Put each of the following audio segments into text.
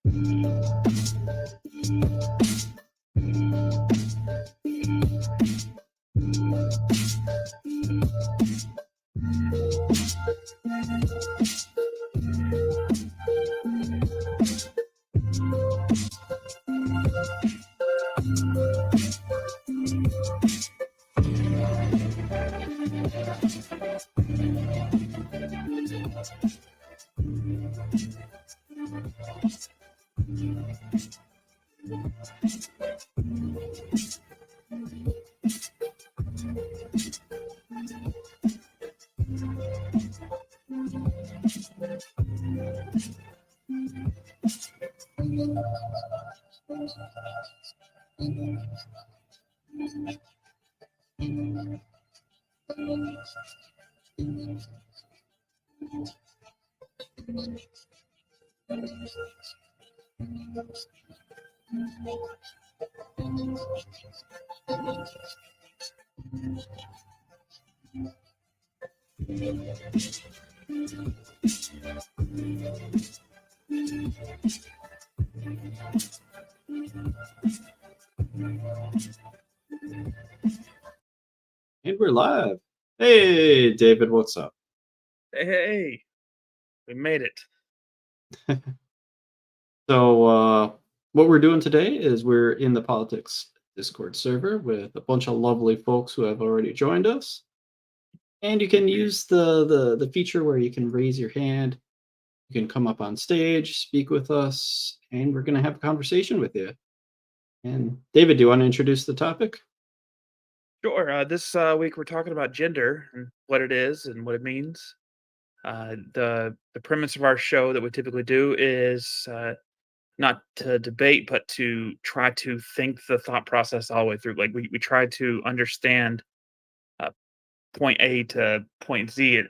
And we're live. Hey, David, what's up? Hey, we made it. So, what we're doing today is we're in the politics Discord server with a bunch of lovely folks who have already joined us. And you can use the feature where you can raise your hand. You can come up on stage, speak with us, and we're going to have a conversation with you. And David, do you want to introduce the topic? Sure. This week we're talking about gender and what it is and what it means. The premise of our show that we typically do is not to debate, but to try to think the thought process all the way through. Like we try to understand uh, point A to point Z.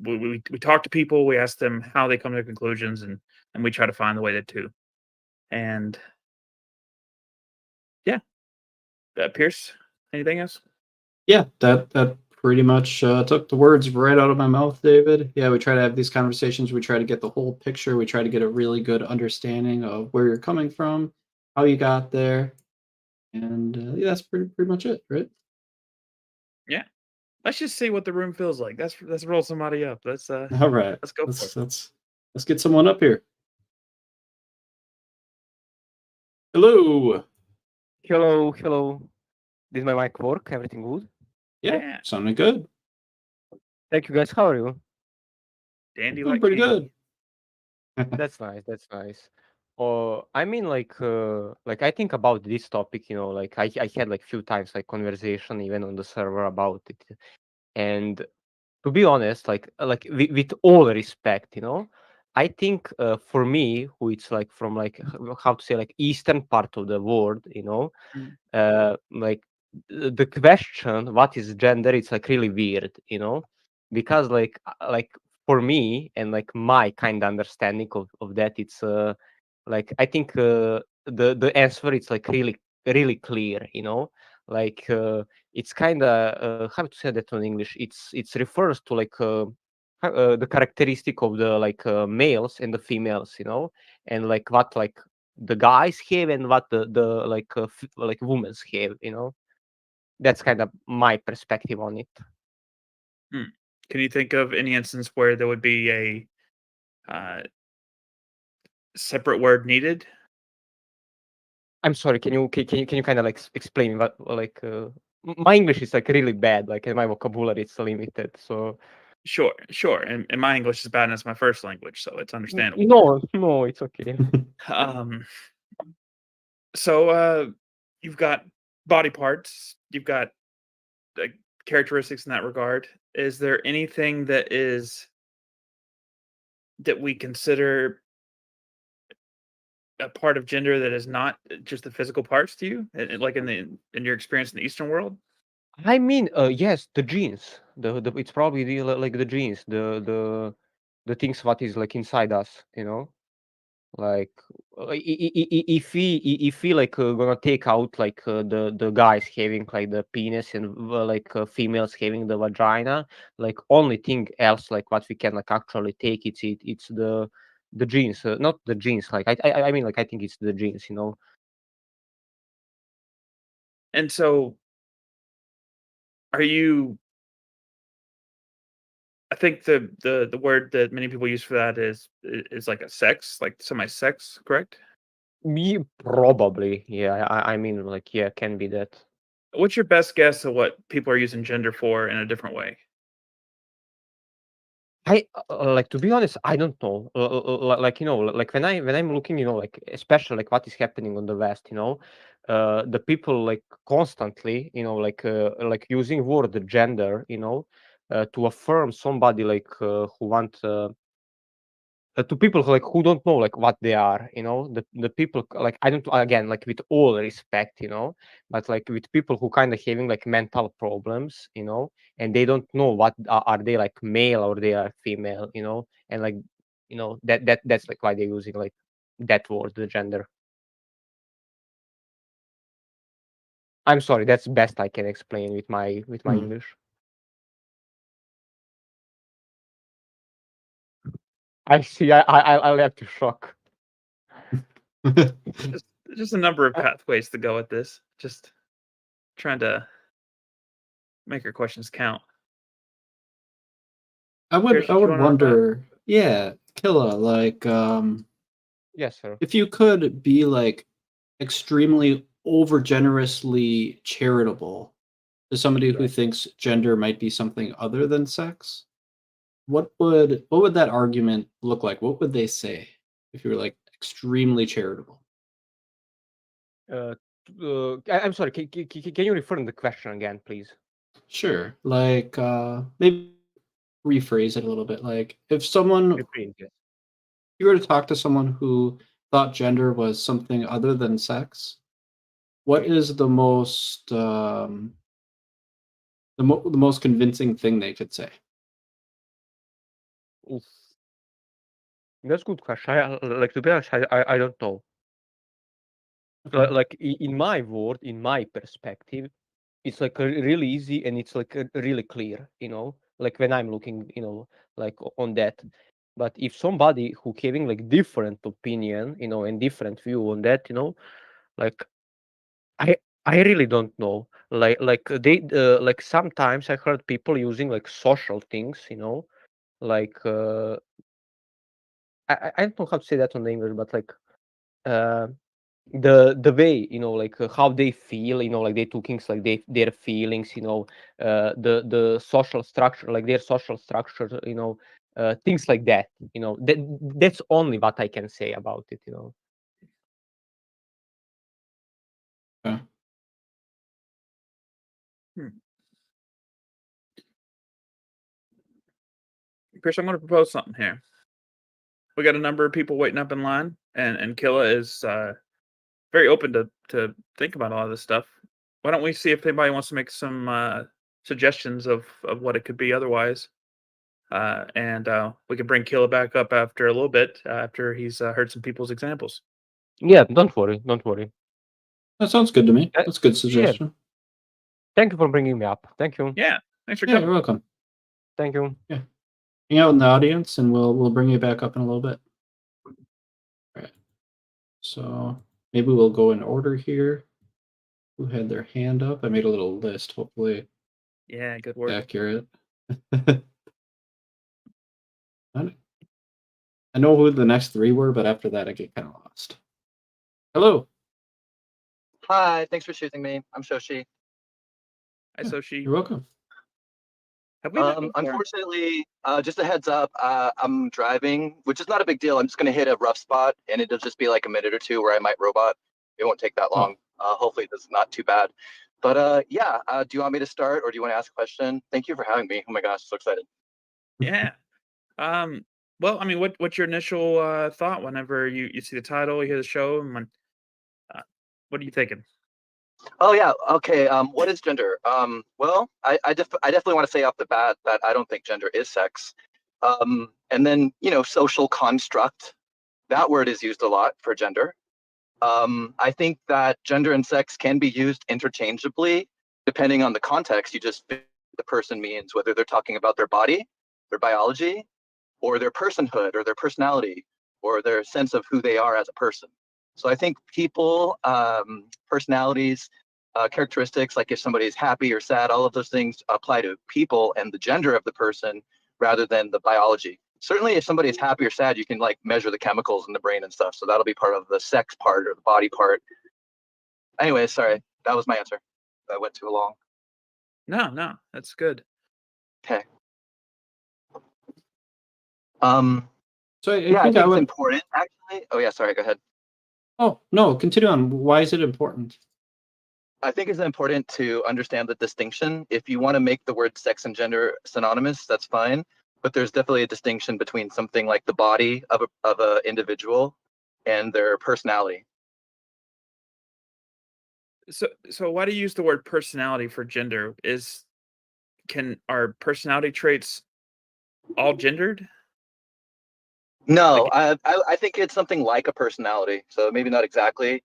We talk to people, we ask them how they come to conclusions, and we try to find the way to too. And yeah, Pierce, anything else? Yeah, that pretty much took the words right out of my mouth, David. Yeah, we try to have these conversations. We try to get the whole picture. We try to get a really good understanding of where you're coming from, how you got there, and yeah, that's pretty much it, right? Yeah. Let's just see what the room feels like. Let's roll somebody up. All right, Let's go for let's it. let's let's get someone up here. Hello. Hello, hello. Did my mic work? Everything good? Yeah, Yeah. sounding good. Thank you, guys. How are you? Dandy Doing like pretty candy. good. That's nice. That's nice. I mean, like I think about this topic. Like I had like few times like conversation even on the server about it, and to be honest, with all respect, I think for me, who it's like from like how to say like eastern part of the world, Mm. like the question what is gender, it's like really weird, because like for me and like my kind of understanding of that, it's like I think the answer it's like really clear, like it's kind of how to say that in English, it's refers to like the characteristic of the like males and the females, and like what like the guys have and what the like like women's have, that's kind of my perspective on it. Hmm. Can you think of any instance where there would be a uh, separate word needed? I'm sorry, can you kind of like explain what like my English is like really bad, like and my vocabulary is limited, so Sure, sure. And my English is bad and it's my first language, so it's understandable. no, it's okay. Um, so you've got body parts, you've got like characteristics in that regard. Is there anything that we consider a part of gender that is not just the physical parts to you, like in your experience in the Eastern world? I mean, yes, the genes. The it's probably like the genes, the things what is like inside us, Like if we like gonna take out like the guys having like the penis and like females having the vagina, like only thing else like what we can like actually take it's the genes, not the genes. Like I mean, like I think it's the genes. And so, are you? I think the word that many people use for that is like a sex, like semi-sex, correct? Me probably, yeah. I mean, like, yeah, can be that. What's your best guess of what people are using gender for in a different way? Like, to be honest, I don't know. Like, like when I'm looking, like especially like what is happening on the West, the people like constantly, like using word gender, to affirm somebody like who want to people who, like, who don't know like what they are, the people like, I don't, again, like with all respect, but like with people who kind of having like mental problems, and they don't know what are they, like male or they are female, and like, that's like why they're using like that word, the gender. I'm sorry, that's best I can explain with my English. I see. I'll have to shock. Just just a number of pathways to go with this. Just trying to make your questions count. I Pierce, did you would want to? wonder, yeah, Killa, like, Yes, sir. if you could be like extremely over generously charitable to somebody who Yeah. thinks gender might be something other than sex, what would that argument look like? What would they say if you were like extremely charitable? Uh, I'm sorry. Can you refer to the question again, please? Sure. Like, maybe rephrase it a little bit. Like, if someone, Repeat, yes. you were to talk to someone who thought gender was something other than sex, what Okay. is the most the most convincing thing they could say? Oof. That's a good question. Like, to be honest, I don't know. Okay. Like in my world, in my perspective, it's like really easy and it's like really clear. Like when I'm looking, like on that. But if somebody who having like different opinion, and different view on that, like I I really don't know. Like they like sometimes I heard people using like social things, like I don't know how to say that on English, but like uh the way, like how they feel, like they do things like their feelings, the social structure, like their social structure, things like that. That's only what I can say about it. Okay. Hmm. Pierce, I'm going to propose something here. We got a number of people waiting up in line, and Killa is very open to think about a lot of this stuff. Why don't we see if anybody wants to make some suggestions of what it could be otherwise, and we can bring Killa back up after a little bit after he's heard some people's examples. Yeah, don't worry, don't worry. That sounds good to me. Uh, That's a good yeah, suggestion. thank you for bringing me up. Thank you. Yeah, thanks for Yeah, you're coming. welcome. Thank you. Yeah. Hang out in the audience and we'll bring you back up in a little bit. All right. So maybe we'll go in order here. Who had their hand up? I made a little list, hopefully Yeah, good work. accurate. I I know who the next three were, but after that I get kind of lost. Hello. Hi, thanks for choosing me. I'm Shoshi. Hi, Yeah, Soshi. you're welcome. Have we met before? Unfortunately, just a heads up, I'm driving, which is not a big deal. I'm just gonna hit a rough spot, and it'll just be like a minute or two where I might robot. It won't take that Oh, long. Hopefully, it's not too bad. But yeah, do you want me to start, or do you want to ask a question? Thank you for having me. Oh my gosh, so excited. Yeah. Um. Well, I mean, what's your initial thought whenever you see the title, you hear the show, and uh, what are you thinking? Oh yeah, okay. What is gender? Well, I definitely want to say off the bat that I don't think gender is sex. And then social construct. That word is used a lot for gender. I think that gender and sex can be used interchangeably depending on the context. You just fit the person means, whether they're talking about their body, their biology, or their personhood or their personality, or their sense of who they are as a person. So I think people, personalities, characteristics, like if somebody is happy or sad, all of those things apply to people and the gender of the person rather than the biology. Certainly if somebody is happy or sad, you can like measure the chemicals in the brain and stuff. So that'll be part of the sex part or the body part. Anyway, sorry, that was my answer. I went too long. No, that's good. Okay. So I Yeah, I think think I it's would. important actually. Oh yeah, sorry, go ahead. Oh no, continue on. Why is it important? I think it's important to understand the distinction. If you want to make the word sex and gender synonymous, that's fine. But there's definitely a distinction between something like the body of a individual and their personality. So why do you use the word personality for gender? Are personality traits all gendered? No, Like, I think it's something like a personality. So maybe not exactly,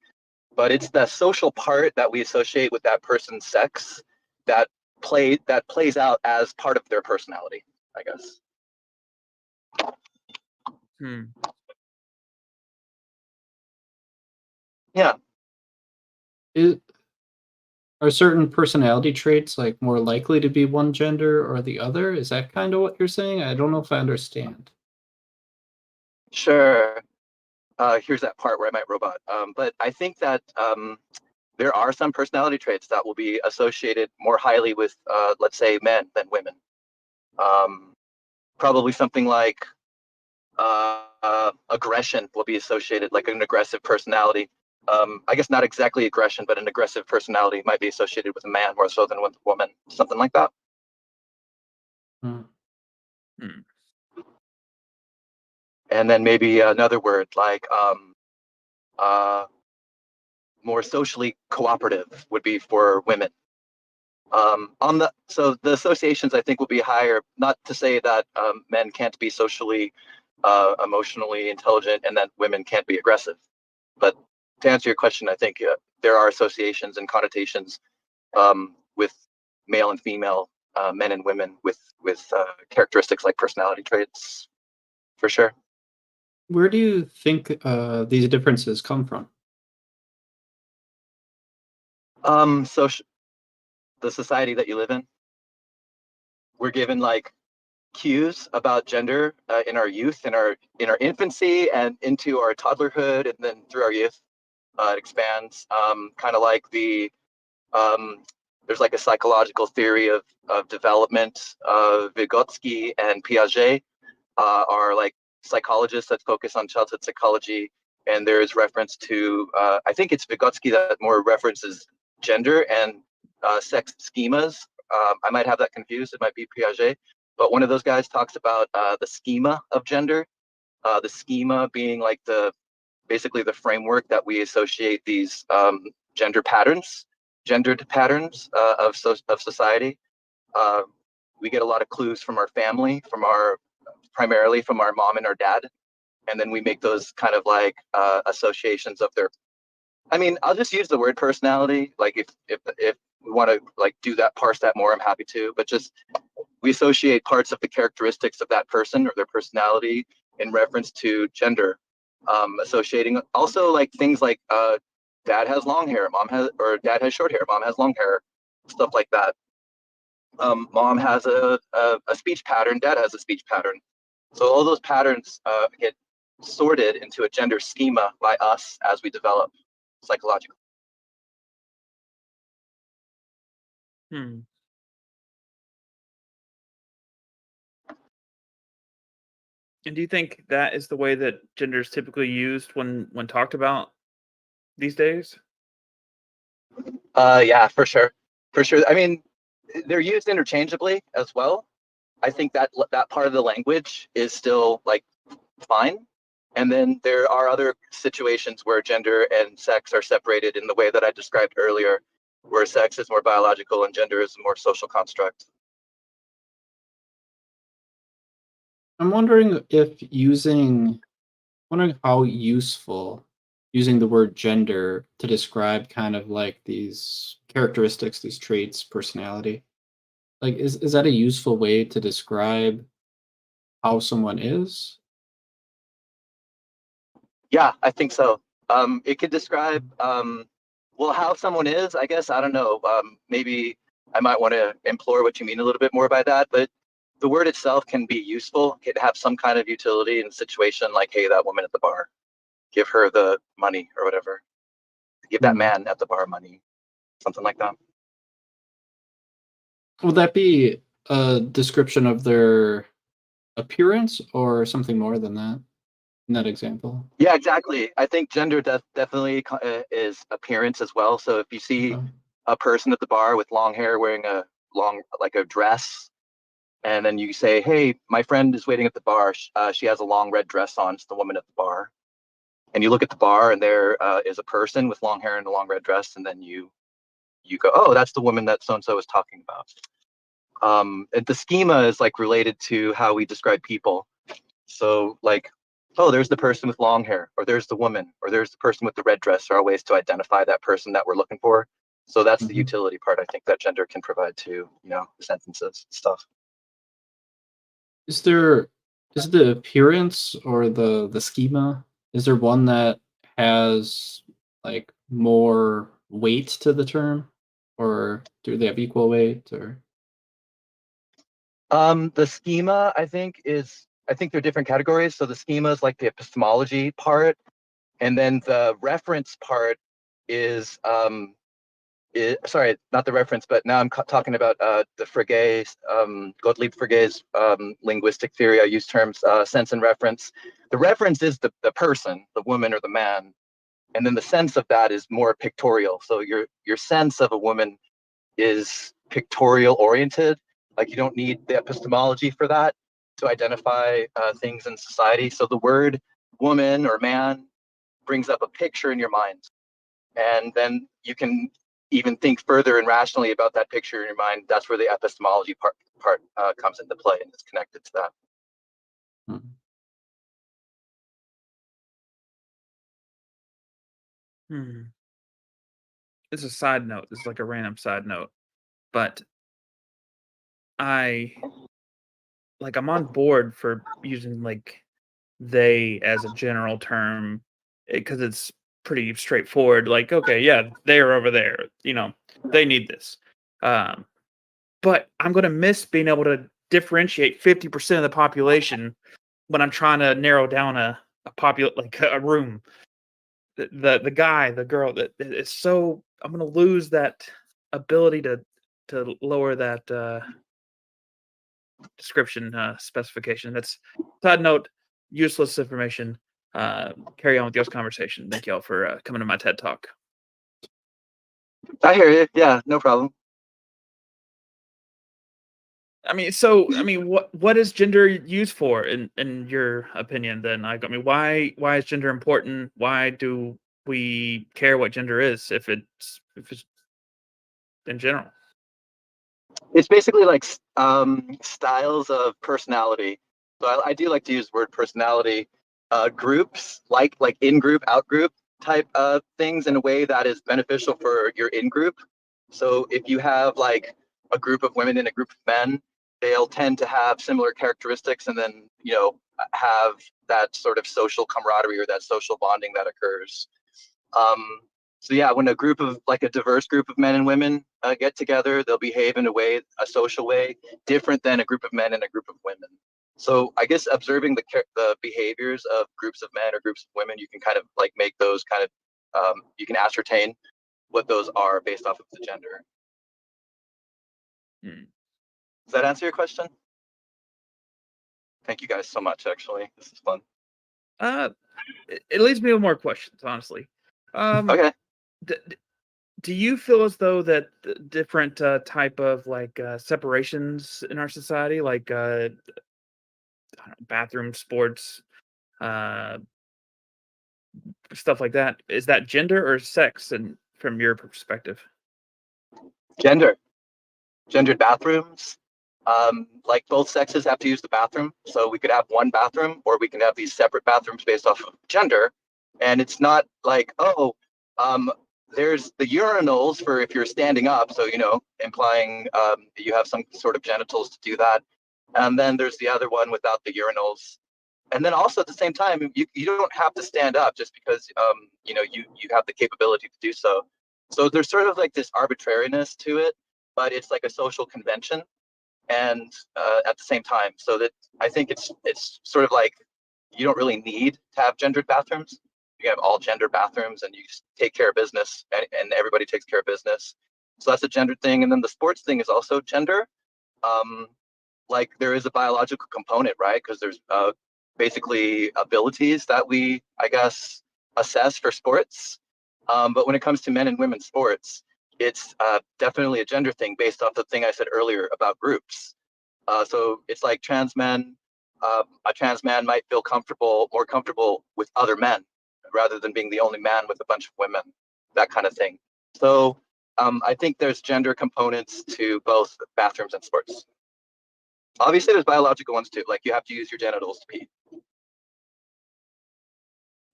but it's the social part that we associate with that person's sex that plays out as part of their personality, I guess. hmm. Yeah. Is, are certain personality traits like more likely to be one gender or the other? Is that kind of what you're saying? I don't know if I understand. Sure. Here's that part where I might robot. But I think that there are some personality traits that will be associated more highly with, let's say, men than women. Probably something like aggression will be associated, like an aggressive personality. I guess not exactly aggression, but an aggressive personality might be associated with a man more so than with a woman, something like that. Hmm. Hmm. And then maybe another word like uh, more socially cooperative would be for women. So the associations I think will be higher. Not to say that men can't be socially, emotionally intelligent, and that women can't be aggressive. But to answer your question, I think there are associations and connotations with male and female, men and women with characteristics like personality traits, for sure. Where do you think these differences come from? So the society that you live in, we're given like cues about gender in our youth, in our infancy, and into our toddlerhood, and then through our youth, it expands. Kind of like um, there's like a psychological theory of development. Vygotsky and Piaget are like psychologists that focus on childhood psychology, and there is reference to I think it's Vygotsky that more references gender and sex schemas. I might have that confused. It might be Piaget, but one of those guys talks about the schema of gender. The schema being like basically the framework that we associate these gendered patterns of society. Uh, we get a lot of clues from our family, primarily from our mom and our dad, and then we make those kind of like associations of their. I mean, I'll just use the word personality. Like if we want to like do that, parse that more, I'm happy to. But just we associate parts of the characteristics of that person or their personality in reference to gender, associating also like things like dad has long hair, or dad has short hair, mom has long hair, stuff like that. Mom has a speech pattern, dad has a speech pattern. So all those patterns get sorted into a gender schema by us as we develop psychologically. Hmm. And do you think that is the way that gender is typically used when talked about these days? Yeah, for sure, for sure. I mean, they're used interchangeably as well. I think that part of the language is still like fine. And then there are other situations where gender and sex are separated in the way that I described earlier, where sex is more biological and gender is a more social construct. I'm wondering how useful using the word gender to describe kind of like these characteristics, these traits, personality. Like, is that a useful way to describe how someone is? Yeah, I think so. It could describe well how someone is. I guess I don't know. Maybe I might want to implore what you mean a little bit more by that. But the word itself can be useful. It could have some kind of utility in a situation like, hey, that woman at the bar, give her the money or whatever. Give that man at the bar money, something like that. Would that be a description of their appearance or something more than that in that example? Yeah, exactly. I think gender definitely is appearance as well. So if you see Okay. a person at the bar with long hair wearing a long, like a dress, and then you say, hey, my friend is waiting at the bar. She has a long red dress on. It's the woman at the bar. And you look at the bar and there is a person with long hair and a long red dress. And then you go, oh, that's the woman that so-and-so is talking about. The schema is like related to how we describe people. So like, oh, there's the person with long hair, or there's the woman, or there's the person with the red dress. There are ways to identify that person that we're looking for. So that's the utility part I think that gender can provide to, sentences stuff. Is the appearance or the schema, is there one that has like more weight to the term, or do they have equal weight? Or The schema, I think they're different categories. So the schema is like the epistemology part, and then the reference part is sorry, not the reference, but now I'm talking about the Frege's, Gottlieb Frege's linguistic theory. I use terms sense and reference. The reference is the person, the woman or the man, and then the sense of that is more pictorial. So your sense of a woman is pictorial oriented. Like you don't need the epistemology for that to identify things in society. So the word woman or man brings up a picture in your mind, and then you can even think further and rationally about that picture in your mind. That's where the epistemology part comes into play and is connected to that. This is a side note. This is like a random side note, but I'm on board for using like they as a general term because it's pretty straightforward. Like, okay, yeah, they're over there. They need this. But I'm gonna miss being able to differentiate 50% of the population when I'm trying to narrow down a room. The guy, the girl, that it's so I'm gonna lose that ability to lower that description specification. That's side note, useless information. Carry on with y'all's conversation. Thank y'all for coming to my TED Talk. I hear you. Yeah, no problem. What is gender used for in your opinion? Then, why is gender important? Why do we care what gender is if it's in general? It's basically like styles of personality. So I do like to use the word personality. Groups like in group, out group type things in a way that is beneficial for your in group. So if you have like a group of women and a group of men, they'll tend to have similar characteristics, and then have that sort of social camaraderie or that social bonding that occurs. So yeah, when a diverse group of men and women get together, they'll behave in a social way, different than a group of men and a group of women. So I guess observing the behaviors of groups of men or groups of women, you can kind of like make those kind of, you can ascertain what those are based off of the gender. Does that answer your question? Thank you guys so much, actually. This is fun. It leads me with more questions, honestly. Okay. Do you feel as though that the different type of separations in our society, like bathroom, sports, stuff like that, is that gender or sex? And from your perspective, Gendered bathrooms. Like both sexes have to use the bathroom, so we could have one bathroom, or we can have these separate bathrooms based off of gender. And it's not like, there's the urinals for if you're standing up, so implying you have some sort of genitals to do that. And then there's the other one without the urinals. And then also at the same time, you don't have to stand up just because you know you have the capability to do so. So there's sort of like this arbitrariness to it, but it's like a social convention, and at the same time, so that I think it's sort of like you don't really need to have gendered bathrooms. You have all gender bathrooms, and you just take care of business, and everybody takes care of business. So that's a gender thing, and then the sports thing is also gender. Um, like there is a biological component, right? Because there's basically abilities that we, I guess, assess for sports. But when it comes to men and women's sports, it's definitely a gender thing based off the thing I said earlier about groups. So it's like trans men, a trans man might feel more comfortable with other men rather than being the only man with a bunch of women, that kind of thing. So I think there's gender components to both bathrooms and sports. Obviously, there's biological ones too. Like you have to use your genitals to pee.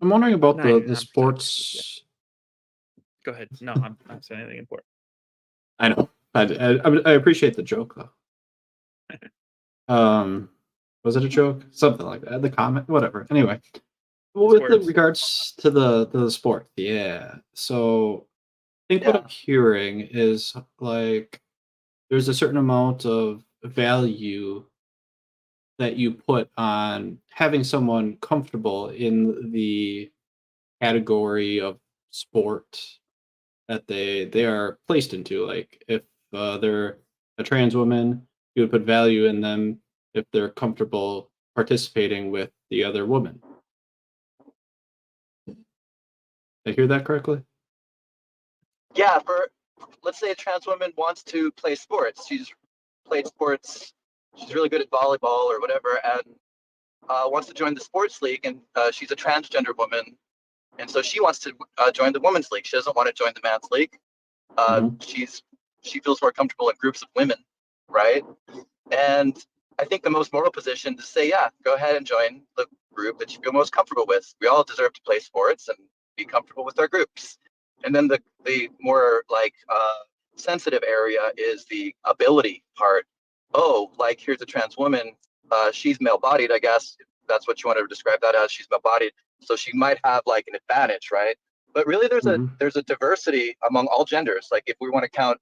I'm wondering about the 99%. sports. Go ahead. No, I'm not saying anything important. I know. I appreciate the joke though. Was it a joke? Something like that. The comment, whatever. Anyway, with the Sports. regards to the sport, yeah. So I think what Yeah. I'm hearing is like there's a certain amount of value that you put on having someone comfortable in the category of sport that they are placed into. Like if they're a trans woman, you would put value in them if they're comfortable participating with the other woman. Did I hear that correctly? Yeah, for let's say a trans woman wants to play sports. She's played sports. She's really good at volleyball or whatever, and wants to join the sports league. And she's a transgender woman, and so she wants to join the women's league. She doesn't want to join the man's league. Mhm. She feels more comfortable in groups of women, right? And I think the most moral position to say, yeah, go ahead and join the group that you feel most comfortable with. We all deserve to play sports and be comfortable with our groups. And then the more like sensitive area is the ability part. Oh, like here's a trans woman. She's male bodied, I guess. That's what you want to describe that as. She's male bodied. So she might have like an advantage, right? But really Mhm. there's a diversity among all genders. Like if we want to count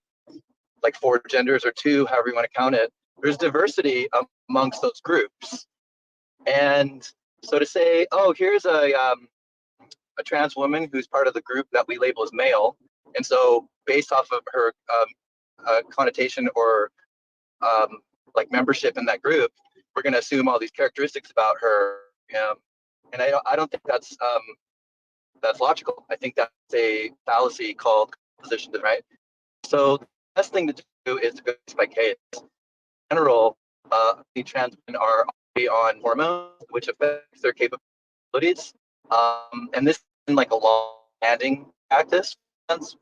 like 4 genders or 2, however you want to count it, there's diversity amongst those groups. And so to say, oh, here's a trans woman who's part of the group that we label as male, and so based off of her connotation or like membership in that group, we're going to assume all these characteristics about her. And I don't think that's logical. I think that's a fallacy called position, right? So the best thing to do is to go case by case. In general, the trans women are already on hormones, which affects their capabilities. And this is like a long-standing practice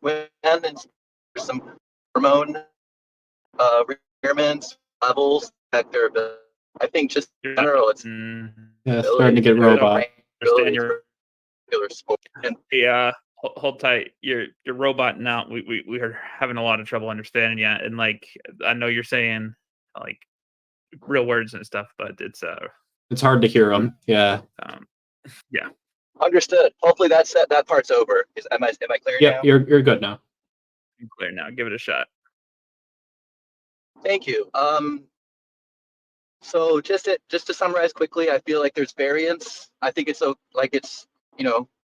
with men, and some hormone requirements levels that they're. I think just in general, it's Yeah, it's starting to get there's no robot. Understand ability your for particular sport. And yeah. Hold tight. Your robot now. We are having a lot of trouble understanding you, and like I know you're saying like real words and stuff, but it's It's hard to hear them. Yeah. yeah. understood. Hopefully that part's over. Am I clear Yep. now? You're good now. I'm clear now. Give it a shot. Thank you. So just to summarize quickly, I feel like there's variance. I think it's so like it's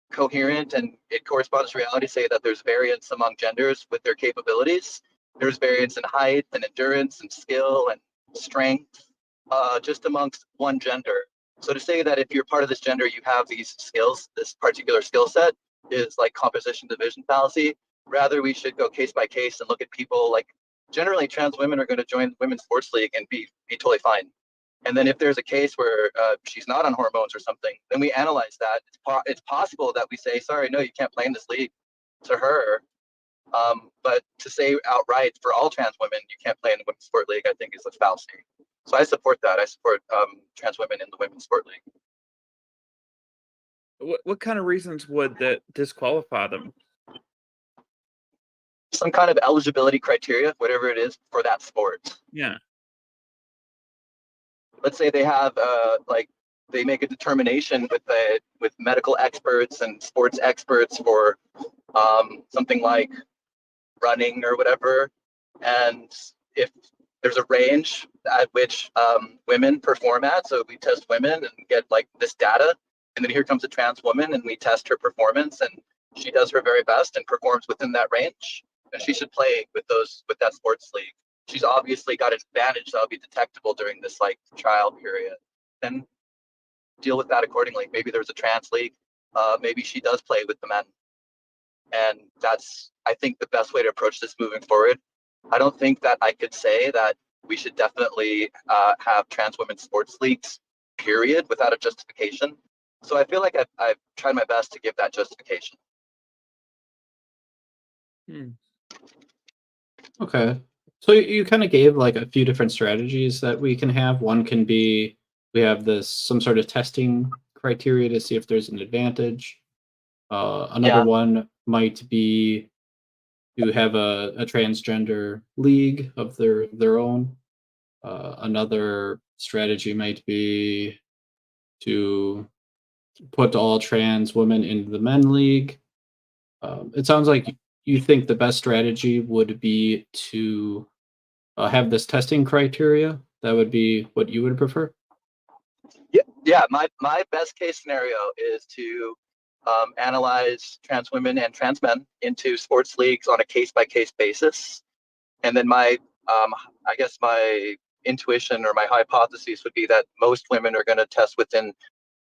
coherent and it corresponds to reality. Say that there's variance among genders with their capabilities. There's variance in height and endurance and skill and strength, just amongst one gender. So to say that if you're part of this gender, you have these skills, this particular skill set is like composition division fallacy. Rather, we should go case by case and look at people like generally trans women are going to join the women's sports league and be totally fine. And then if there's a case where she's not on hormones or something, then we analyze that. It's possible that we say, sorry, no, you can't play in this league to her. But to say outright for all trans women, you can't play in the women's sport league, I think is a fallacy. So I support that. I support trans women in the women's sport league. What kind of reasons would that disqualify them? Some kind of eligibility criteria, whatever it is for that sport. Yeah. Let's say they have like they make a determination with medical experts and sports experts for something like running or whatever. And if there's a range at which women perform at, so we test women and get like this data, and then here comes a trans woman and we test her performance, and she does her very best and performs within that range, and she should play with that sports league. She's obviously got an advantage that'll be detectable during this like trial period. Then deal with that accordingly. Maybe there's a trans league. Maybe she does play with the men. And that's, I think, the best way to approach this moving forward. I don't think that I could say that we should definitely have trans women's sports leagues, period, without a justification. So I feel like I've tried my best to give that justification. Okay. So you kind of gave like a few different strategies that we can have. One can be we have some sort of testing criteria to see if there's an advantage. Another one might be to have a transgender league of their own. Another strategy might be to put all trans women in the men league. It sounds like you think the best strategy would be to have this testing criteria. That would be what you would prefer. Yeah. My best case scenario is to analyze trans women and trans men into sports leagues on a case by case basis, and then I guess my intuition or my hypothesis would be that most women are going to test within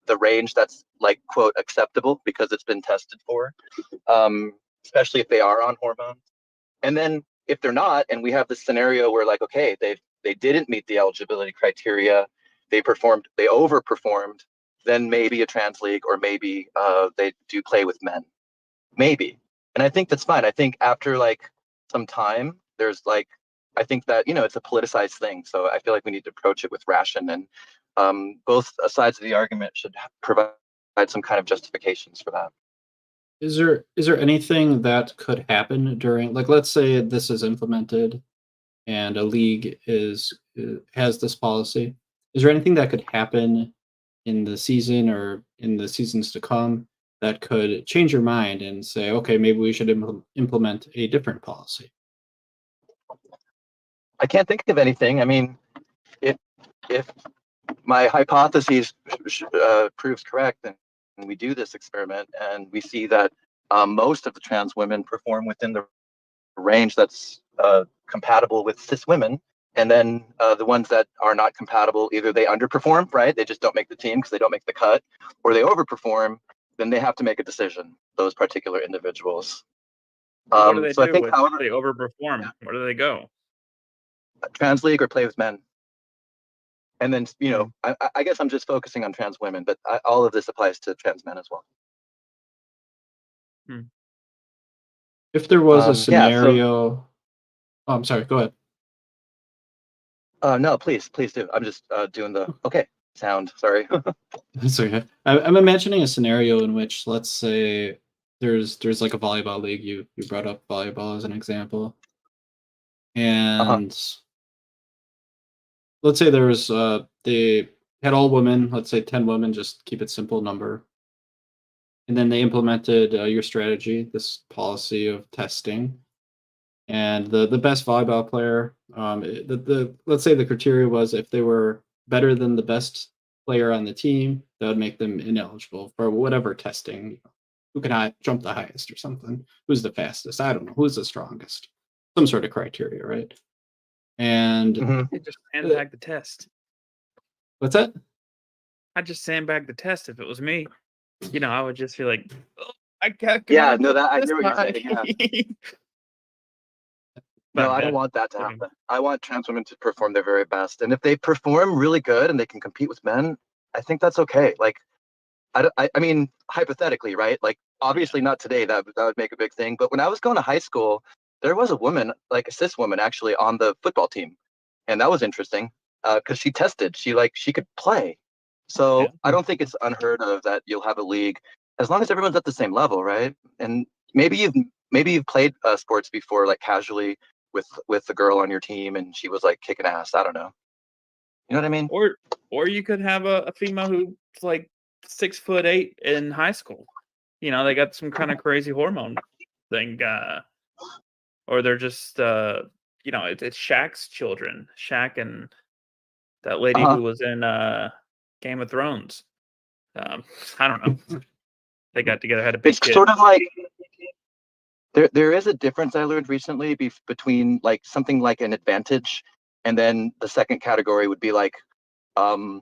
the range that's like quote acceptable because it's been tested for, especially if they are on hormones. And then if they're not, and we have this scenario where like, okay, they didn't meet the eligibility criteria, they overperformed, then maybe a trans league, or maybe they do play with men, maybe. And I think that's fine. I think after like some time, there's like, I think that, it's a politicized thing. So I feel like we need to approach it with ration, and both sides of the argument should provide some kind of justifications for that. Is there anything that could happen during, like, let's say this is implemented and a league has this policy? Is there anything that could happen in the season or in the seasons to come that could change your mind and say, okay, maybe we should implement a different policy? I can't think of anything. I mean, if my hypothesis proves correct, and we do this experiment and we see that most of the trans women perform within the range that's compatible with cis women, and then the ones that are not compatible, either they underperform, right? They just don't make the team because they don't make the cut, or they overperform, then they have to make a decision, those particular individuals. What do they so do I think, when however, they overperform? Where do they go? trans league or play with men. And then, I guess I'm just focusing on trans women, but all of this applies to trans men as well. If there was a Yeah, scenario, oh, I'm sorry, go ahead. No, please do. I'm just doing the okay sound. Sorry. That's okay. I'm imagining a scenario in which, let's say, there's like a volleyball league. You brought up volleyball as an example, and let's say there was they had all women. Let's say 10 women. Just keep it simple number. And then they implemented your strategy, this policy of testing, and the best volleyball player. Let's say the criteria was if they were better than the best player on the team, that would make them ineligible for whatever testing. Who can jump the highest or something? Who's the fastest? I don't know. Who's the strongest? Some sort of criteria, right? And They just sandbag the test. what's that? I'd just sandbag the test if it was me. I would just feel like, oh, I can't. Yeah, no, that I hear what you're saying. Yeah. No, I don't want that to happen. I want trans women to perform their very best, and if they perform really good and they can compete with men, I think that's okay. Like, I mean, hypothetically, right? Like, obviously not today. That would make a big thing. But when I was going to high school, there was a woman, like a cis woman, actually on the football team, and that was interesting because she tested. She could play. So Yeah. I don't think it's unheard of that you'll have a league as long as everyone's at the same level, right? And maybe you've played sports before, like casually with the girl on your team, and she was like kicking ass. I don't know. You know what I mean? Or you could have a female who's like 6'8" in high school. You know, they got some kind of crazy hormone thing, or they're just you know, it's Shaq's children, Shaq and that lady Uh-huh. who was in Game of Thrones. I don't know. They got together, had a big It's kid. sort of like there is a difference I learned recently between like something like an advantage, and then the second category would be like an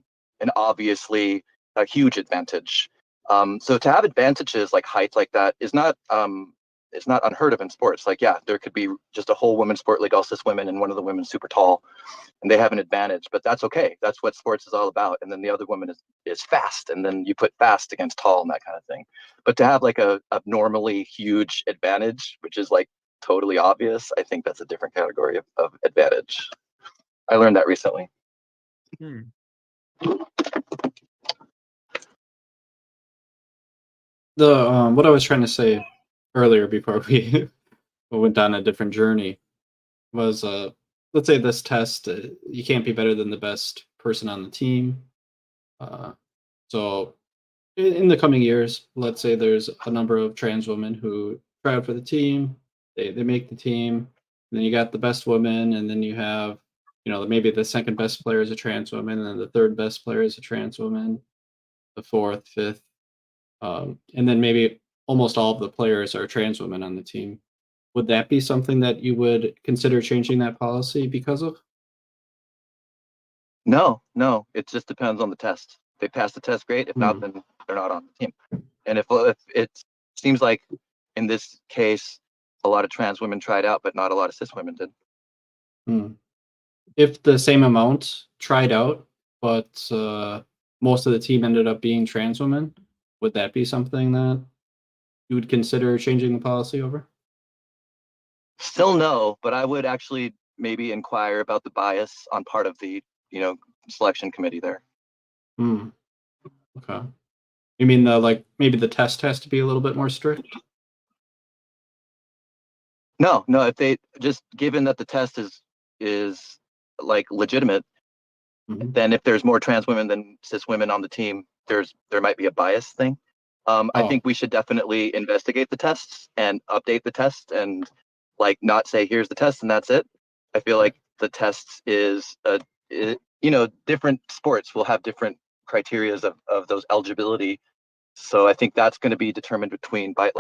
obviously a huge advantage. So to have advantages like height like that is not it's not unheard of in sports. Like, yeah, there could be just a whole women's sport league, all cis women, and one of the women's super tall, and they have an advantage, but that's okay. That's what sports is all about. And then the other woman is fast, and then you put fast against tall and that kind of thing. But to have like a abnormally huge advantage, which is like totally obvious, I think that's a different category of advantage. I learned that recently. Hmm. The what I was trying to say earlier before we went down a different journey was let's say this test, you can't be better than the best person on the team. So in the coming years, let's say there's a number of trans women who try out for the team, they make the team, and then you got the best woman, and then you have, you know, maybe the second best player is a trans woman, and then the third best player is a trans woman, the fourth, fifth, and then maybe almost all of the players are trans women on the team. Would that be something that you would consider changing that policy because of? No, it just depends on the test. If they pass the test, great. If not, Hmm. then they're not on the team. And if it seems like in this case, a lot of trans women tried out, but not a lot of cis women did. Hmm. If the same amount tried out, but most of the team ended up being trans women, would that be something that you would consider changing the policy over? Still no, but I would actually maybe inquire about the bias on part of the, selection committee there. Hmm. Okay. You mean the like maybe the test has to be a little bit more strict? No, if they just given that the test is like legitimate, Mhm. then if there's more trans women than cis women on the team, there might be a bias thing. I Oh, think we should definitely investigate the tests and update the test and like not say here's the test and that's it. I feel like the tests is different sports will have different criterias of those eligibility. So I think that's going to be determined between by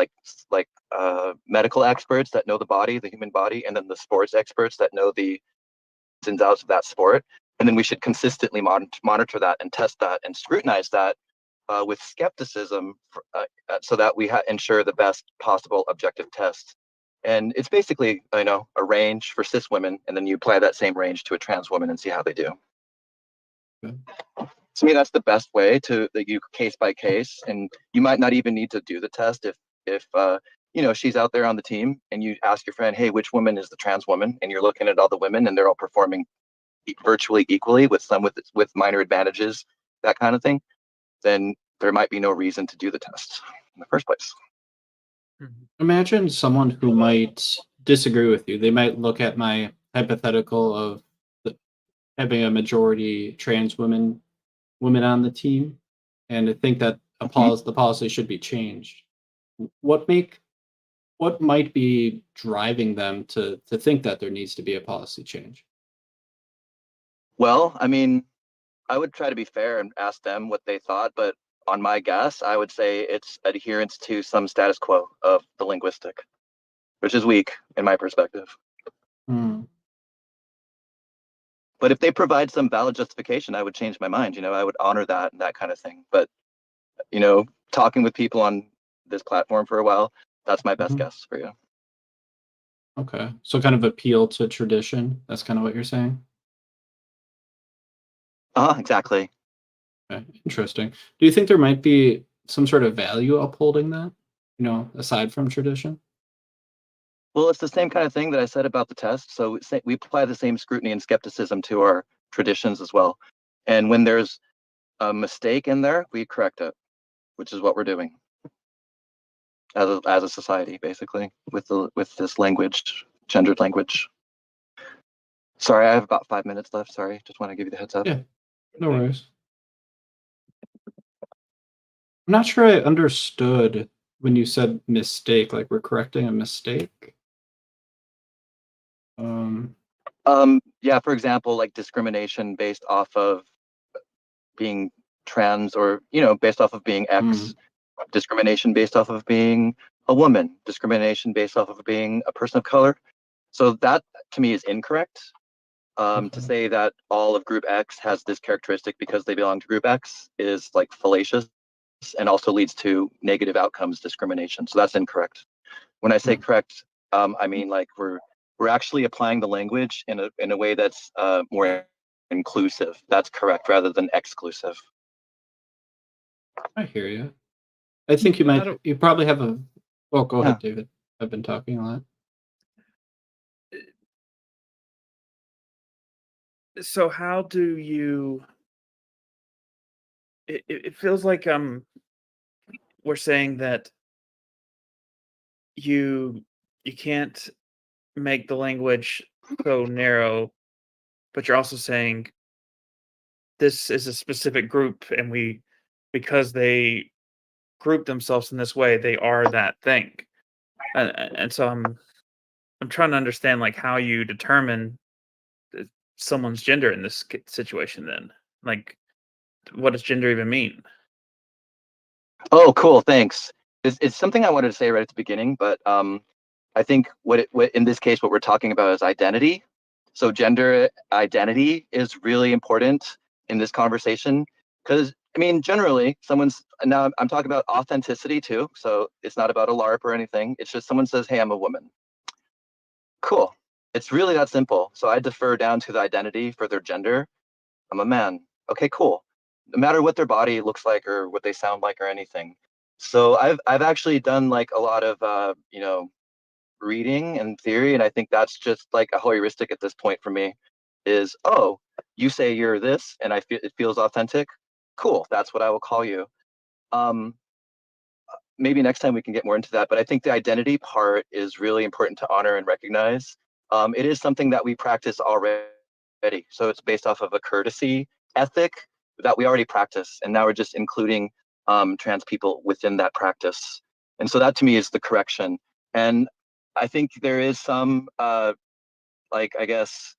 medical experts that know the body, the human body, and then the sports experts that know the ins and outs of that sport. And then we should consistently monitor that and test that and scrutinize that with skepticism so that we ensure the best possible objective test. And it's basically, a range for cis women, and then you apply that same range to a trans woman and see how they do. okay. To me, that's the best way to you case by case, and you might not even need to do the test if she's out there on the team, and you ask your friend, hey, which woman is the trans woman, and you're looking at all the women, and they're all performing virtually equally with some with minor advantages, that kind of thing, then there might be no reason to do the test in the first place. Imagine someone who might disagree with you. They might look at my hypothetical of having a majority trans women on the team, and to think that the policy should be changed. What make what might be driving them to think that there needs to be a policy change? Well, I mean, I would try to be fair and ask them what they thought, but on my guess, I would say it's adherence to some status quo of the linguistic, which is weak in my perspective. Hmm. But if they provide some valid justification, I would change my mind. I would honor that and that kind of thing. But, talking with people on this platform for a while, that's my best Mhm. guess for you. Okay, so kind of appeal to tradition. That's kind of what you're saying. Exactly. Okay, interesting. Do you think there might be some sort of value upholding that? Aside from tradition. Well, it's the same kind of thing that I said about the test. So we apply the same scrutiny and skepticism to our traditions as well. And when there's a mistake in there, we correct it, which is what we're doing as a society, basically, with this language, gendered language. Sorry, I have about 5 minutes left. Sorry, just want to give you the heads up. Yeah, No worries. I'm not sure I understood when you said mistake, like we're correcting a mistake. Um, Yeah, for example, like discrimination based off of being trans, or based off of being X, discrimination based off of being a woman, discrimination based off of being a person of color. So that to me is incorrect. To okay. say that all of group X has this characteristic because they belong to group X is like fallacious and also leads to negative outcomes, discrimination. So that's incorrect. When I say Hmm. correct, I mean like we're actually applying the language in a way that's more inclusive. That's correct rather than exclusive. I hear you. I think So how do you probably have a. Oh, go Yeah. ahead, David. I've been talking a lot. so how do you? It feels like we're saying that you you can't make the language so narrow, but you're also saying this is a specific group, and because they group themselves in this way, they are that thing. And so I'm trying to understand like how you determine someone's gender in this situation. Then, like, what does gender even mean? Oh, cool. Thanks. It's something I wanted to say right at the beginning, but I think what in this case what we're talking about is identity. So gender identity is really important in this conversation because I mean generally someone's now I'm talking about authenticity too. So it's not about a LARP or anything. It's just someone says, "Hey, I'm a woman." Cool. It's really that simple. So I defer down to the identity for their gender. I'm a man. Okay, cool. No matter what their body looks like or what they sound like or anything. So I've actually done like a lot of reading and theory, and I think that's just like a heuristic at this point for me. Is oh, you say you're this, and I feel it feels authentic. Cool, that's what I will call you. Um, Maybe next time we can get more into that, but I think the identity part is really important to honor and recognize. It is something that we practice already, so it's based off of a courtesy ethic that we already practice, and now we're just including trans people within that practice. And so that to me is the correction. And I think there is some, like I guess,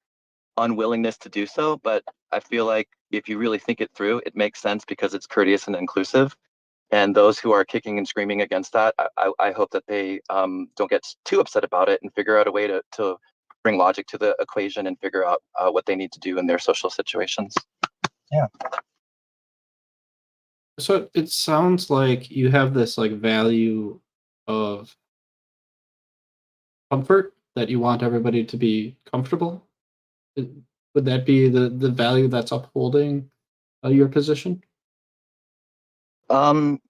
unwillingness to do so, but I feel like if you really think it through, it makes sense because it's courteous and inclusive. And those who are kicking and screaming against that, I hope that they don't get too upset about it and figure out a way to bring logic to the equation and figure out what they need to do in their social situations. Yeah. So it sounds like you have this like value of comfort that you want everybody to be comfortable. It- Would that be the value that's upholding your position? Um,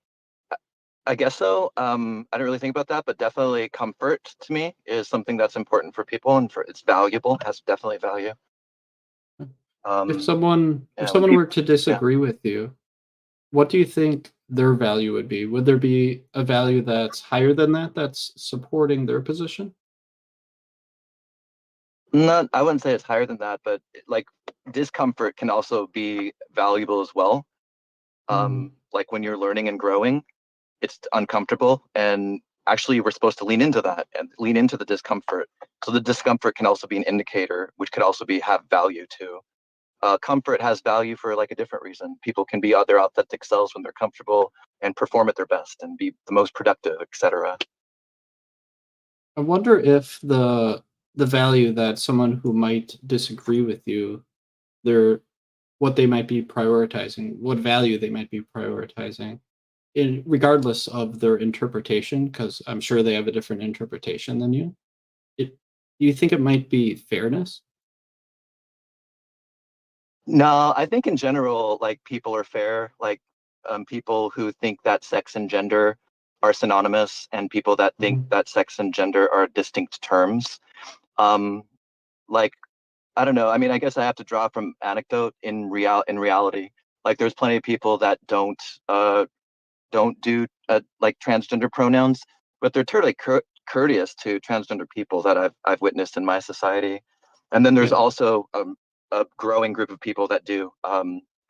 I guess so. I don't really think about that, but definitely comfort to me is something that's important for people and for it's valuable, has definitely value. If Um, someone when were people, to yeah. disagree with you, what do you think their value would be? Would there be a value that's higher than that that's supporting their position? Not, I wouldn't say it's higher than that, but like discomfort can also be valuable as well. Mm, Like when you're learning and growing, it's uncomfortable, and actually we're supposed to lean into that and lean into the discomfort. So the discomfort can also be an indicator, which could also be have value too. Comfort has value for like a different reason. People can be their authentic selves when they're comfortable and perform at their best and be the most productive, etc. I wonder if the value that someone who might disagree with you, their what they might be prioritizing, what value they might be prioritizing, in regardless of their interpretation, because I'm sure they have a different interpretation than you. It, do you think it might be fairness? No, I think in general, like people are fair. Like people who think that sex and gender are synonymous, and people that think Mhm. that sex and gender are distinct terms. Um, like I don't know. I mean, I guess I have to draw from anecdote in reality. Like there's plenty of people that don't do like transgender pronouns, but they're totally courteous to transgender people that I've witnessed in my society. And then there's Yeah. also a growing group of people that do,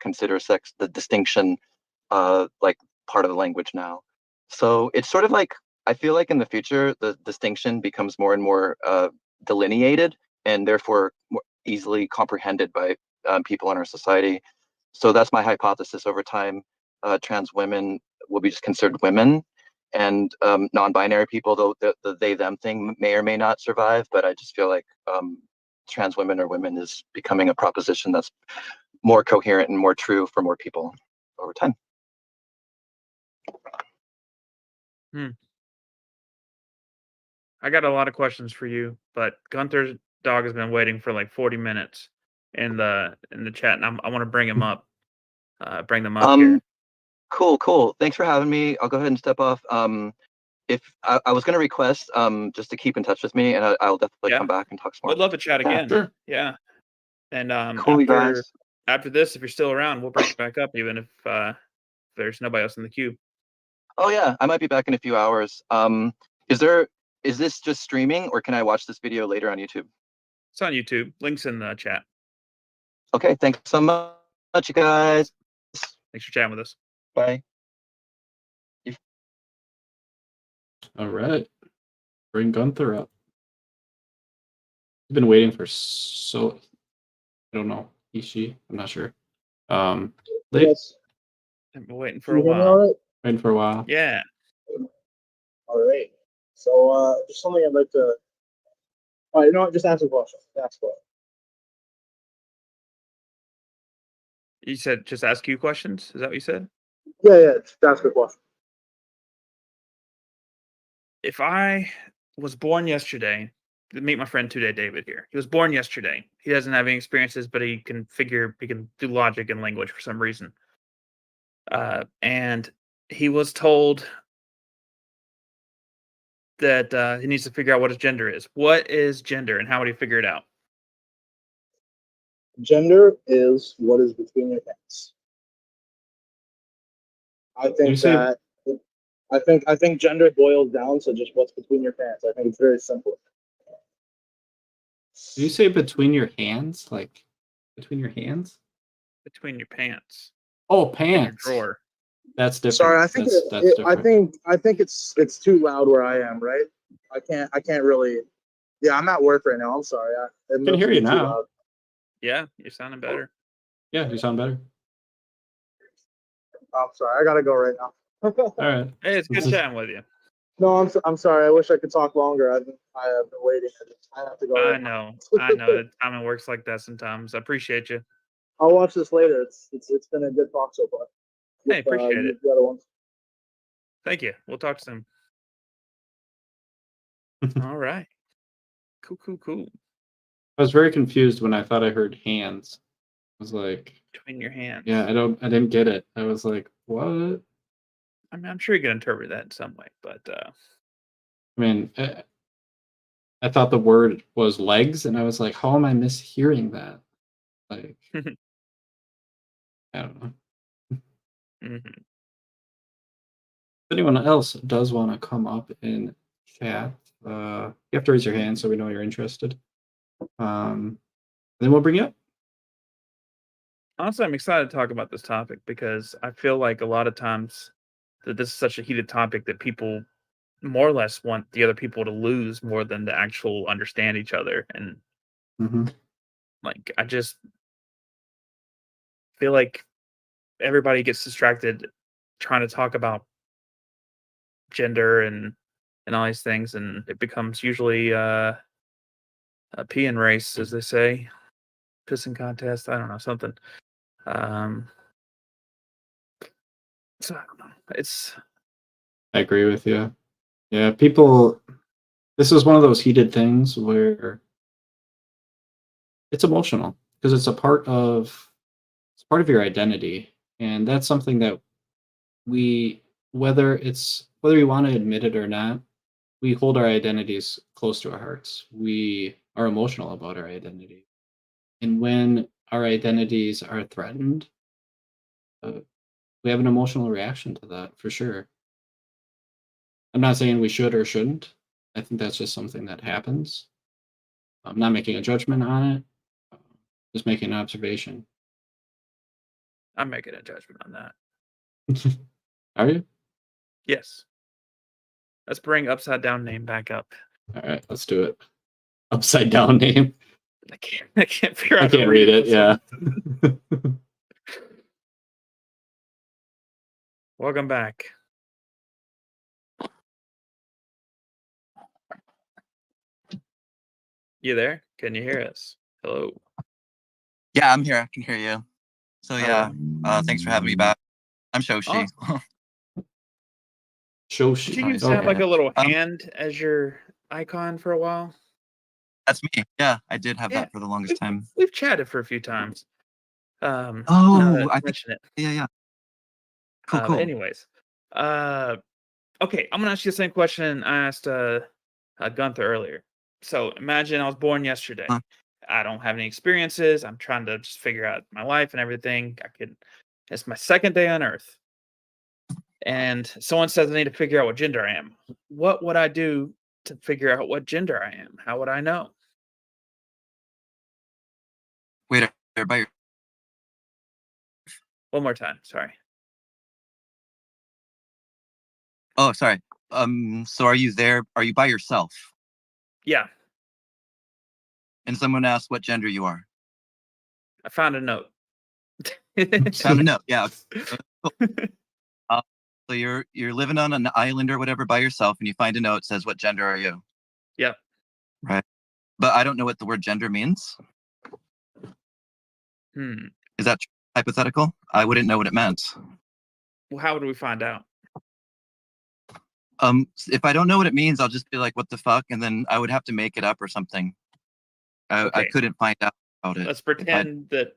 consider sex the distinction like part of the language now. So it's sort of like, I feel like in the future the distinction becomes more and more delineated and therefore more easily comprehended by people in our society. So that's my hypothesis. Over time, trans women will be just considered women, and non-binary people, though the they them thing may or may not survive. But I just feel like trans women or women is becoming a proposition that's more coherent and more true for more people over time. I got a lot of questions for you, but Gunther's dog has been waiting for like 40 minutes in the chat, and I want to bring him up. Bring them up here. Cool. Thanks for having me. I'll go ahead and step off. If I was going to request just to keep in touch with me, and I'll definitely Yeah. come back and talk some more. Would love to chat again. Sure. Yeah. And Cool, you guys. after this, if you're still around, we'll bring you back up, even if there's nobody else in the queue. Oh yeah, I might be back in a few hours. Is this just streaming, or can I watch this video later on YouTube? It's on YouTube. Links in the chat. Okay, thanks so much, you guys. Thanks for chatting with us. Bye. All right. Bring Gunther up. I've been waiting for I don't know. He, she, I'm not sure. Yes. I've been waiting Can for a you hear me while. all right? Waiting for a while. Yeah. All right. So just something I'd like to. All right, you know what? Just ask a question. Ask what? You said just ask you questions? Is that what you said? Yeah. Just ask a question. If I was born yesterday, meet my friend Today David here. He was born yesterday. He doesn't have any experiences, but he can do logic and language for some reason. And he was told that he needs to figure out what his gender is. What is gender, and how would he figure it out? Gender is what is between your pants. I think say- that. I think gender boils down to just what's between your pants. I think it's very simple. Did you say between your hands? Like between your hands? Between your pants. Oh, In your pants. drawer. That's different. Sorry, I think that's different. I think it's too loud where I am. Right? I can't really. Yeah, I'm at work right now. I'm sorry. I can hear you now. Yeah, you're sounding better. Yeah, you sound better. I'm sorry. I gotta go right now. All right. Hey, it's good chatting with you. No, I'm sorry. I wish I could talk longer. I have been waiting. I have to go. I right now. know. I know that timing works like that sometimes. I appreciate you. I'll watch this later. It's been a good talk so far. Hey, appreciate it. The other ones. Thank you. We'll talk soon. All right. Cool. I was very confused when I thought I heard hands. I was like, Between your hands. yeah, I didn't get it. I was like, what? I mean, I'm sure you can interpret that in some way, but I mean, I thought the word was legs, and I was like, how am I mishearing that? Like, I don't know. mhm. If anyone else does want to come up in chat, you have to raise your hand so we know you're interested. Then we'll bring you up. Honestly, I'm excited to talk about this topic because I feel like a lot of times that this is such a heated topic that people more or less want the other people to lose more than to actual understand each other. And Mm-hmm. like, I just feel like everybody gets distracted trying to talk about gender and all these things, and it becomes usually a peeing race, as they say, pissing contest. I don't know, something. So I don't know. I agree with you. Yeah, people. This is one of those heated things where it's emotional because it's part of your identity, and that's something that whether we want to admit it or not, we hold our identities close to our hearts. We are emotional about our identity, and when our identities are threatened, we have an emotional reaction to that for sure. I'm not saying we should or shouldn't. I think that's just something that happens. I'm not making a judgment on it, just making an observation. I'm making a judgment on that. Are you? Yes. Let's bring upside down name back up. All right, let's do it. Upside down name. I can't figure I out how to can't read it. for Yeah. some- Welcome back. You there? Can you hear us? Hello. Yeah, I'm here. I can hear you. So yeah, thanks for having me back. I'm Shoshi. Awesome. Shoshi. Did you used to have Okay. like a little hand as your icon for a while? That's me. Yeah, I did have Yeah. that for the longest time. We've chatted for a few times. Now Oh, that I you think. mention it. Yeah. Cool, But cool. anyways, okay, I'm gonna ask you the same question I asked Gunther earlier. So imagine I was born yesterday. Huh. I don't have any experiences. I'm trying to just figure out my life and everything. It's my second day on Earth, and someone says I need to figure out what gender I am. What would I do to figure out what gender I am? How would I know? Wait, everybody. One more time. Sorry. Oh, sorry. So are you there? Are you by yourself? Yeah, And someone asked what gender you are. I found a note. Found a note. Yeah. Cool. So you're living on an island or whatever by yourself, and you find a note that says, "What gender are you?" Yep. Right. But I don't know what the word gender means. Is that hypothetical? I wouldn't know what it meant. Well, how would we find out? If I don't know what it means, I'll just be like, "What the fuck?" And then I would have to make it up or something. I Okay. couldn't find out about it. Let's pretend that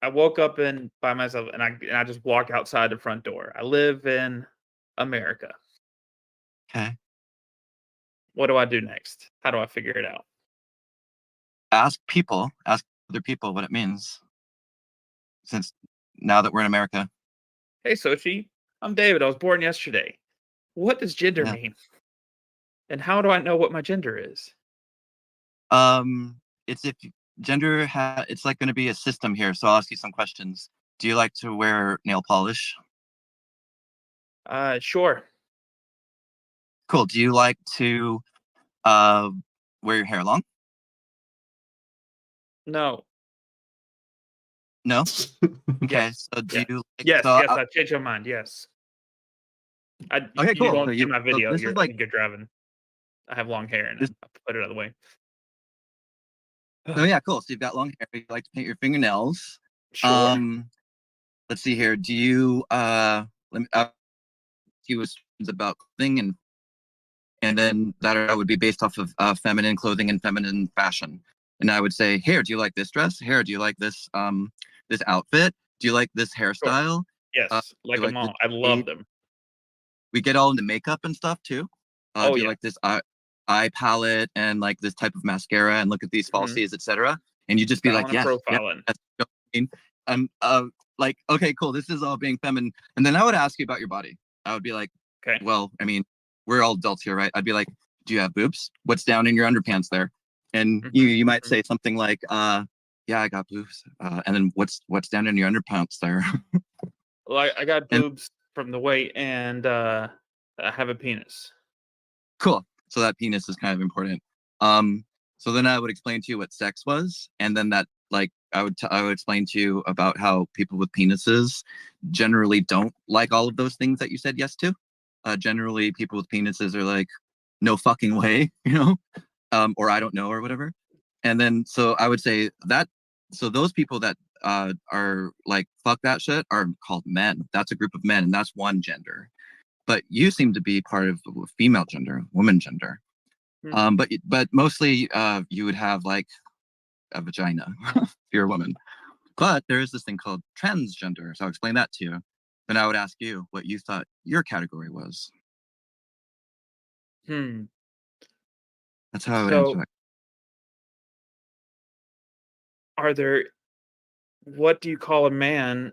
I woke up by myself and I just walk outside the front door. I live in America. Okay. What do I do next? How do I figure it out? Ask other people what it means. Since now that we're in America. Hey, Sochi, I'm David. I was born yesterday. What does gender Yeah. mean? And how do I know what my gender is? It's if gender it's like going to be a system here. So I'll ask you some questions. Do you like to wear nail polish? Sure. Cool. Do you like to wear your hair long? No. No. Okay. Yes. So do you? Like, Yes. so Yes. I changed my mind. Yes. Okay, You cool. don't So see my video. this is I like think you're driving. I have long hair and This- I put it out of the way. Oh yeah, cool. So you've got long hair. You like to paint your fingernails. Sure. Let's see here. Do you let me ask you questions about clothing and then that would be based off of feminine clothing and feminine fashion. And I would say, "Hair, do you like this dress? Hair, do you like this this outfit? Do you like this hairstyle?" Yes. Like do you them like all. I love them. We get all into makeup and stuff too. Oh, Do you yeah. like this eye palette and like this type of mascara and look at these falsies, etc. And you just be like, Styling and yes, yeah, profiling. that's you know what I mean. Like, okay, cool. This is all being feminine. And then I would ask you about your body. I would be like, Okay. well, I mean, we're all adults here, right? I'd be like, do you have boobs? What's down in your underpants there? And you might say something like, yeah, I got boobs. And then what's down in your underpants there? Well, I got And- boobs from the weight, and I have a penis. Cool. So that penis is kind of important. So then I would explain to you what sex was, and then that like I would explain to you about how people with penises generally don't like all of those things that you said yes to. Generally, people with penises are like, no fucking way, you know, or I don't know or whatever. And then so I would say that so those people that are like fuck that shit are called men. That's a group of men, and that's one gender. But you seem to be part of female gender, woman gender. But mostly you would have like a vagina if you're a woman. But there is this thing called transgender. So I'll explain that to you. Then I would ask you what you thought your category was. That's how I would answer So, that. what do you call a man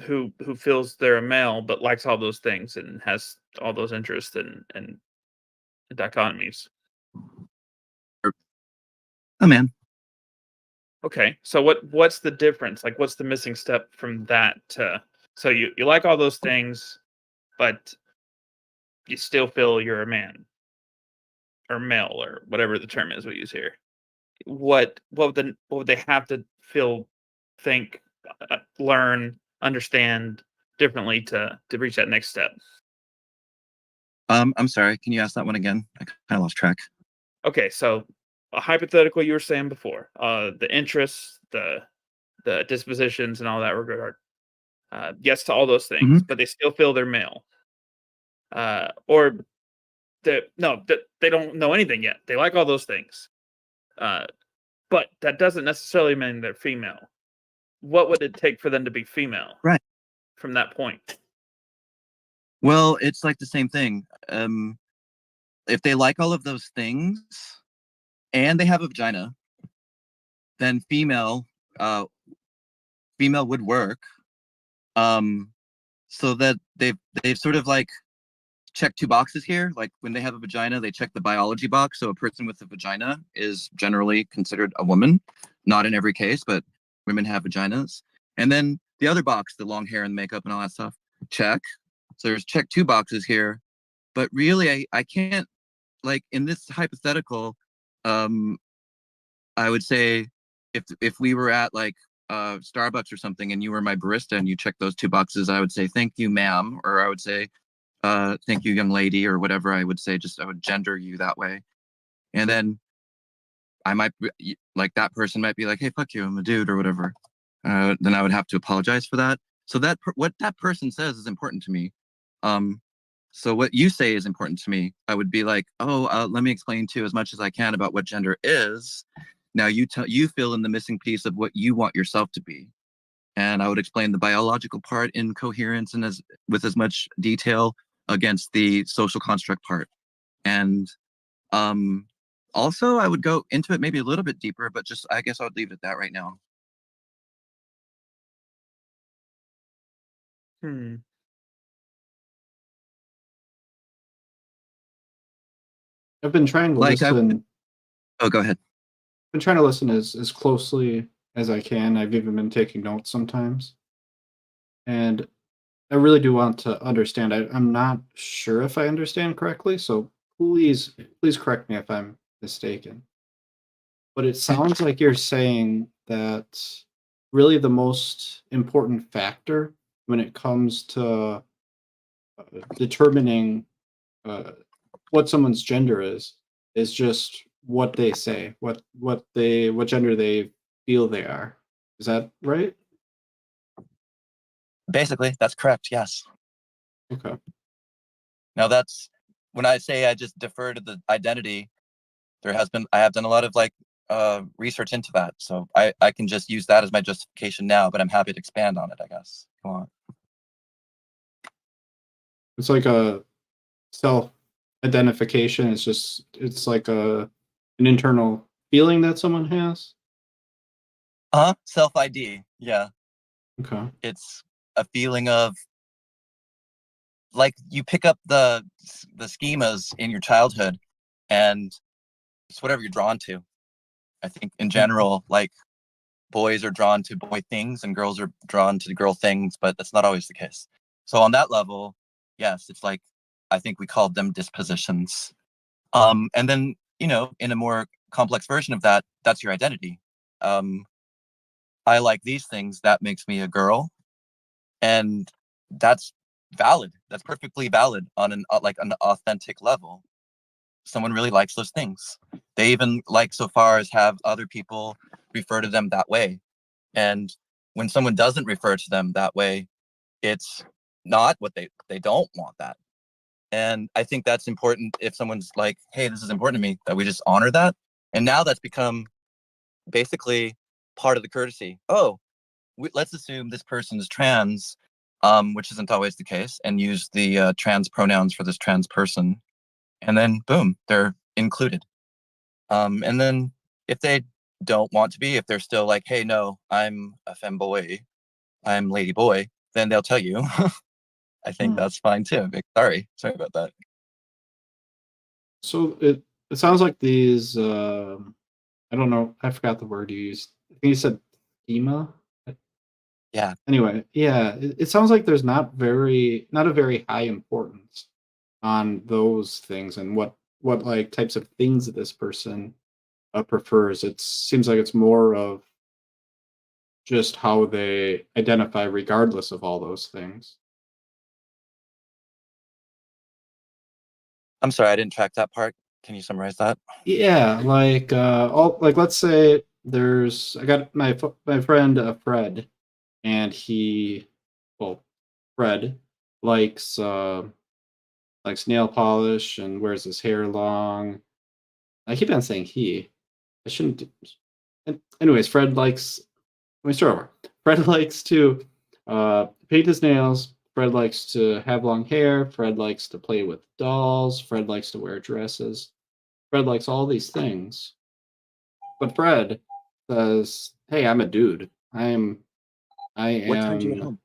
who feels they're a male but likes all those things and has all those interests and dichotomies? A man. Okay, so what's the difference? Like, what's the missing step from that to so you like all those things, but you still feel you're a man or male or whatever the term is we use here. What would they have to feel, think, learn, understand differently to reach that next step? I'm sorry. Can you ask that one again? I kind of lost track. Okay, so a hypothetical you were saying before, the interests, the dispositions, and all that regard. Yes to all those things, but they still feel they're male. Or no, they don't know anything yet. They like all those things, but that doesn't necessarily mean they're female. What would it take for them to be female? Right. From that point. Well, it's like the same thing. If they like all of those things and they have a vagina, then female would work. So that they've sort of like checked two boxes here. Like when they have a vagina, they check the biology box. So a person with a vagina is generally considered a woman. Not in every case, but women have vaginas. And then the other box, the long hair and makeup and all that stuff, check. So there's check two boxes here. But really, I can't, like in this hypothetical, I would say if we were at like Starbucks or something and you were my barista and you checked those two boxes, I would say thank you, ma'am, or I would say thank you, young lady, or whatever. I would say, just I would gender you that way. And then I might be, like that person might be like, hey, fuck you, I'm a dude or whatever. Then I would have to apologize for that. So that what that person says is important to me. So what you say is important to me. I would be like, oh, let me explain to you as much as I can about what gender is. Now you fill in the missing piece of what you want yourself to be. And I would explain the biological part in coherence and with as much detail against the social construct part. And also I would go into it maybe a little bit deeper, but just I guess I would leave it at that right now. I've been trying to Like listen. Oh, go ahead. Been trying to listen as closely as I can. I've even been taking notes sometimes, and I really do want to understand. I'm not sure if I understand correctly, so please correct me if I'm mistaken. But it sounds like you're saying that really the most important factor when it comes to determining what someone's gender is just what they say, what gender they feel they are. Is that right? Basically, that's correct. Yes. Okay. Now that's when I say I just defer to the identity. I have done a lot of like research into that, so I can just use that as my justification now. But I'm happy to expand on it, I guess. Come on. It's like a self identification. It's like an internal feeling that someone has. Self ID. Yeah. Okay. It's a feeling of like you pick up the schemas in your childhood, and it's whatever you're drawn to. I think in general, like boys are drawn to boy things and girls are drawn to girl things, but that's not always the case. So on that level, yes, it's like I think we called them dispositions. And then, in a more complex version of that, that's your identity. I like these things, that makes me a girl. And that's valid. That's perfectly valid on an authentic level. Someone really likes those things. They even like so far as have other people refer to them that way. And when someone doesn't refer to them that way, it's not what they don't want that. And I think that's important if someone's like, hey, this is important to me, that we just honor that. And now that's become basically part of the courtesy. Oh, let's assume this person is trans, which isn't always the case, and use the trans pronouns for this trans person. And then boom, they're included. And then if they don't want to be, if they're still like, hey, no, I'm a femboy, I'm lady boy, then they'll tell you. I think that's fine too. Sorry about that. So it sounds like these I don't know, I forgot the word you used. I think think you said schema. Yeah. Anyway, yeah, it sounds like there's not a very high importance on those things and what like types of things this person prefers. It seems like it's more of just how they identify regardless of all those things. I'm sorry, I didn't track that part. Can you summarize that? Yeah, like like let's say I got my friend Fred, and Fred likes nail polish and wears his hair long. I keep on saying he. I shouldn't. Anyways, Fred likes. Let me start over. Fred likes to paint his nails. Fred likes to have long hair. Fred likes to play with dolls. Fred likes to wear dresses. Fred likes all these things. But Fred says, "Hey, I'm a dude. I What time did you get am." home?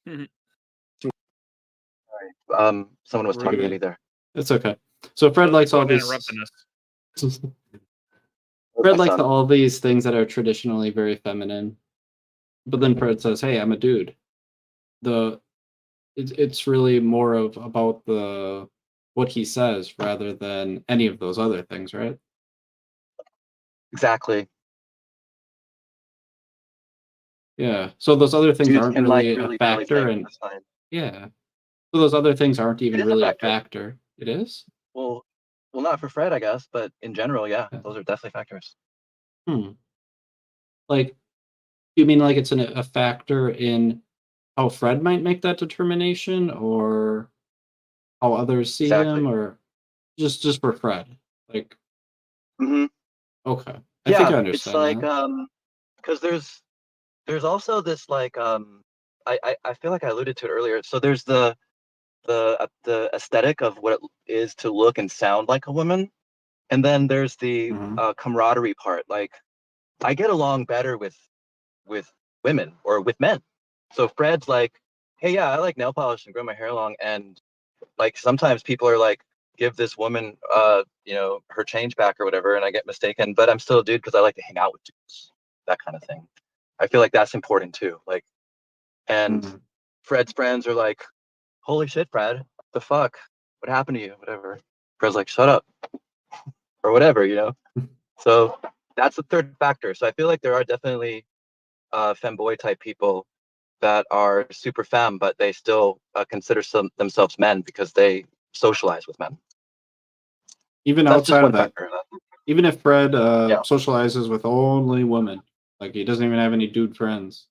Mhm. Someone was Were talking you- to me there. It's okay. So Fred likes all Someone these. interrupting us. Fred My likes son. all these things that are traditionally very feminine. But then Fred says, "Hey, I'm a dude." It's really more of about the what he says rather than any of those other things, right? Exactly. Yeah. So those other things Dudes aren't can like really a really factor, big. and That's fine. yeah. So those other things aren't It even is a really a factor. factor. It is? Well, not for Fred, I guess, but in general, yeah, Yeah. those are definitely factors. Hmm. Like, you mean like it's a factor in how Fred might make that determination, or how others see Exactly. him, or just for Fred? Like, hmm okay. I think Yeah, I it's understand like that. because there's also this like I feel like I alluded to it earlier. So there's the aesthetic of what it is to look and sound like a woman, and then there's the Mhm. camaraderie part. Like I get along better with women or with men. So Fred's like, hey, yeah, I like nail polish and grow my hair long, and like sometimes people are like, give this woman her change back or whatever, and I get mistaken, but I'm still a dude because I like to hang out with dudes, that kind of thing. I feel like that's important too. Like, and Mhm. Fred's friends are like, holy shit, Fred, what the fuck? What happened to you? Whatever. Fred's like, shut up, or whatever. So that's the third factor. So I feel like there are definitely femboy type people that are super femme, but they still consider themselves men because they socialize with men. Even That's just outside of one that, factor. even if Fred Yeah. socializes with only women, like he doesn't even have any dude friends,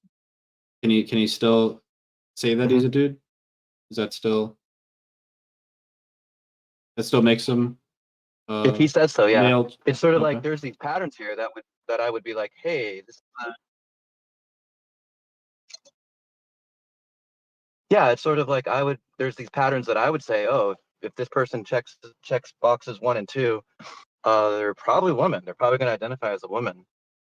can he still say that he's a dude? Is that still that still makes him If he says so, yeah. male? It's sort of Okay. like there's these patterns here that I would be like, hey, yeah, it's sort of like there's these patterns that I would say, oh, if this person checks boxes 1 and 2, they're probably women. They're probably going to identify as a woman.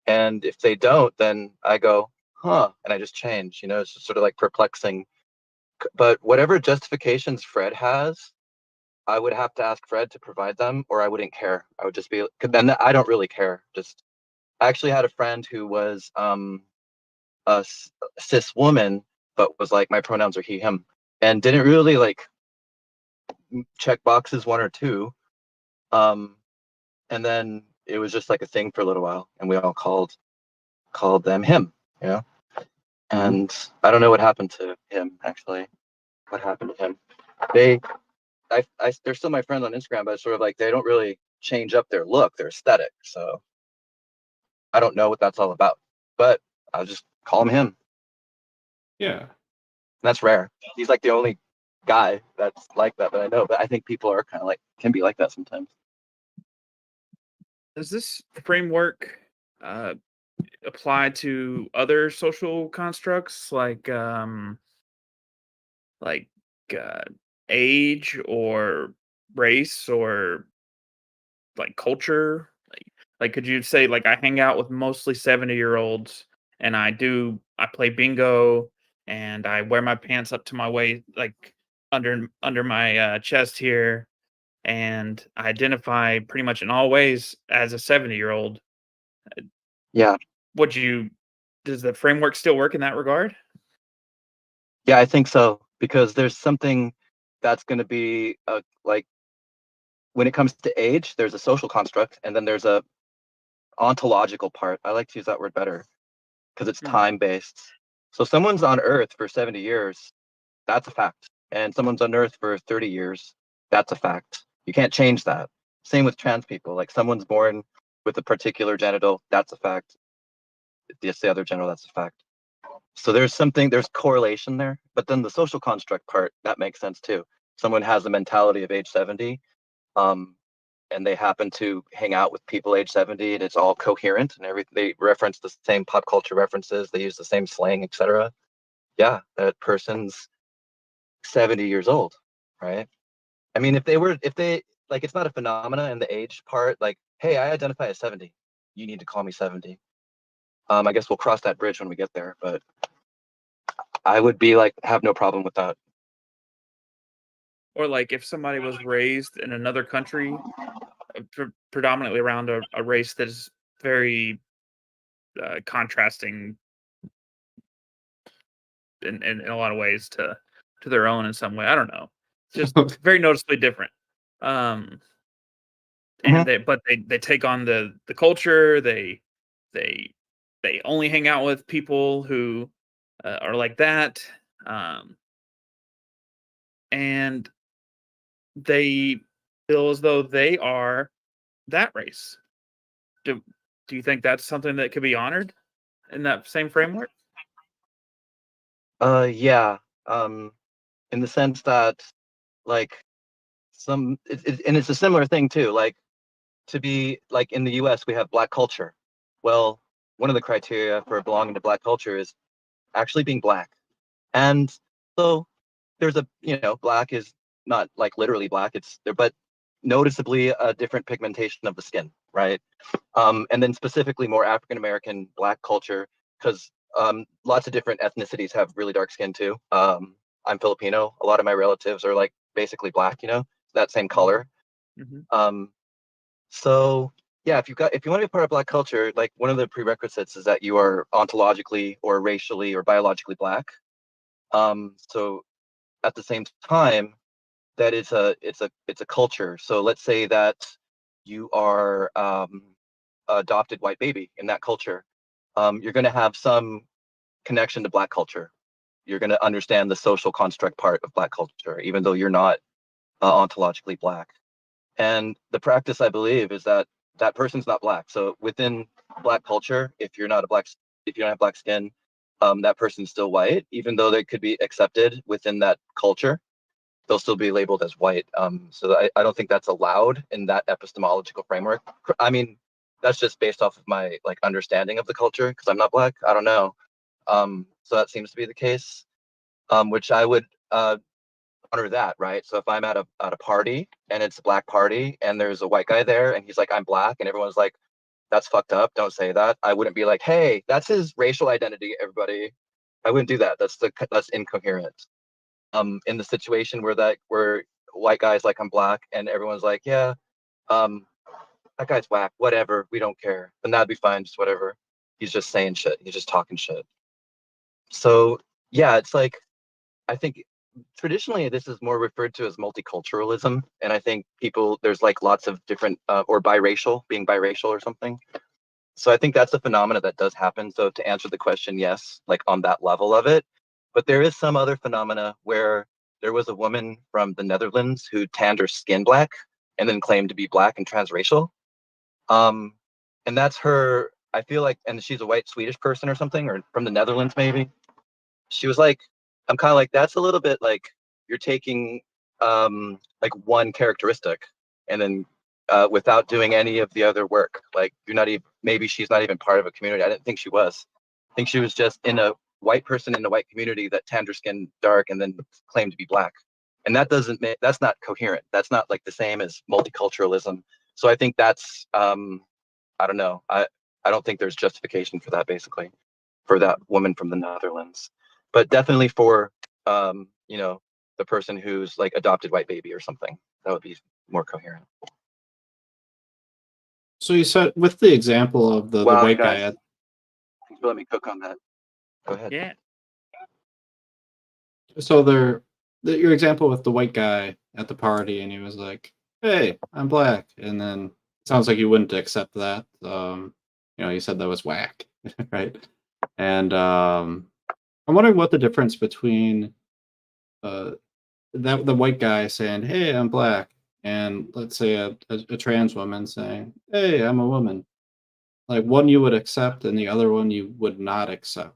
And if they don't, then I go, huh, and I just change. It's just sort of like perplexing. But whatever justifications Fred has, I would have to ask Fred to provide them, or I wouldn't care. I would just be, then I don't really care. I actually had a friend who was a cis woman, but was like, my pronouns are he, him, and didn't really like check boxes 1 or 2. And then it was just like a thing for a little while, and we all called them him. And I don't know what happened to him actually. What happened to him? They're still my friends on Instagram, but it's sort of like they don't really change up their look, their aesthetic. So I don't know what that's all about. But I'll just call him him. Yeah. And that's rare. He's like the only guy that's like that I know. But I think people are kind of like can be like that sometimes. Does this framework apply to other social constructs like uh, age or race or like culture? Like, could you say like I hang out with mostly 70-year-olds and I play bingo and I wear my pants up to my waist, like under my chest here, and identify pretty much in all ways as a 70-year-old. Yeah. Does the framework still work in that regard? Yeah, I think so, because there's something that's going to be like when it comes to age, there's a social construct, and then there's a ontological part. I like to use that word better because it's time based. So someone's on Earth for 70 years, that's a fact. And someone's on Earth for 30 years, that's a fact. You can't change that. Same with trans people. Like someone's born with a particular genital, that's a fact. The other genital, that's a fact. So there's correlation there. But then the social construct part, that makes sense too. Someone has a mentality of age 70, and they happen to hang out with people age 70, and it's all coherent and everything. They reference the same pop culture references, they use the same slang, etc. Yeah, that person's 70 years old, right? I mean, if they like, it's not a phenomena in the age part, like, hey, I identify as 70, you need to call me 70. I guess we'll cross that bridge when we get there, but I would be like, have no problem with that. Or like if somebody was raised in another country, predominantly around a race that is very contrasting in a lot of ways to their own in some way. I don't know, just very noticeably different. And they take on the culture. They only hang out with people who are like that, and they feel as though they are that race. Do you think that's something that could be honored in that same framework? Yeah. In the sense that, like, and it's a similar thing too. Like, to be like in the U.S., we have Black culture. Well, one of the criteria for belonging to Black culture is actually being Black, and so there's Black is not like literally Black. It's there, but noticeably a different pigmentation of the skin, right? And then specifically more African American Black culture, because lots of different ethnicities have really dark skin too. I'm Filipino. A lot of my relatives are like basically Black, that same color. Mm-hmm. So yeah, if you want to be part of Black culture, like one of the prerequisites is that you are ontologically or racially or biologically Black. So at the same time, that it's a culture. So let's say that you are adopted white baby in that culture. You're going to have some connection to Black culture. You're going to understand the social construct part of Black culture, even though you're not ontologically Black. And the practice, I believe, is that that person's not Black. So within Black culture, if you don't have Black skin, that person's still white, even though they could be accepted within that culture. They'll still be labeled as white. So I don't think that's allowed in that epistemological framework. I mean, that's just based off of my like understanding of the culture, because I'm not Black. I don't know. So that seems to be the case, which I would honor that, right? So if I'm at a party and it's a Black party and there's a white guy there and he's like, I'm Black, and everyone's like, that's fucked up, don't say that. I wouldn't be like, hey, that's his racial identity, everybody. I wouldn't do that. That's incoherent. In the situation where white guys like, I'm Black, and everyone's like, yeah, that guy's whack, whatever, we don't care, then that'd be fine, just whatever. He's just saying shit. He's just talking shit. So yeah, it's like, I think traditionally this is more referred to as multiculturalism, and I think there's like lots of different or being biracial or something. So I think that's a phenomena that does happen. So to answer the question, yes, like on that level of it. But there is some other phenomena where there was a woman from the Netherlands who tanned her skin Black and then claimed to be Black and transracial. And that's her, I feel like, and she's a white Swedish person or something, or from the Netherlands maybe. She was like, I'm kind of like, that's a little bit like you're taking like one characteristic and then without doing any of the other work. Like, you're not even, maybe she's not even part of a community. I didn't think she was. I think she was just in a white person in a white community that tanned her skin dark and then claimed to be Black. And that's not coherent. That's not like the same as multiculturalism. So I think that's, I don't know. I don't think there's justification for that, basically, for that woman from the Netherlands. But definitely for, the person who's like adopted white baby or something, that would be more coherent. So you said with the example of the Wow, white you guys. guy. Thanks for letting me cook on that. Go ahead. Yeah. So your example with the white guy at the party, and he was like, "Hey, I'm black," and then it sounds like you wouldn't accept that. You said that was whack, right? And I'm wondering what the difference between uh, the white guy saying, "Hey, I'm black," and let's say a trans woman saying, "Hey, I'm a woman." Like one you would accept, and the other one you would not accept.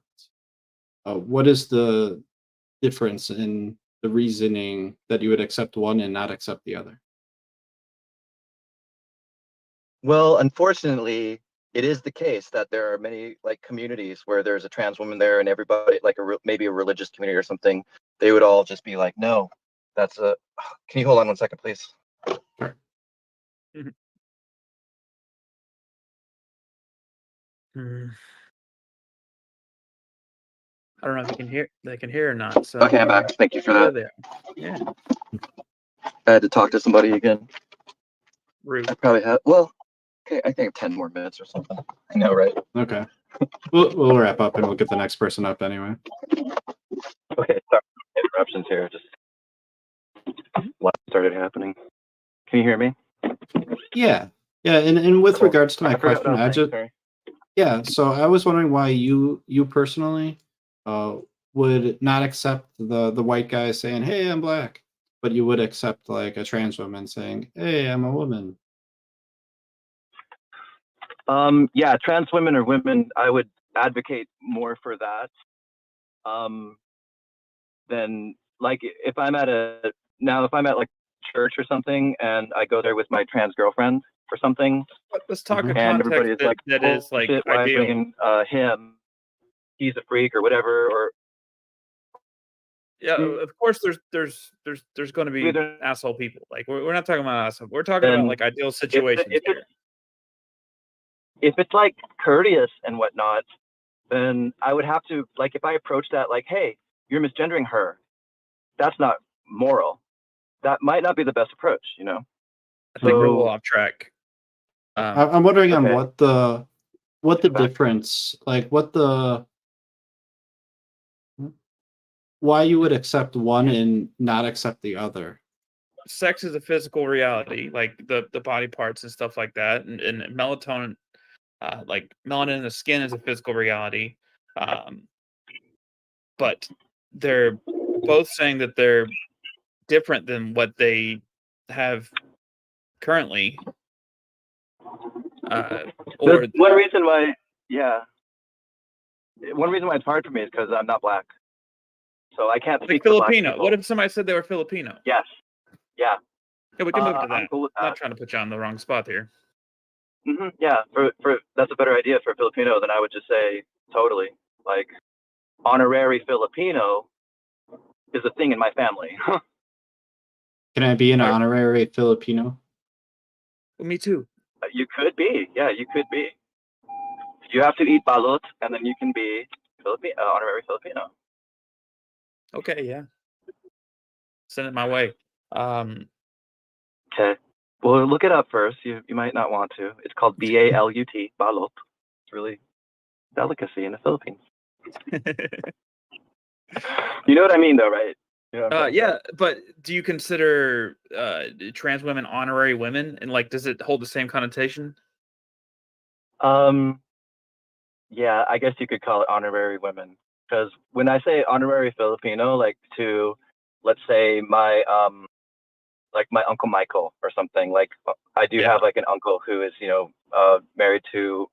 What is the difference in the reasoning that you would accept one and not accept the other? Well, unfortunately, it is the case that there are many like communities where there's a trans woman there, and everybody, like maybe a religious community or something, they would all just be like, "No, that's a." Can you hold on 1 second, please? Sure. Hmm. I don't know if you can hear. They can hear or not. So Okay, I'm back. Thank you for there that. they are. Yeah. I had to talk to somebody again. Rude. I probably have. Well, okay, I think 10 more minutes or something. I know, right? Okay. We'll wrap up and we'll get the next person up anyway. Okay, sorry. Interruptions here. Just what started happening. Can you hear me? Yeah. Yeah, and with Cool. regards to my I forgot question, what I was saying, sorry. yeah, so I was wondering why you personally would not accept the white guy saying, "Hey, I'm black," but you would accept like a trans woman saying, "Hey, I'm a woman." Yeah, trans women or women, I would advocate more for that. Than like if I'm at like church or something and I go there with my trans girlfriend or something, Let's talk a Mhm. and everybody context is like, that is like shit, why are you ideal. bringing him? He's a freak or whatever. Or Yeah, of course. There's going to be either asshole people. Like we're not talking about asshole. We're talking about then like ideal if situations here. it's like courteous and whatnot, then I would have to like if I approach that like, hey, you're misgendering her, that's not moral. That might not be the best approach, you know. I think we're a So little off track. I'm wondering on Okay. what the Back. difference, like why you would accept one and not accept the other. Sex is a physical reality, like the body parts and stuff like that, and melatonin, like melanin in the skin is a physical reality. But they're both saying that they're different than what they have currently. Or One reason why, yeah, one reason why it's hard for me is because I'm not black, so I can't like speak for black Filipino. people. What if somebody said they were Filipino? Yes, yeah, Yeah, we can move to I'm that. cool with I'm not that. trying to put you on the wrong spot here. Yeah, for that's a better idea for a Filipino than I would just say totally. Like honorary Filipino is a thing in my family. Can I be an Alright. honorary Filipino? Well, me too. You could be, yeah, you could be. You have to eat balut, and then you can be honorary Filipino. Okay, yeah. Send it my way. Okay. Well, look it up first. You might not want to. It's called BALUT, balut. It's really delicacy in the Philippines. You know what I mean, though, right? You know what I'm talking yeah, but do you consider trans women honorary women, and like, does it hold the same connotation? about? Yeah, I guess you could call it honorary women. Because when I say honorary Filipino, like to, let's say my like my uncle Michael or something. Like I do Yeah. have like an uncle who is married to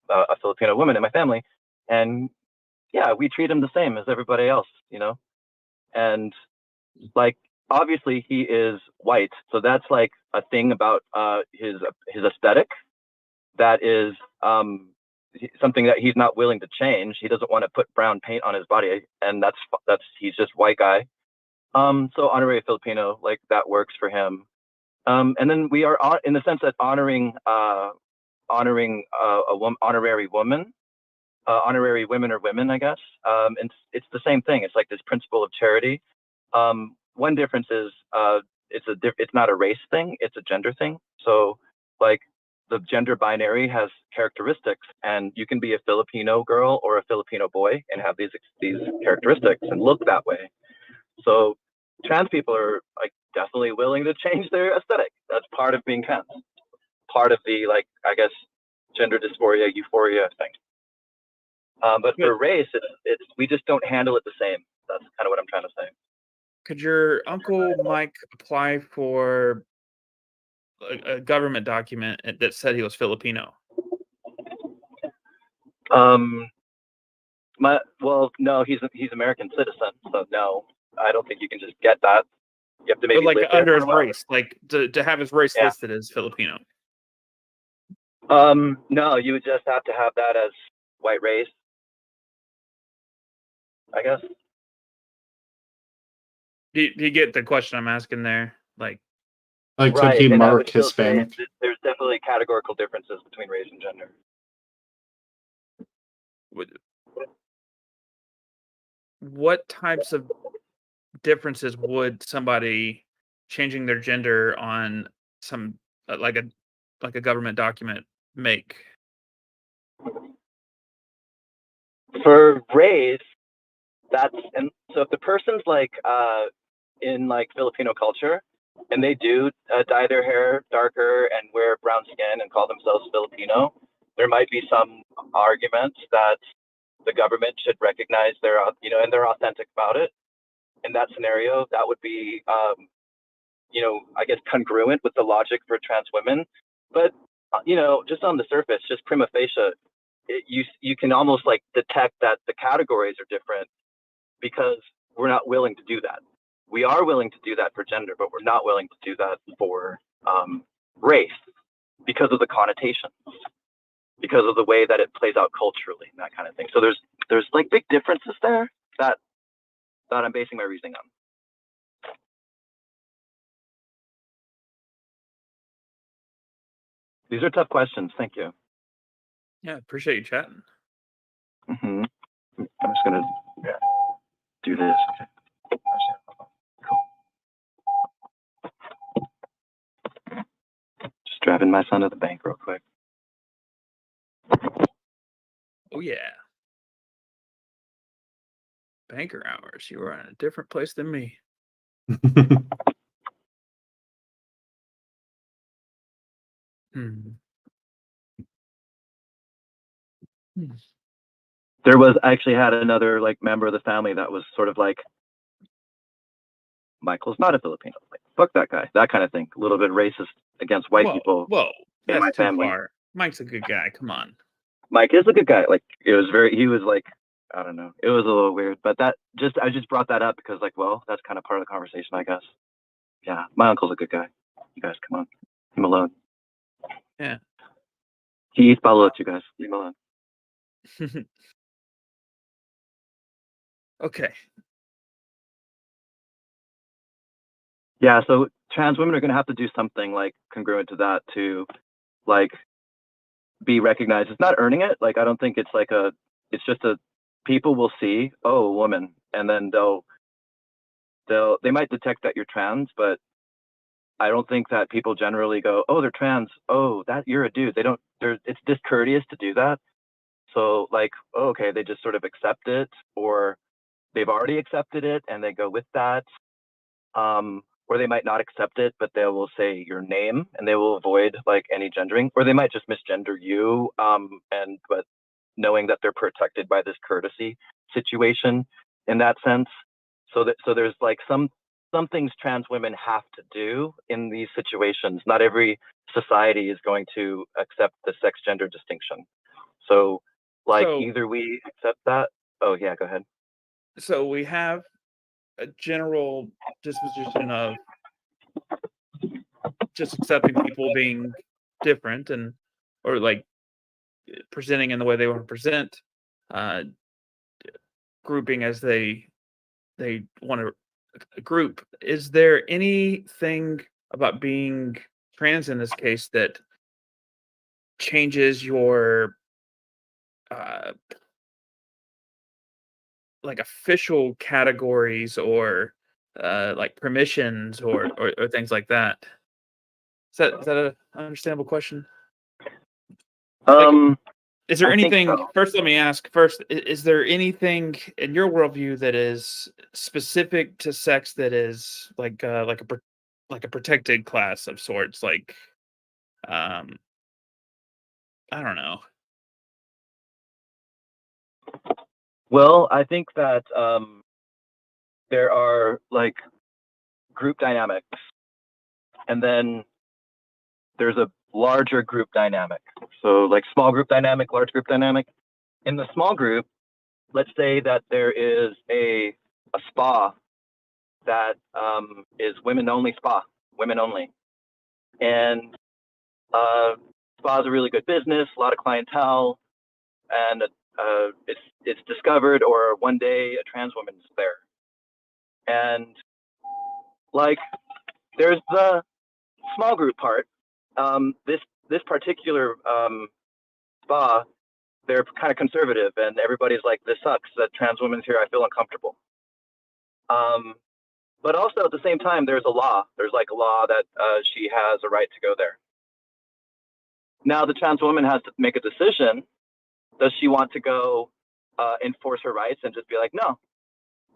a Filipino woman in my family, and yeah, we treat him the same as everybody else, and like obviously he is white, so that's like a thing about his aesthetic that is something that he's not willing to change. He doesn't want to put brown paint on his body, and that's he's just white guy. So honorary Filipino, like that works for him. And then we are in the sense that honoring honorary woman, honorary women or women, I guess. It's the same thing. It's like this principle of charity. One difference is it's not a race thing, it's a gender thing. So like the gender binary has characteristics, and you can be a Filipino girl or a Filipino boy and have these characteristics and look that way. So trans people are like definitely willing to change their aesthetic. That's part of being trans. Part of the, like, I guess, gender dysphoria, euphoria thing. But for race, it's we just don't handle it the same. That's kind of what I'm trying to say. Could your uncle Mike apply for a government document that said he was Filipino? No, he's American citizen, so no, I don't think you can just get that. You have to maybe But like live there under for his a while. race, like to have his race Yeah. listed as Filipino. No, you would just have to have that as white race, I guess. Do you get the question I'm asking there? Like, Like, could Right, he and I would mark still say Hispanic? there's definitely categorical differences between race and gender. what types of differences would somebody changing their gender on some like a government document make? For race, and so if the person's like in like Filipino culture, and they do dye their hair darker and wear brown skin and call themselves Filipino, there might be some arguments that the government should recognize and they're authentic about it. In that scenario, that would be, I guess, congruent with the logic for trans women. But, just on the surface, just prima facie, you can almost like detect that the categories are different because we're not willing to do that. We are willing to do that for gender, but we're not willing to do that for race because of the connotations, because of the way that it plays out culturally and that kind of thing. So there's like big differences there that I'm basing my reasoning on. These are tough questions. Thank you. Yeah, appreciate you chatting. I'm just gonna do this. Okay. Cool. Just driving my son to the bank real quick. Oh yeah. Banker hours. You were in a different place than me. There was actually had another like member of the family that was sort of like, Michael's not a Filipino. Like, fuck that guy. That kind of thing. A little bit racist against white people. Whoa, in my that's too family. far. Mike's a good guy. Come on. Mike is a good guy. Like he was like, I don't know. It was a little weird, but I just brought that up because like, well, that's kind of part of the conversation, I guess. Yeah, my uncle's a good guy. You guys, come on, leave him alone. Yeah. He eats balut, you guys. Leave him alone. Okay. Yeah, so trans women are going to have to do something like congruent to that to like be recognized. It's not earning it. Like I don't think it's like it's just people will see, oh, a woman, and then they might detect that you're trans, but I don't think that people generally go, oh, they're trans. Oh, that you're a dude. It's discourteous to do that. So like, oh, okay, they just sort of accept it, or they've already accepted it and they go with that. Or they might not accept it, but they will say your name and they will avoid like any gendering, or they might just misgender you. But knowing that they're protected by this courtesy situation in that sense. So there's like some things trans women have to do in these situations. Not every society is going to accept the sex gender distinction. So like either we accept that. Oh yeah, go ahead. So we have a general disposition of just accepting people being different or like presenting in the way they want to present, grouping as they want to group. Is there anything about being trans in this case that changes your like official categories or like permissions or things like that. Is that an understandable question? Um, Is there I think anything? so. First, let me ask. First, is there anything in your worldview that is specific to sex that is like like a protected class of sorts? Like, I don't know. Well, I think that there are like group dynamics, and then there's a larger group dynamic. So like small group dynamic, large group dynamic. In the small group, let's say that there is a spa that is women only spa, women only, and spa is a really good business, a lot of clientele, and it's discovered, or one day a trans woman's there, and like there's the small group part. This particular spa, they're kind of conservative, and everybody's like, "This sucks that trans women's here. I feel uncomfortable." But also at the same time, there's a law. There's like a law that she has a right to go there. Now the trans woman has to make a decision. Does she want to go enforce her rights and just be like, no,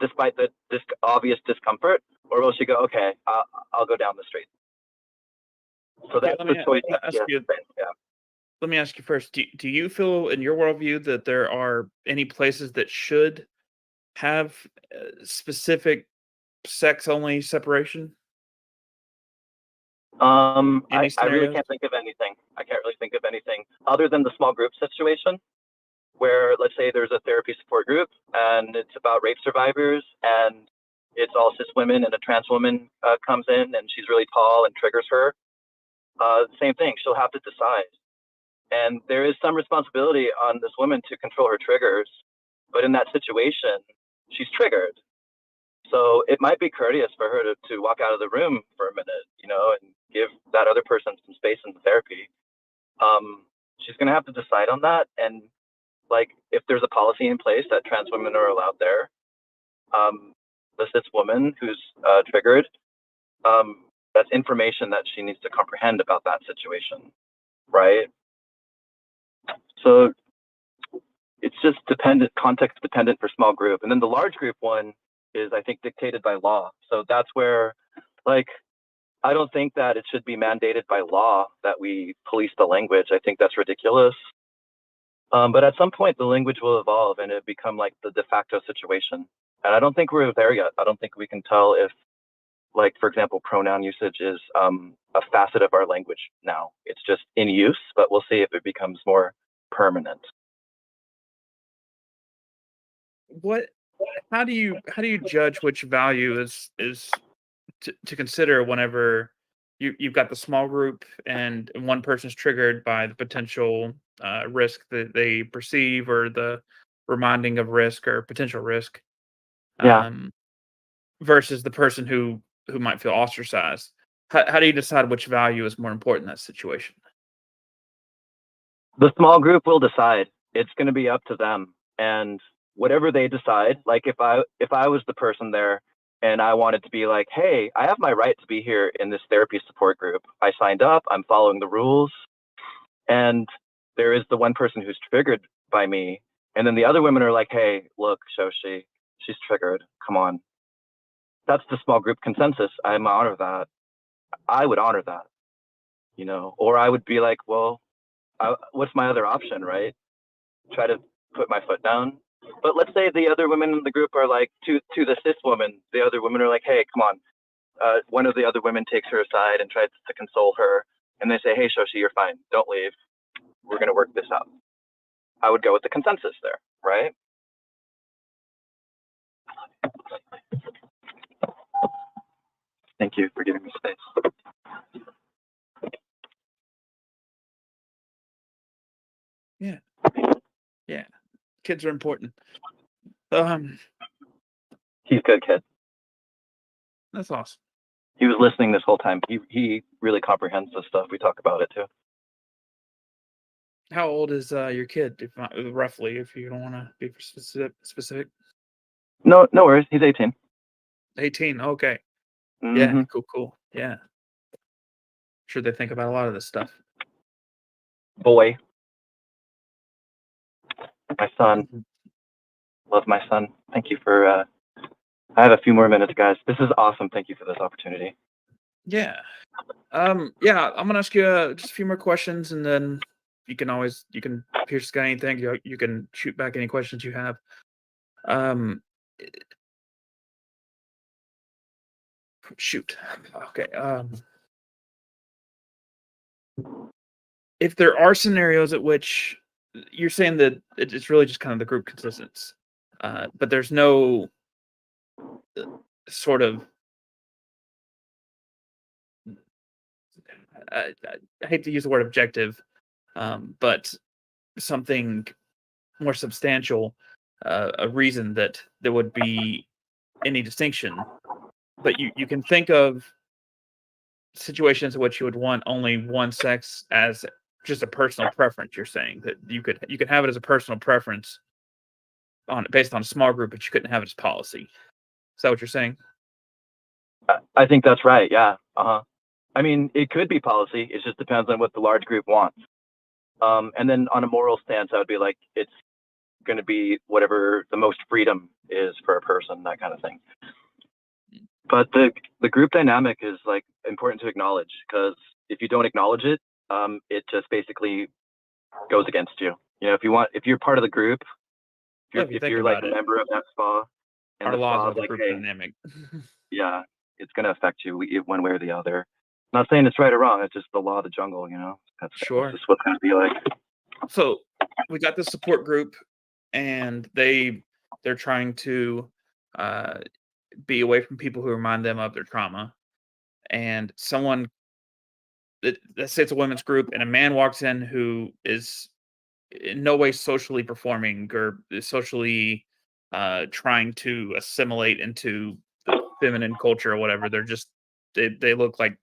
despite the obvious discomfort, or will she go, okay, I'll go down the street? So Okay, that's the choice. let me ask you first. Do you feel in your worldview that there are any places that should have specific sex only separation? I really scenarios? can't think of anything. I can't really think of anything other than the small group situation, where let's say there's a therapy support group and it's about rape survivors, and it's all cis women, and a trans woman comes in and she's really tall and triggers her. Same thing, she'll have to decide. And there is some responsibility on this woman to control her triggers, but in that situation, she's triggered. So it might be courteous for her to walk out of the room for a minute, you know, and give that other person some space in the therapy. She's going to have to decide on that. And like, if there's a policy in place that trans women are allowed there, the cis woman who's triggered, that's information that she needs to comprehend about that situation, right? So it's just dependent, context dependent for small group. And then the large group one is, I think, dictated by law. So that's where, like, I don't think that it should be mandated by law that we police the language. I think that's ridiculous. But at some point, the language will evolve and it become like the de facto situation. And I don't think we're there yet. I don't think we can tell if, like, for example, pronoun usage is a facet of our language now. It's just in use, but we'll see if it becomes more permanent. How do you judge which value is to consider whenever you've got the small group and one person's triggered by the potential risk that they perceive, or the reminding of risk or potential risk, Yeah. versus the person who might feel ostracized? How do you decide which value is more important in that situation? The small group will decide. It's going to be up to them, and whatever they decide, like if I was the person there and I wanted to be like, hey, I have my right to be here in this therapy support group. I signed up, I'm following the rules, and there is the one person who's triggered by me, and then the other women are like, hey, look, Shoshi, she's triggered, come on. That's the small group consensus. I would honor that, you know, or I would be like, well, what's my other option, right? Try to put my foot down. But let's say the other women in the group are like, to the cis woman, the other women are like, hey, come on. One of the other women takes her aside and tries to console her, and they say, hey, Shoshi, you're fine, don't leave, we're going to work this out. I would go with the consensus there, right? Thank you for giving me space. Yeah, kids are important. He's a good kid. That's awesome. He was listening this whole time. He really comprehends this stuff. We talk about it too. How old is your kid, roughly, if you don't want to be specific? No worries. He's 18. 18. Okay. Yeah. Mhm. Cool. Yeah. Sure, they think about a lot of this stuff. Boy, my son. Mhm. Love my son. Thank you for. I have a few more minutes, guys. This is awesome. Thank you for this opportunity. Yeah. Yeah, I'm gonna ask you just a few more questions, and then you can Pierce got anything. You can shoot back any questions you have. Um, shoot. Okay. If there are scenarios at which you're saying that it's really just kind of the group consistence, but there's no sort of I hate to use the word objective, but something more substantial, a reason that there would be any distinction. But you can think of situations in which you would want only one sex as just a personal preference. You're saying that you could have it as a personal preference based on a small group, but you couldn't have it as policy. Is that what you're saying? I think that's right. Yeah. I mean, it could be policy. It just depends on what the large group wants. And then on a moral stance, I would be like, it's going to be whatever the most freedom is for a person, that kind of thing. But the group dynamic is like important to acknowledge, because if you don't acknowledge it, it just basically goes against you. You know, if you're part of the group, Well, if you if think you're like about a it, member of that spa, and our the laws spa are is the like, group hey, dynamic. yeah, it's going to affect you one way or the other. I'm not saying it's right or wrong. It's just the law of the jungle. You know, that's Sure. just what's going to be like. So we got this support group, and they're trying to be away from people who remind them of their trauma. And let's say it's a women's group, and a man walks in who is in no way socially performing or is socially trying to assimilate into the feminine culture or whatever. They're just they look like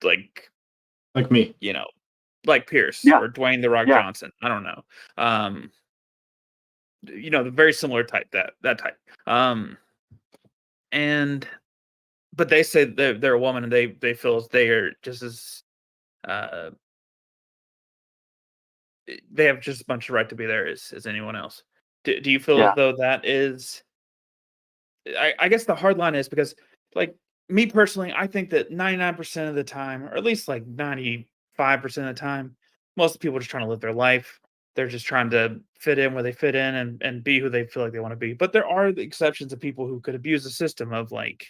Like me. you know like Pierce Yeah, or Dwayne the Rock yeah. Johnson. I don't know. The very similar type, that type. And but they say they're a woman, and they feel as they are just as uh they have just as much right to be there as anyone else. Do you feel as Yeah. though that is I guess the hard line is because, like, me personally, I think that 99% of the time, or at least like 95% of the time, most people are just trying to live their life. They're just trying to fit in where they fit in and be who they feel like they want to be. But there are the exceptions of people who could abuse the system of like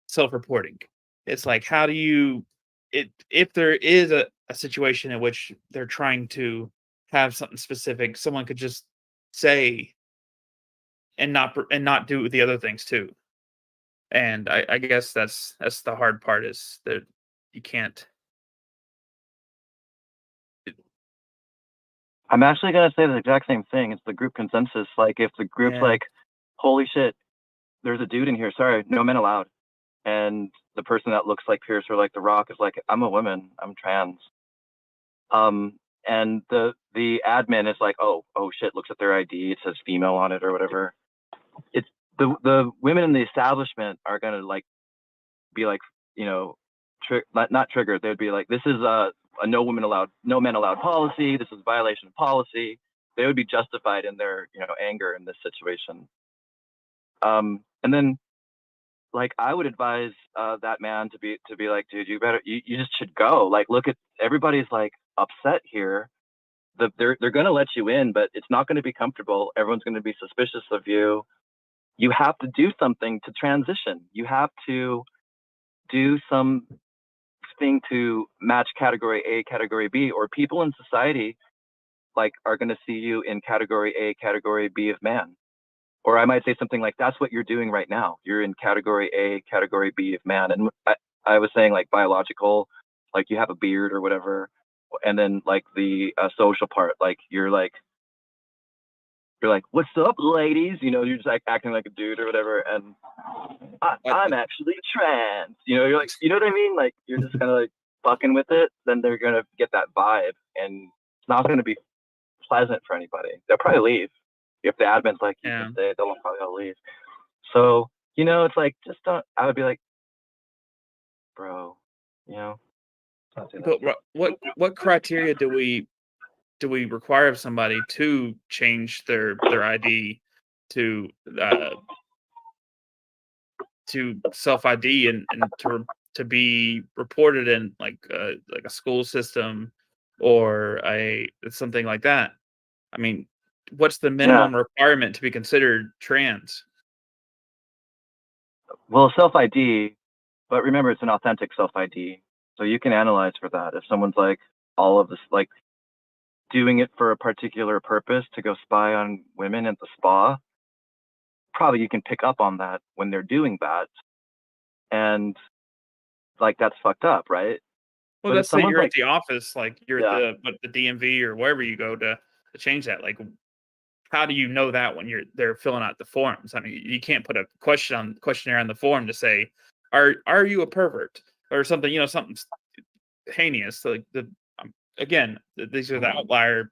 self-reporting. It's like, how do you if there is a situation in which they're trying to have something specific, someone could just say and not do the other things too. And I guess that's the hard part, is that you can't. I'm actually going to say the exact same thing. It's the group consensus. Like, if the group's Yeah. like, holy shit, there's a dude in here. Sorry, no men allowed. And the person that looks like Pierce or like The Rock is like, I'm a woman, I'm trans. And the admin is like, oh shit, looks at their ID, it says female on it or whatever. It's the women in the establishment are gonna like be like, you know, not triggered. They'd be like, this is a no men allowed policy. This is a violation of policy. They would be justified in their anger in this situation. And then like I would advise that man to be like, dude, you just should go. Like, look at everybody's like upset here. They're gonna let you in, but it's not gonna be comfortable. Everyone's gonna be suspicious of you. You have to do something to transition. You have to do something to match category A, category B, or people in society like are gonna see you in category A, category B of man. Or I might say something like, that's what you're doing right now. You're in category A, category B of man. And I was saying like biological, like you have a beard or whatever. And then like the social part, like you're like, what's up, ladies? You're just like acting like a dude or whatever. And I'm actually trans. You're like, you know what I mean? Like you're just kind of like fucking with it. Then they're going to get that vibe. And it's not going to be pleasant for anybody. They'll probably leave. If the admin's like, you can stay, they'll probably all leave. So You know, it's like, just don't. I would be like, bro, you know, don't do that. But what criteria do we require of somebody to change their ID to self ID and to be reported in like a school system or something like that? I mean, what's the minimum requirement to be considered trans? Well, self ID, but remember, it's an authentic self ID, so you can analyze for that. If someone's like all of this, like doing it for a particular purpose to go spy on women at the spa, probably you can pick up on that when they're doing that, and like that's fucked up, right? Well, But if let's say someone's you're at like, the office, like you're yeah, at the DMV or wherever you go to change that. Like, how do you know that when they're filling out the forms? I mean, you can't put a questionnaire on the form to say, "Are you a pervert?" or something. You know, something heinous. Like again, these are the outlier,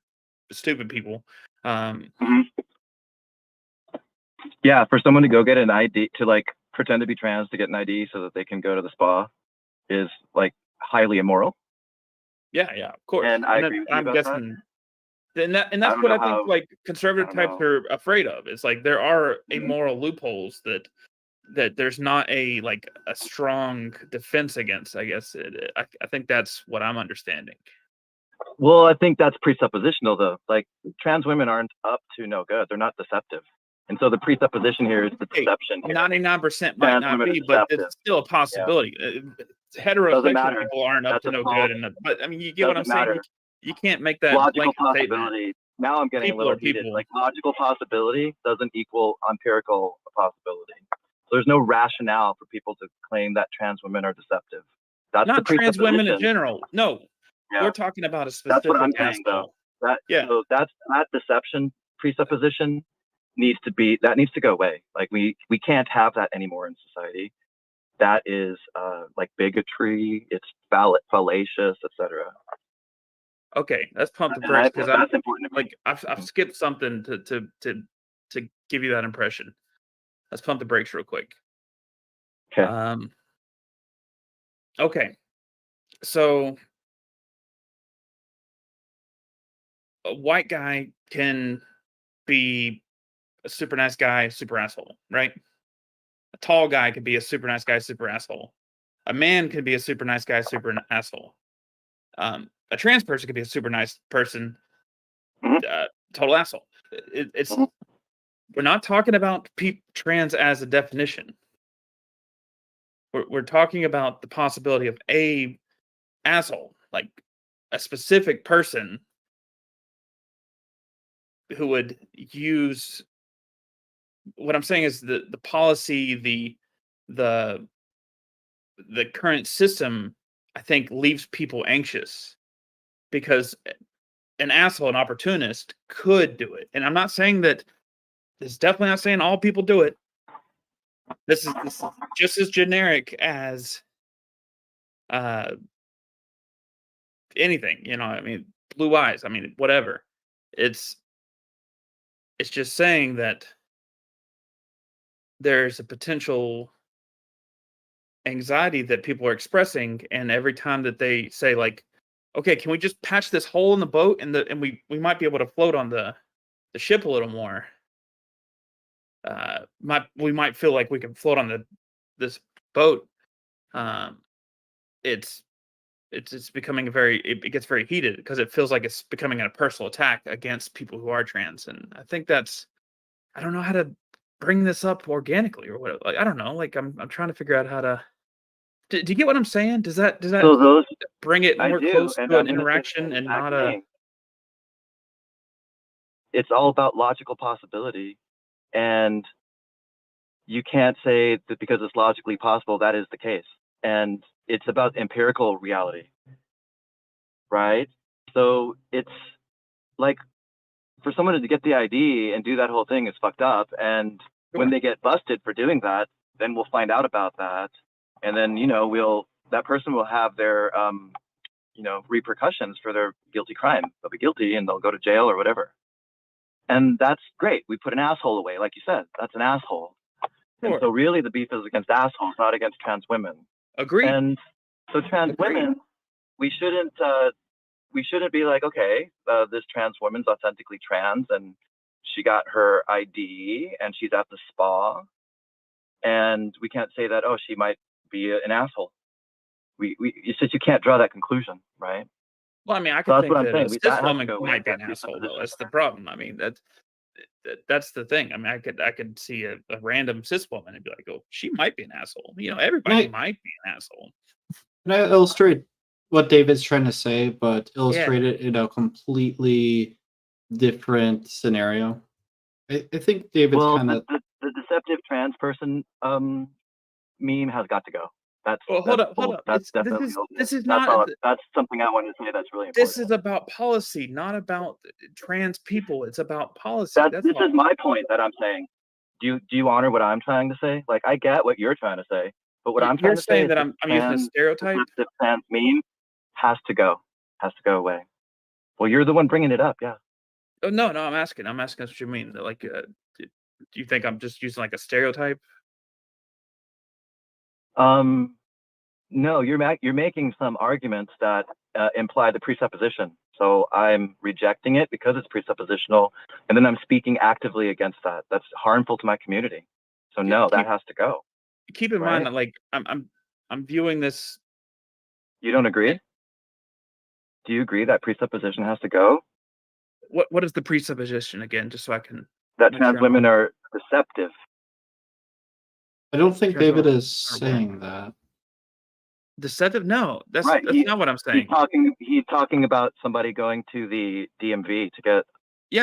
stupid people. mhm. Yeah, for someone to go get an ID, to like pretend to be trans to get an ID so that they can go to the spa, is like highly immoral. Yeah, of course. And I And agree with you I'm about that. guessing, and I that's don't what know I think. how. Like I conservative don't types know. are afraid of. It's like there are Mhm. immoral loopholes that there's not a strong defense against. I guess I think that's what I'm understanding. Well, I think that's presuppositional though. Like trans women aren't up to no good. They're not deceptive. And so the presupposition here is the Hey, deception here. 99% might Trans not women are be, but deceptive. it's still a Yeah. possibility. Doesn't Heterosexual matter. people aren't up That's to a no false. good, but I mean, you get what I'm Doesn't saying. matter. You can't make that Logical blanket statement. possibility. Now I'm getting a People little are heated. people. Like logical possibility doesn't equal empirical possibility. So there's no rationale for people to claim that trans women are deceptive. That's the Not trans women in presupposition. general. No, Yeah. we're talking about a That's what I'm specific saying though. asshole. That Yeah. so that deception presupposition needs to go away. Like we can't have that anymore in society. That is like bigotry. It's fallacious, etc. Okay, let's pump the And brakes because that's important to me. like I've skipped something to give you that impression. Let's pump the brakes real quick. Okay. Okay. So a white guy can be a super nice guy, super asshole, right? A tall guy can be a super nice guy, super asshole. A man can be a super nice guy, super asshole. A trans person can be a super nice person, Mhm. total asshole. It's we're not talking about trans as a definition. We're talking about the possibility of a asshole, like a specific person who would use. What I'm saying is the policy, the current system, I think, leaves people anxious because an asshole, an opportunist, could do it. And I'm not saying that. This is definitely not saying all people do it. This is just as generic as anything. You know, I mean, blue eyes. I mean, whatever. It's just saying that there's a potential anxiety that people are expressing, and every time that they say like, okay, can we just patch this hole in the boat and we might be able to float on the ship a little more, we might feel like we can float on this boat. It's becoming it gets very heated because it feels like it's becoming a personal attack against people who are trans, and I think I don't know how to bring this up organically or what. Like, I don't know. Like I'm trying to figure out how to. Do you get what I'm saying? Does that So those bring it I more do, close and to I'm an going to say interaction the and exact not a? thing. It's all about logical possibility, and you can't say that because it's logically possible that is the case. And it's about empirical reality, right? So it's like for someone to get the ID and do that whole thing is fucked up. And when they get busted for doing that, then we'll find out about that, and then that person will have their repercussions for their guilty crime. They'll be guilty and they'll go to jail or whatever. And that's great. We put an asshole away, like you said. That's an asshole. And Sure. so really the beef is against assholes, not against trans women. Agreed. And so trans Agreed. women, we shouldn't be like, okay, this trans woman's authentically trans and she got her ID and she's at the spa, and we can't say that, oh, she might be an asshole. It's just, you can't draw that conclusion, right? Well, I mean, I So could that's think what I'm that saying. a That cis has to woman go away. might be an That asshole, though. presupposition. That's the problem. I mean, that's the thing. I mean, I could see a random cis woman and be like, oh, she might be an asshole. You know, everybody might be an asshole. Can I illustrate what David's trying to say, but Yeah. illustrate it in a completely different scenario? I think David's Well, kind of. the deceptive trans person meme has got to go. Well, hold up. That's definitely This is that's not. all, that's something I wanted to say. That's really important. This is about policy, not about trans people. It's about policy. That's This all. is my point that I'm saying. Do you honor what I'm trying to say? Like, I get what you're trying to say, but what I'm trying You're to say saying is that I'm using a stereotype. The trans meme has to go away. Well, you're the one bringing it up, yeah. Oh, no, I'm asking. That's what you mean. Like, do you think I'm just using like a stereotype? No, you're making some arguments that imply the presupposition. So I'm rejecting it because it's presuppositional, and then I'm speaking actively against that. That's harmful to my community. So no, that has to go. Keep in mind that, like, I'm viewing this. You don't agree? Do you agree that presupposition has to go? What is the presupposition again? Just so I can. That trans women are deceptive. I don't think David is saying that. Deceptive? No, that's right. That's not what I'm saying. He's talking about somebody going to the DMV to get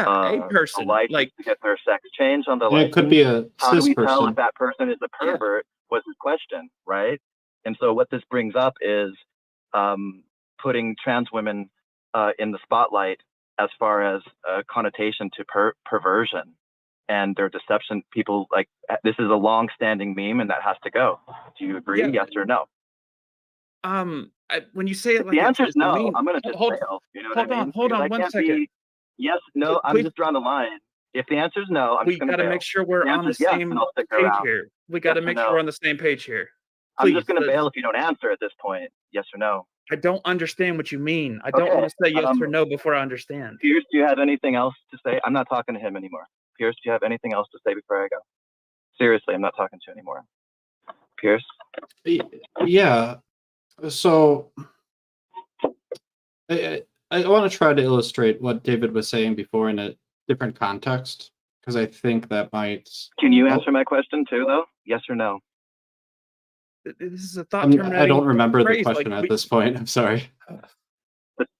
a person to get their sex changed on the license. It could be a How cis do we person. tell if that person is a pervert? Was his question, right? And so what this brings up is putting trans women in the spotlight as far as a connotation to perversion and their deception. People like this is a long-standing meme, and that has to go. Do you agree? Yes or no? When you say it, like the answer is no, meme, I'm gonna just fail. You know what I mean? Hold on 1 second. Yes, no, I'm just drawing the line. If the answer is no, I'm just gonna fail. We got to make sure we're on the same page here. We got to make sure we're on the same page here. I'm just gonna bail if you don't answer at this point. Yes or no? I don't understand what you mean. I don't want to say yes or no before I understand. Pierce, do you have anything else to say? I'm not talking to him anymore. Pierce, do you have anything else to say before I go? Seriously, I'm not talking to you anymore. Pierce? Yeah. So I want to try to illustrate what David was saying before in a different context, because I think that might. Can you answer my question too, though? Yes or no? This is a thought terminating. I don't remember the question at this point. I'm sorry.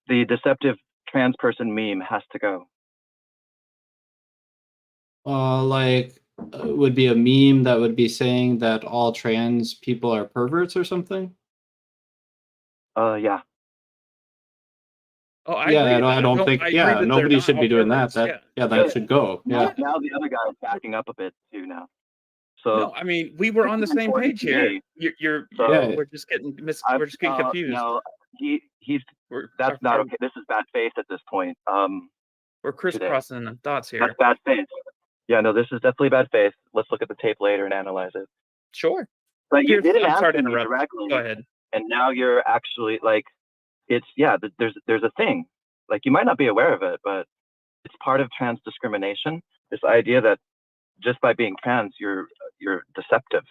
The deceptive trans person meme has to go. Would be a meme that would be saying that all trans people are perverts or something? Yeah. Oh, I agree. I don't think. Yeah, nobody should be doing that. That should go. Yeah. Now the other guy is backing up a bit too now. So no, I mean, we were on the same page here. We're just getting we're just getting confused. No, that's not okay. This is bad faith at this point. We're crisscrossing thoughts here. That's bad faith. Yeah, no, this is definitely bad faith. Let's look at the tape later and analyze it. Sure. But you didn't answer me directly. Go ahead. And now you're actually like, it's there's a thing. Like, you might not be aware of it, but it's part of trans discrimination. This idea that just by being trans, you're deceptive.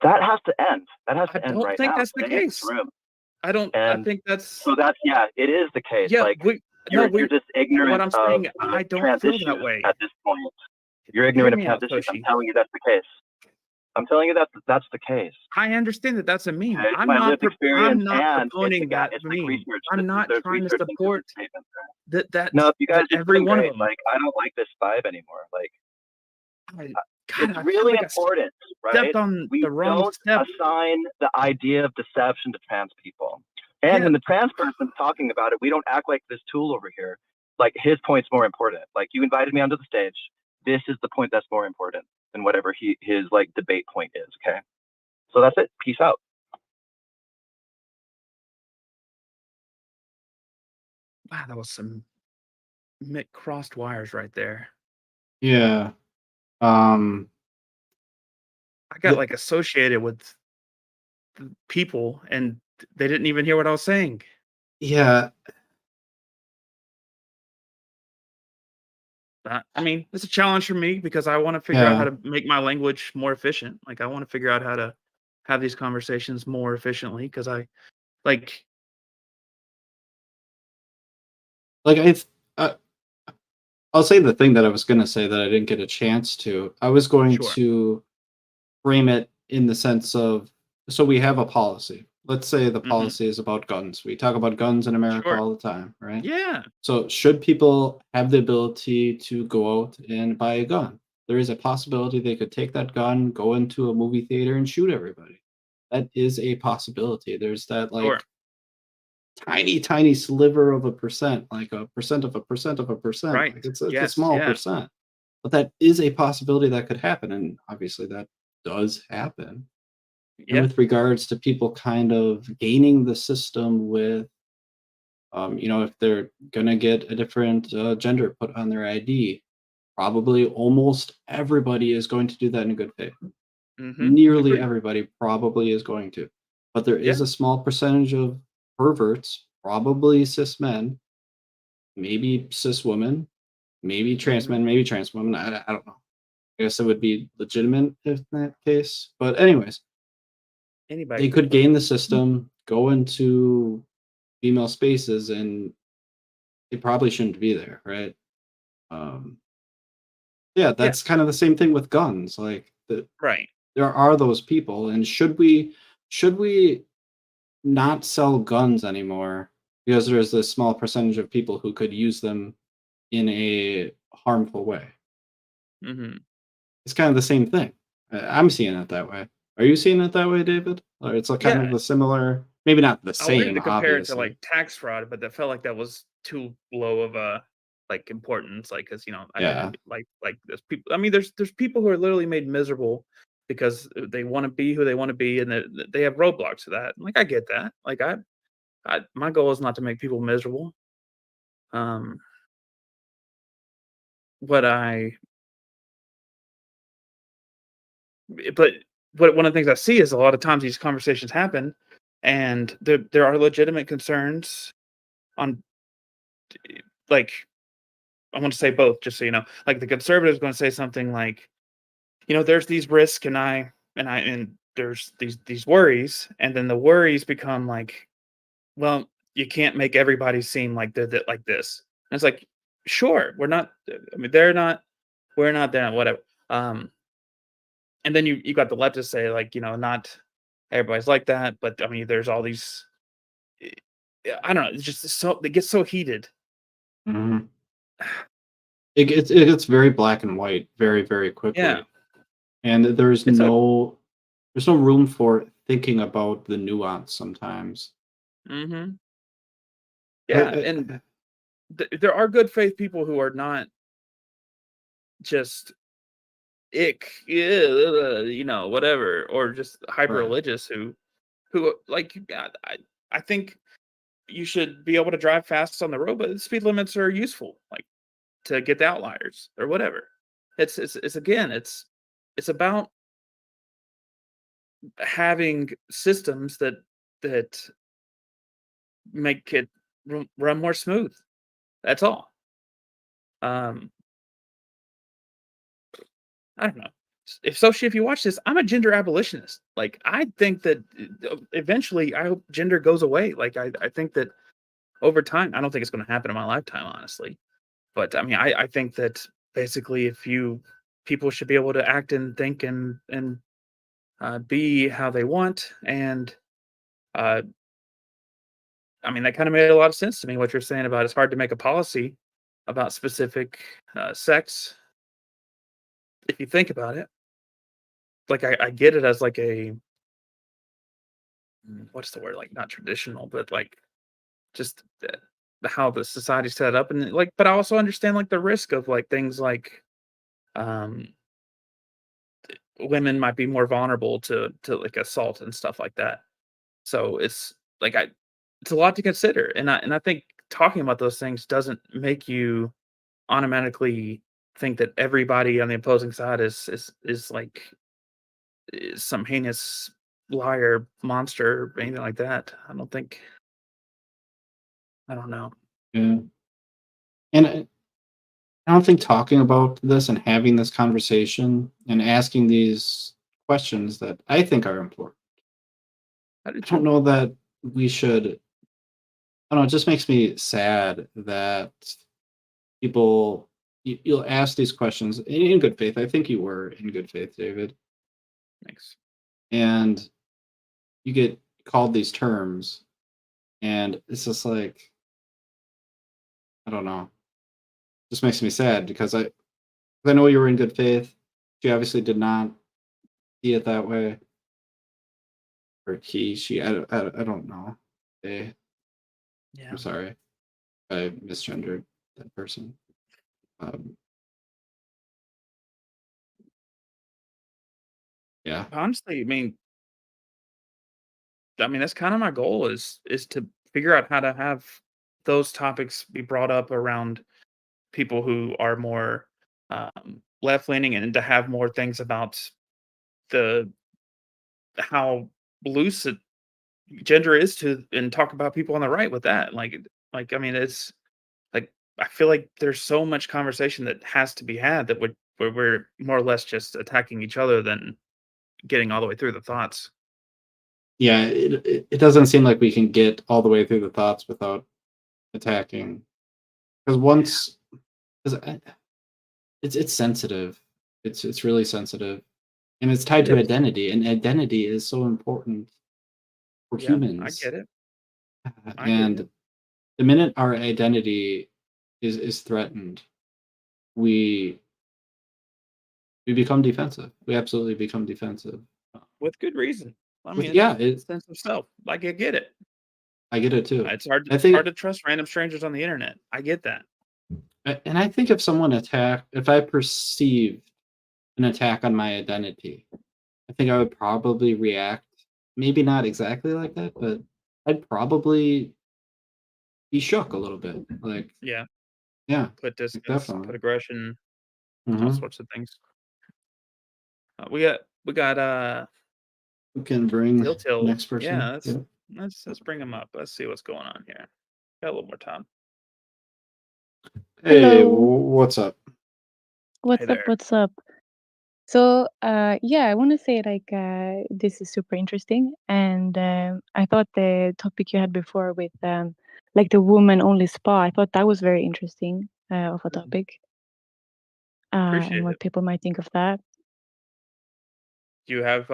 That has to end. That has to end right now. I don't think that's the case. I don't. I think that's. So it is the case. Yeah, like you're just ignorant. What I'm saying, I don't feel that way at this point. You're ignorant of transition. I'm telling you that's the case. I'm telling you that's the case. I understand that that's a meme. Okay, I'm not promoting that meme. I'm not trying to support that. No, if you guys every one of them. Like, I don't like this vibe anymore. Like, it's I really important, right? Stepped on we the wrong don't step. assign the idea of deception to trans people. And when the trans person's talking about it, we don't act like this tool over here. Like, his point's more important. Like, you invited me onto the stage. This is the point that's more important than whatever his like debate point is. Okay, so that's it. Peace out. Wow, that was some crossed wires right there. Yeah. I got like associated with people, and they didn't even hear what I was saying. Yeah, I mean, it's a challenge for me because I want to figure out how to make my language more efficient. Like, I want to figure out how to have these conversations more efficiently because I like, like uh, I'll say the thing that I was gonna say that I didn't get a chance to. I was going sure. to frame it in the sense of, so we have a policy. Let's say the Hmm. policy is about guns. We talk about guns in America Sure. all the time, right? Yeah. So should people have the ability to go out and buy a gun? There is a possibility they could take that gun, go into a movie theater and shoot everybody. That is a possibility. There's that Sure. like tiny, tiny sliver of a percent, like a percent of a percent of a percent. Right. Like it's a Yes. small Yeah. percent. But that is a possibility that could happen. And obviously that does happen. And Yeah. with regards to people kind of gaining the system with, if they're gonna get a different gender put on their ID, probably almost everybody is going to do that in good faith. Hmm. Nearly Agreed. everybody probably is going to. But there Yeah. is a small percentage of perverts, probably cis men, maybe cis women, maybe trans Hmm. men, maybe trans women. I don't know. I guess it would be legitimate if in that case. But anyways, Anybody they could could play. gain the system, go into female spaces, and they probably shouldn't be there, right? Um, yeah, Yeah. that's kind of the same thing with guns. Like Right. there are those people, and should we not sell guns anymore because there's this small percentage of people who could use them in a harmful way? Hmm. It's kind of the same thing. I'm seeing it that way. Are you seeing it that way, David? Or it's like kind of Yeah. the similar, maybe not the I wanted same, to compare it to obviously. like tax fraud, but that felt like that was too low of a like importance. Like, because I Yeah. like there's people. I mean, there's people who are literally made miserable because they want to be who they want to be, and they have roadblocks to that. Like, I get that. Like, my goal is not to make people miserable. Um, what I but one of the things I see is a lot of times these conversations happen, and there are legitimate concerns on like I want to say both, just so you know. Like, the conservative is going to say something like, there's these risks, and there's these worries, and then the worries become like, well, you can't make everybody seem like they're like this. And it's like, sure, we're not. I mean, they're not. We're not there. Whatever. And then you got the leftists say like, not everybody's like that, but I mean, there's all these. Yeah, I don't know. It's just so it gets so heated. Mhm. It gets very black and white very, very Yeah. quickly. And It's a. there's no room for thinking about the nuance sometimes. Hmm. I, Yeah, and I, there are good faith people who are not just whatever, or just hyper right. religious who like, yeah, I think you should be able to drive fast on the road, but the speed limits are useful, like, to get the outliers or whatever. It's again, it's about having systems that make it run more smooth. That's all. Um, I don't know. If you watch this, I'm a gender abolitionist. Like, I think that eventually, I hope gender goes away. Like, I think that over time, I don't think it's going to happen in my lifetime, honestly. But I mean, I think that basically, if people should be able to act and think and be how they want, and uh, I mean, that kind of made a lot of sense to me. What you're saying about it's hard to make a policy about specific sex if you think about it. Like, I get it as like a what's the word, like, not traditional, but like, just how the society's set up, and like, but I also understand like the risk of like things like um women might be more vulnerable to like assault and stuff like that. So it's like, it's a lot to consider, and I think talking about those things doesn't make you automatically think that everybody on the opposing side is like some heinous liar, monster, or anything like that. I don't think. I don't know. Yeah. And I don't think talking about this and having this conversation and asking these questions that I think are important. I do I don't too. know that we should. I don't know. It just makes me sad that people you'll ask these questions in good faith. I think you were in good faith, David, Thanks. and you get called these terms, and it's just like I don't know. Just makes me sad because I know you were in good faith. She obviously did not see it that way, or she. I don't know. They. Yeah. I'm sorry. I misgendered that person. Um, yeah. Honestly, I mean that's kind of my goal is to figure out how to have those topics be brought up around people who are more left leaning, and to have more things about the how loose gender is to, and talk about people on the right with that. Like I mean, it's like I feel like there's so much conversation that has to be had that would where we're more or less just attacking each other than getting all the way through the thoughts. Yeah, it doesn't seem like we can get all the way through the thoughts without attacking. Because Yeah. once, because it's sensitive. It's really sensitive, and it's tied It to is. identity, and identity is so important for Yeah, I humans. get it. I get it. And the minute our identity is threatened, we we become defensive. We absolutely become defensive. With good reason. I With mean, yeah, it's sense of self. Like I get it. I get it too. It's hard. I It's hard think to trust random strangers on the internet. I get that. And I think if I perceived an attack on my identity, I think I would probably react, maybe not exactly like that, but I'd probably be shook a little bit. Like, Yeah. yeah, Put like distance. Put definitely. aggression. All Hmm. sorts of things. We got We can bring Till. next person. Yeah. Yeah. Let's bring them up. Let's see what's going on here. Got a little more time. Hey, Hello. what's up? Hey What's up? there. What's up? So, yeah, I want to say like this is super interesting, and I thought the topic you had before with like the woman only spa, I thought that was very interesting of a Mhm. topic, and Appreciate what it. people might think of that. Do you have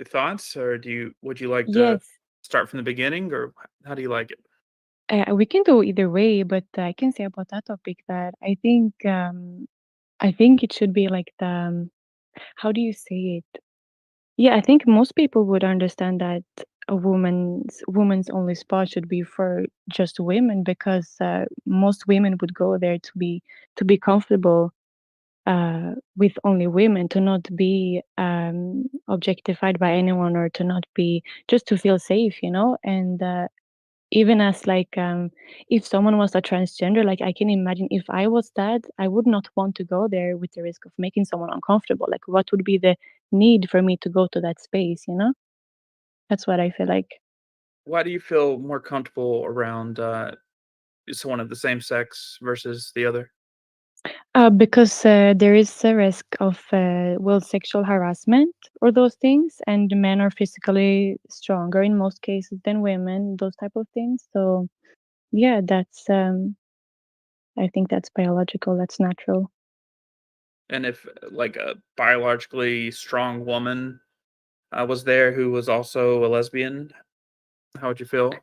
thoughts, or would you like to Yes, start from the beginning, or how do you like it? we can do either way, but I can say about that topic that I think it should be like the how do you say it? Yeah, I think most people would understand that a woman's only spa should be for just women because most women would go there to be comfortable with only women, to not be objectified by anyone or to not be just to feel safe, you know. And even as like if someone was a transgender, like I can imagine if I was that, I would not want to go there with the risk of making someone uncomfortable. Like what would be the need for me to go to that space, you know? That's what I feel like. Why do you feel more comfortable around someone of the same sex versus the other? Because there is a risk of well, sexual harassment or those things, and men are physically stronger in most cases than women, those type of things. So yeah, that's I think that's biological, that's natural. And if like a biologically strong woman was there who was also a lesbian, how would you feel?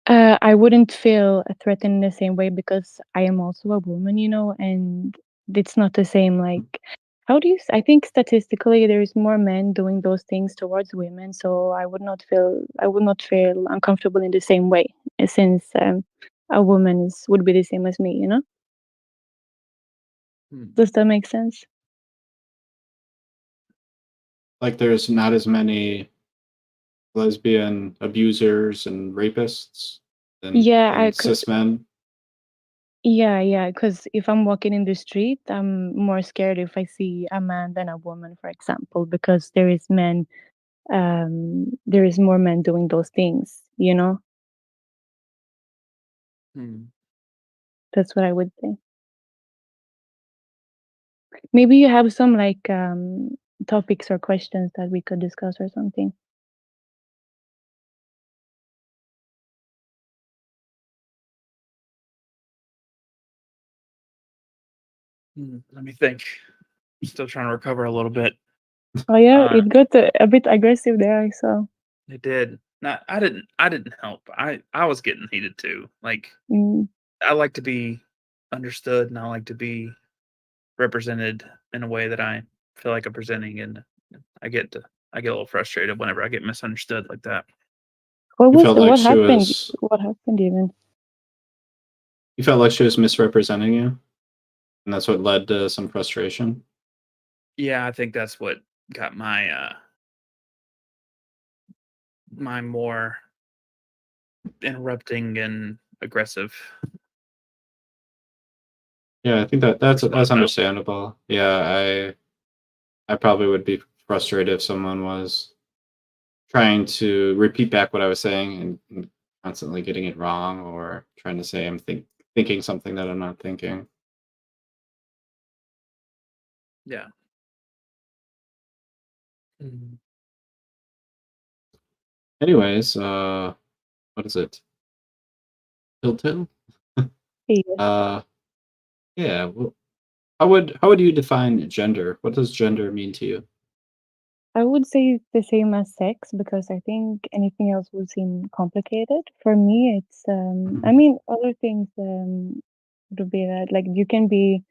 I wouldn't feel threatened in the same way because I am also a woman, you know, and it's not the same. Like, how do you? I think statistically, there's more men doing those things towards women, so I would not feel uncomfortable in the same way, since a woman would be the same as me, you know. Hmm. Does that make sense? Like, there's not as many lesbian abusers and rapists Yeah, than cis men. Yeah, because if I'm walking in the street, I'm more scared if I see a man than a woman, for example, because there is more men doing those things, you know? Hmm. That's what I would say. Maybe you have some like topics or questions that we could discuss or something. Let me think. I'm still trying to recover a little bit. Oh yeah, Uh, it got a bit aggressive there, so it did. Not. I didn't. I didn't help. I was getting heated too. Like mm, I like to be understood, and I like to be represented in a way that I feel like I'm presenting, and I get to. I get a little frustrated whenever I get misunderstood like that. You felt like she happened? was What happened even? you felt like she was misrepresenting you, and that's what led to some frustration? Yeah, I think that's what got my more interrupting and aggressive Yeah, I think that's response. I don't. understandable. Yeah, I probably would be frustrated if someone was trying to repeat back what I was saying and constantly getting it wrong or trying to say I'm thinking something that I'm not thinking. Yeah. Mhm. Anyways, what is it? Tilted? Yes. Uh, yeah. How would you define gender? What does gender mean to you? I would say it's the same as sex because I think anything else would seem complicated. For me, it's I Mhm. mean other things would be that like you can be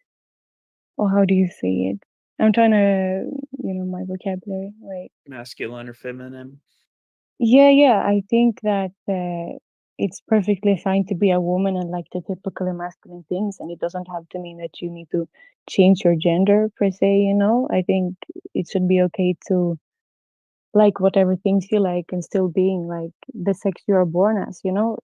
or how do you say it? I'm trying to my vocabulary. Like Masculine or feminine? yeah, I think that it's perfectly fine to be a woman and like the typically masculine things, and it doesn't have to mean that you need to change your gender per se, you know? I think it should be okay to like whatever things you like and still being like the sex you are born as, you know?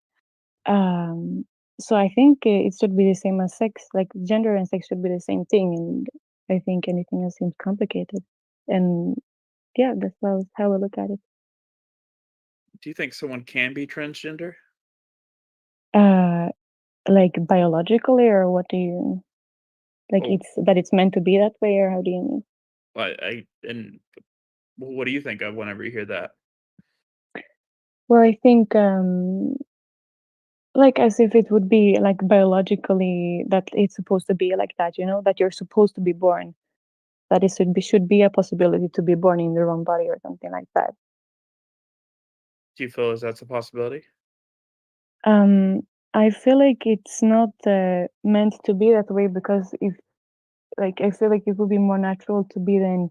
Um, so I think it should be the same as sex. Like gender and sex should be the same thing, and I think anything else seems complicated. And yeah, that's how I look at it. Do you think someone can be transgender? Uh, like biologically, or what do you like? Oh, It's meant to be that way, or how do you mean? and what do you think of whenever you hear that? Well, I think like as if it would be like biologically that it's supposed to be like that, you know, that you're supposed to be born that it should be a possibility to be born in the wrong body or something like that. Do you feel as that's a possibility? Um, I feel like it's not meant to be that way because if like I feel like it would be more natural to be then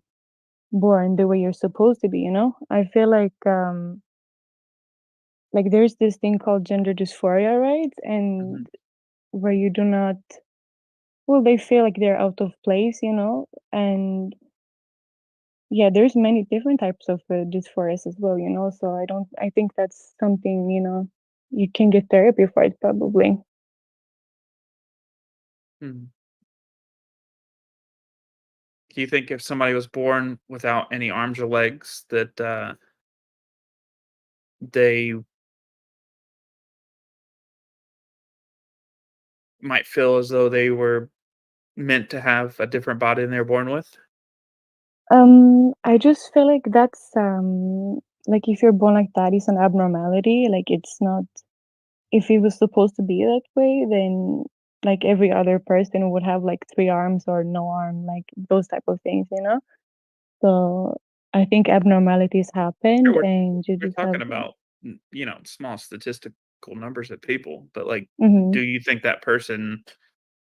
born the way you're supposed to be. You know, I feel like there's this thing called gender dysphoria, right? Mhm. And where you do not, well, they feel like they're out of place, you know, and yeah, there's many different types of dysphorias as well, you know. So I think that's something, you know, you can get therapy for it probably. Mhm. Do you think if somebody was born without any arms or legs that they might feel as though they were meant to have a different body than they were born with? I just feel like that's like if you're born like that, it's an abnormality. Like it's not if it was supposed to be that way, then like every other person would have like three arms or no arm, like those type of things, you know? So I think abnormalities Sure, happened we're and you we're just have talking about small statistical numbers of people, but like, hmm do you think that person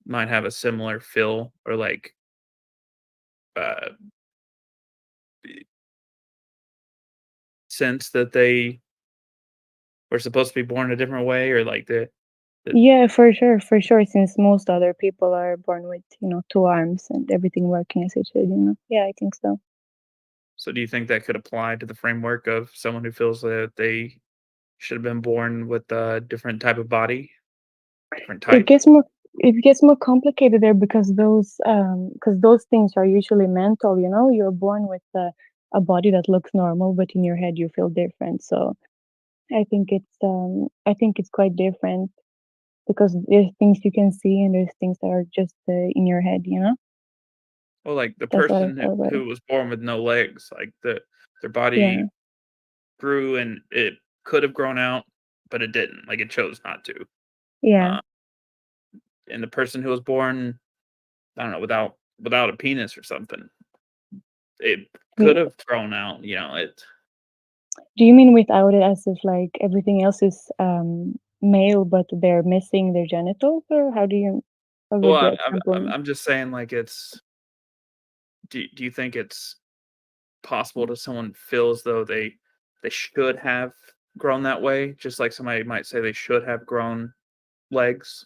might have a similar feel or like uh sense that they were supposed to be born a different way or like the Yeah, for sure, since most other people are born with, you know, two arms and everything working as it should, you know. Yeah, I think so. so do you think that could apply to the framework of someone who feels that they should have been born with a different type of body, different It type? gets more. it gets more complicated there because those things are usually mental. You're born with a body that looks normal, but in your head you feel different. So I think it's quite different because there's things you can see and there's things that are just in your head. Well, like the That's what I person feel about it. who was born with no legs, like their Yeah, body grew and it could have grown out, but it didn't. Like it chose not to. yeah, Uh, and the person who was born, I don't know, without a penis or something, it yeah. could have grown out. It. Do you mean without it as if like everything else is male, but they're missing their genitals, or what Well, would the I'm I'm example I'm mean? I'm just saying, like it's. Do you think it's possible to someone feel as though they should have grown that way, just like somebody might say they should have grown legs?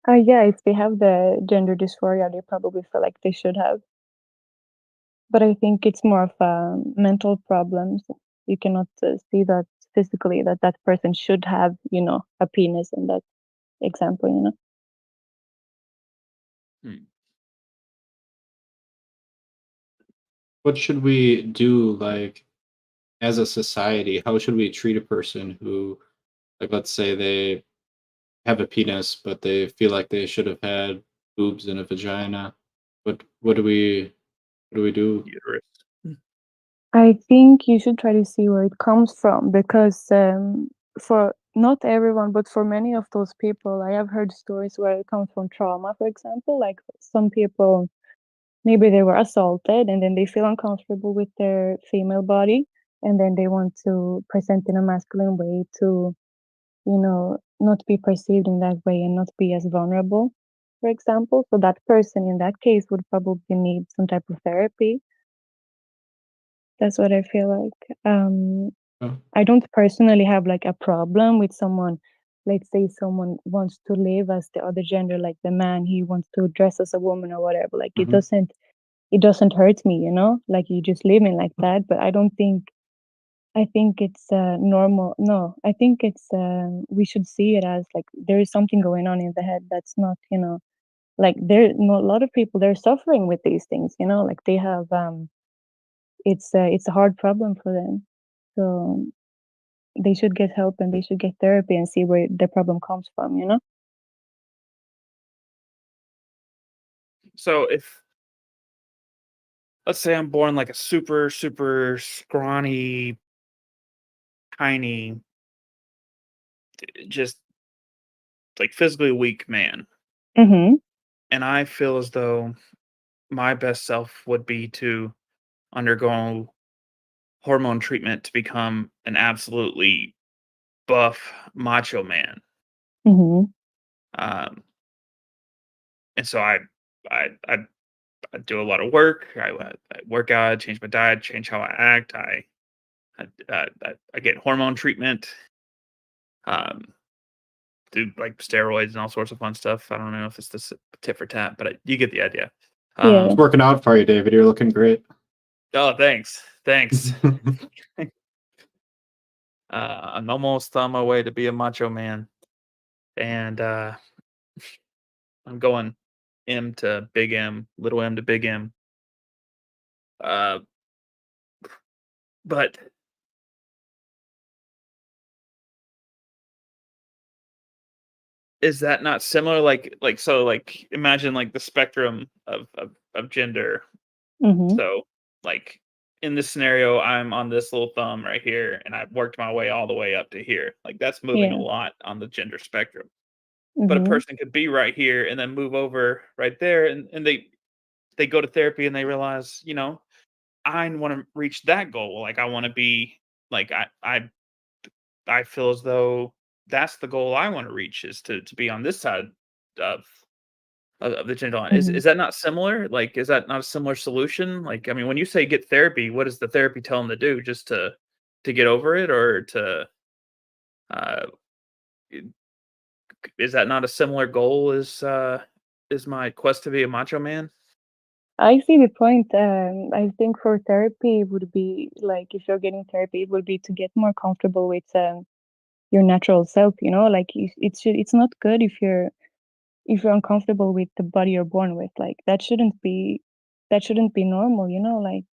Yeah, if they have the gender dysphoria, they probably feel like they should have. But I think it's more of mental problems. You cannot see that physically that person should have, a penis in that example. Hmm. What should we do, like, as a society? How should we treat a person who, like, let's say they have a penis, but they feel like they should have had boobs and a vagina? What do we do? Uterus. I think you should try to see where it comes from because for not everyone, but for many of those people, I have heard stories where it comes from trauma, for example. Like some people, maybe they were assaulted and then they feel uncomfortable with their female body and then they want to present in a masculine way to, not be perceived in that way and not be as vulnerable, for example. So that person in that case would probably need some type of therapy. That's what I feel like. Oh, I don't personally have like a problem with someone. Let's say someone wants to live as the other gender, like the man, he wants to dress as a woman or whatever. Like it mhm. doesn't hurt me. Like you just living like that. But I think it's normal. No, I think it's we should see it as like there is something going on in the head that's not. Like there no, a lot of people they're suffering with these things. Like they have it's a hard problem for them. So they should get help and they should get therapy and see where the problem comes from. So if let's say I'm born like a super super scrawny, tiny, just like physically weak man, Mhm. and I feel as though my best self would be to undergo hormone treatment to become an absolutely buff macho man. Mhm. Um, and so I do a lot of work. I work out, change my diet, change how I act. I get hormone treatment. Um, do like steroids and all sorts of fun stuff. I don't know if it's this tit for tat, but you get the idea. Yeah. It's working out for you, David. You're looking great. Oh, thanks. I'm almost on my way to be a macho man, and I'm going M to big M, little M to big M. Uh, but is that not similar? Like imagine like the spectrum of gender. Mhm. So like in this scenario, I'm on this little thumb right here, and I've worked my way all the way up to here. Like that's moving a Yeah. lot on the gender spectrum. But a Mhm. person could be right here and then move over right there, and they go to therapy and they realize, I want to reach that goal. Like I want to be like I feel as though that's the goal I want to reach is to be on this side of of the gender line. Is Mhm. is that not similar? Like, is that not a similar solution? Like, I mean, when you say get therapy, what does the therapy tell them to do? Just to get over it, or to uh, i- is that not a similar goal? Is my quest to be a macho man? I see the point. I think for therapy it would be like if you're getting therapy, it would be to get more comfortable with your natural self. Like it's not good if you're if you're uncomfortable with the body you're born with, like that shouldn't be normal, you know? Like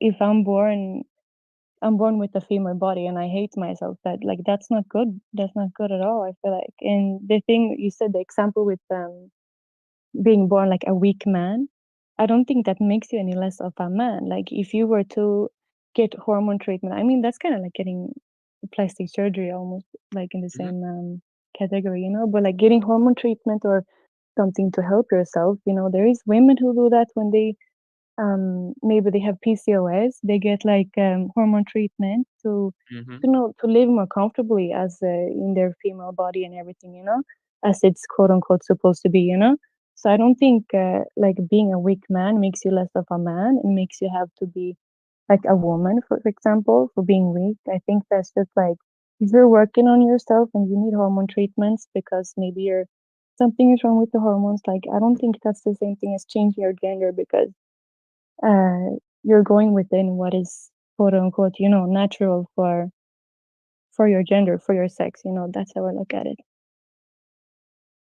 if I'm born with a female body and I hate myself, that like that's not good. That's not good at all, I feel like. And the thing you said, the example with being born like a weak man, I don't think that makes you any less of a man. Like if you were to get hormone treatment, I mean that's kind of like getting plastic surgery almost, like in the Mhm. same category, you know. But like getting hormone treatment or something to help yourself, you know, there is women who do that when they maybe they have PCOS, they get like hormone treatment to Mhm. to live more comfortably as in their female body and everything, you know, as it's quote unquote supposed to be, you know. So I don't think like being a weak man makes you less of a man. It makes you have to be like a woman, for example, for being weak. I think that's just like if you're working on yourself and you need hormone treatments because maybe you're something is wrong with the hormones. Like I don't think that's the same thing as changing your gender because uh, you're going within what is quote unquote, you know, natural for your gender, for your sex. You know, that's how I look at it.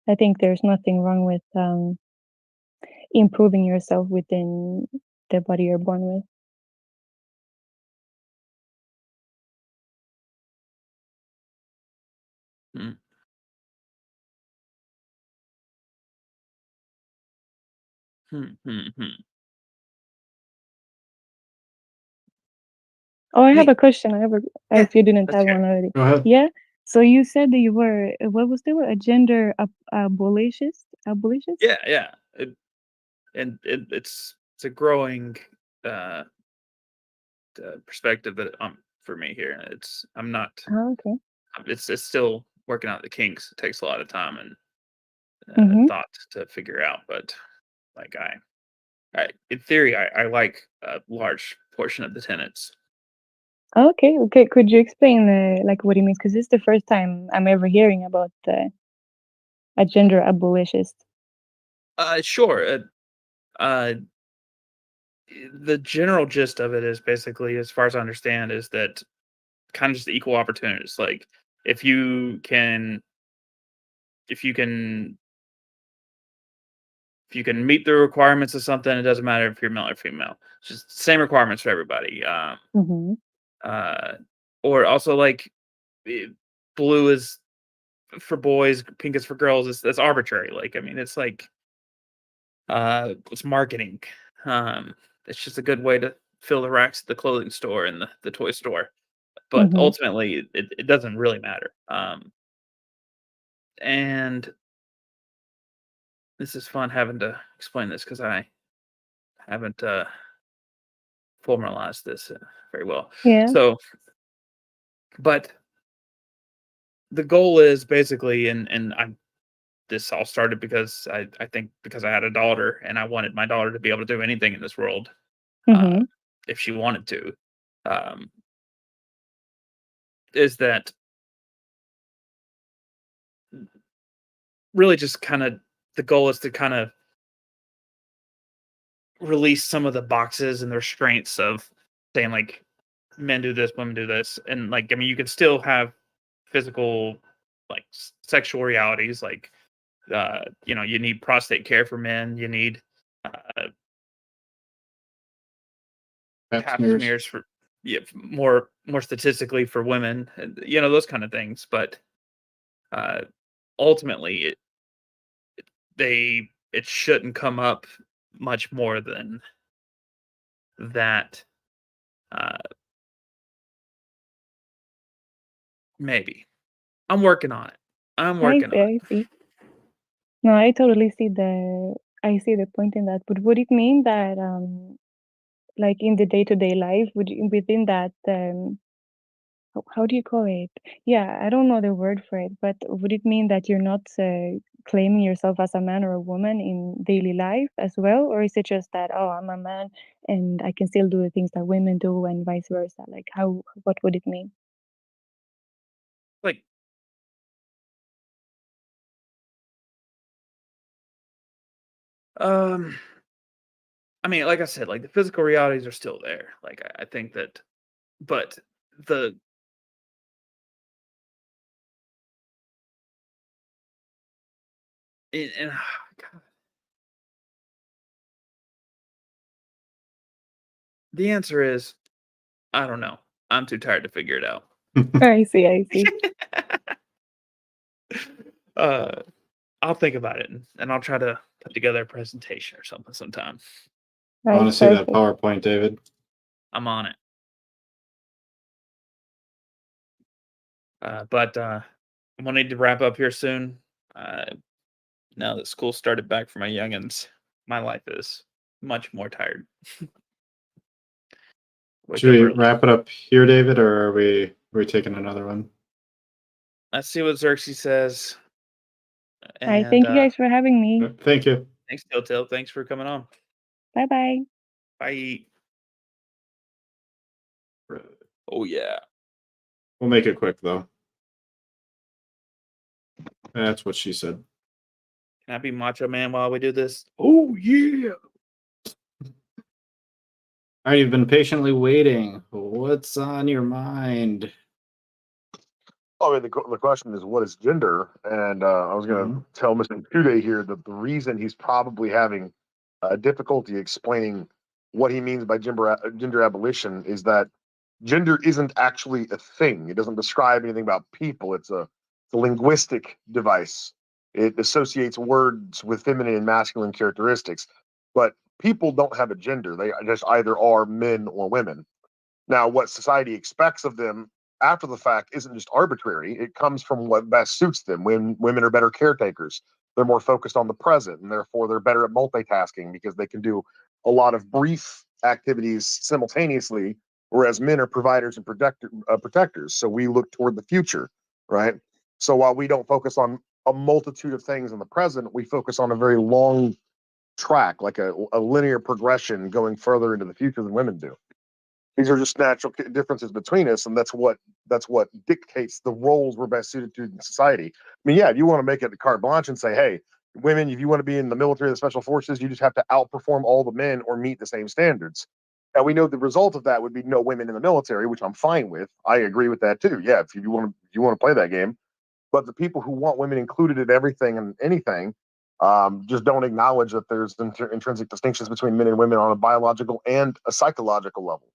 I think there's nothing wrong with improving yourself within the body you're born with. Mm. Hmm, hmm, hmm. Oh, I have Hey, a question. I have a yeah, if you didn't let's have hear it. one already. Go ahead. Yeah. So you said that you were what was the word? A gender abolitionist? Abolitionist? Yeah, yeah. It's a growing uh, perspective that for me here. I'm not. Oh, okay. It's still working out the kinks. It takes a lot of time and Mm-hmm. thought to figure out. But like I in theory, I like a large portion of the tenets. Okay, okay. Could you explain like what you mean? Because this is the first time I'm ever hearing about a gender abolitionist. Sure. Uh, the general gist of it is basically, as far as I understand, is that kind of just equal opportunities. Like if you can, if you can, if you can meet the requirements of something, it doesn't matter if you're male or female. It's just the same requirements for everybody. Mm-hmm. Uh, or also like eh, blue is for boys, pink is for girls. That's arbitrary. Like I mean, it's like it's marketing. It's just a good way to fill the racks at the clothing store and the toy store. But Mm-hmm. ultimately, it doesn't really matter. And this is fun having to explain this because I haven't formalized this very well. Yeah. So, but the goal is basically, and I this all started because I think because I had a daughter and I wanted my daughter to be able to do anything in this world uh, Mm-hmm. if she wanted to. Um, is that really just kind of the goal is to kind of release some of the boxes and the restraints of saying like men do this, women do this, and like I mean you can still have physical like sexual realities like you know you need prostate care for men, you need uh, Pap pap smears. smears for yeah, more statistically for women, and, you know those kind of things, but uh, ultimately it shouldn't come up much more than that. Uh, maybe I'm working on it. I'm I working see, on I it. see. No, I totally see the point in that. But would it mean that like in the day-to-day life, would you, within that how do you call it? Yeah, I don't know the word for it, but would it mean that you're not claiming yourself as a man or a woman in daily life as well? Or is it just that, oh, I'm a man and I can still do the things that women do and vice versa? Like what would it mean? Like um I mean, like I said, like the physical realities are still there. Like I think that, but the God. The answer is, I don't know. I'm too tired to figure it out. I see. I'll think about it and I'll try to put together a presentation or something sometime. I Right, want to see that perfect. PowerPoint, David. I'm on it. But I'm gonna need to wrap up here soon. Now that school started back for my youngins, my life is much more tired. Wake Should up we early. wrap it up here, David, or are we taking another one? Let's see what Xerxes says. All right, And thank you guys for having me. Thank you. thanks, Telltale. Thanks for coming on. Bye. Bye. Oh yeah. We'll make it quick though. That's what she said. Can I be Macho Man while we do this? Oh yeah. All right, you've been patiently waiting. What's on your mind? I mean, the question is, what is gender? And I was going to tell Mr. Kude here that the reason he's probably having difficulty explaining what he means by gender abolition is that gender isn't actually a thing. It doesn't describe anything about people. It's a linguistic device. It associates words with feminine and masculine characteristics. But people don't have a gender. They just either are men or women. Now, what society expects of them after the fact isn't just arbitrary. It comes from what best suits them. When women are better caretakers, they're more focused on the present, and therefore they're better at multitasking because they can do a lot of brief activities simultaneously, whereas men are providers and protectors. So we look toward the future, right? So while we don't focus on a multitude of things in the present, we focus on a very long track, like a linear progression going further into the future than women do. These are just natural differences between us, and that's what dictates the roles we're best suited to in society. I mean, yeah, if you want to make it a carte blanche and say, hey, women, if you want to be in the military or the special forces, you just have to outperform all the men or meet the same standards. And we know the result of that would be no women in the military, which I'm fine with. I agree with that too. Yeah, if you want to play that game. But the people who want women included in everything and anything just don't acknowledge that there's intrinsic distinctions between men and women on a biological and a psychological level.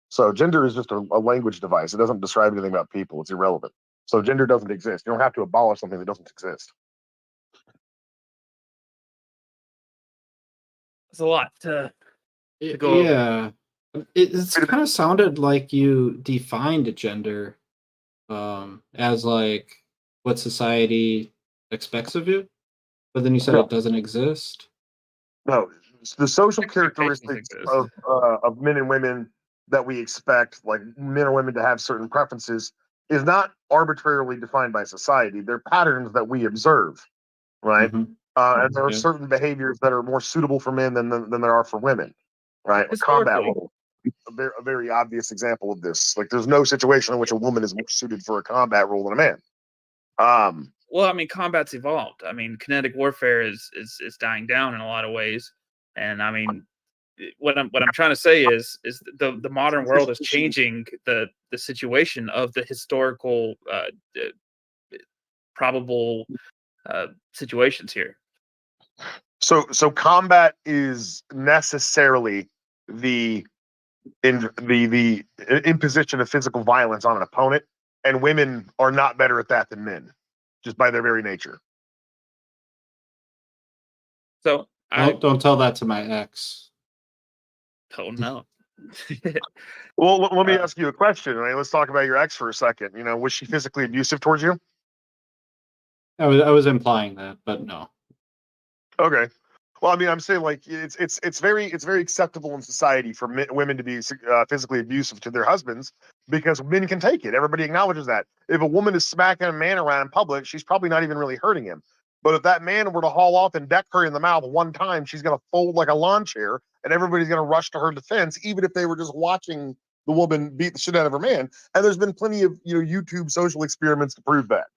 So gender is just a language device. It doesn't describe anything about people. It's irrelevant. So gender doesn't exist. You don't have to abolish something that doesn't exist. It's a lot to go over. Yeah, it's kind of sounded like you defined gender as like what society expects of you, but then you said No. it doesn't exist. No, the social Expectations characteristics exist. of men and women that we expect, like men or women to have certain preferences, is not arbitrarily defined by society. They're patterns that we observe, right? Mhm. And there are Yeah. certain behaviors that are more suitable for men than there are for women, right? Combat Historically. role, a very obvious example of this. Like, there's no situation in which a woman is more suited for a combat role than a man. Well, I mean, combat's evolved. I mean, kinetic warfare is dying down in a lot of ways, and I mean, what I'm trying to say is the modern world is changing the situation of the historical probable situations here. So combat is necessarily the imposition of physical violence on an opponent, and women are not better at that than men, just by their very nature. So Don't tell that to my ex. don't know. Well, let me ask you a question. Right? Let's talk about your ex for a second. You know, was she physically abusive towards you? I was implying that, but no. Okay. Well, I mean, I'm saying like it's very acceptable in society for women to be physically abusive to their husbands because men can take it. Everybody acknowledges that. If a woman is smacking a man around in public, she's probably not even really hurting him. But if that man were to haul off and deck her in the mouth one time, she's gonna fold like a lawn chair, and everybody's gonna rush to her defense, even if they were just watching the woman beat the shit out of her man. And there's been plenty of YouTube social experiments to prove that.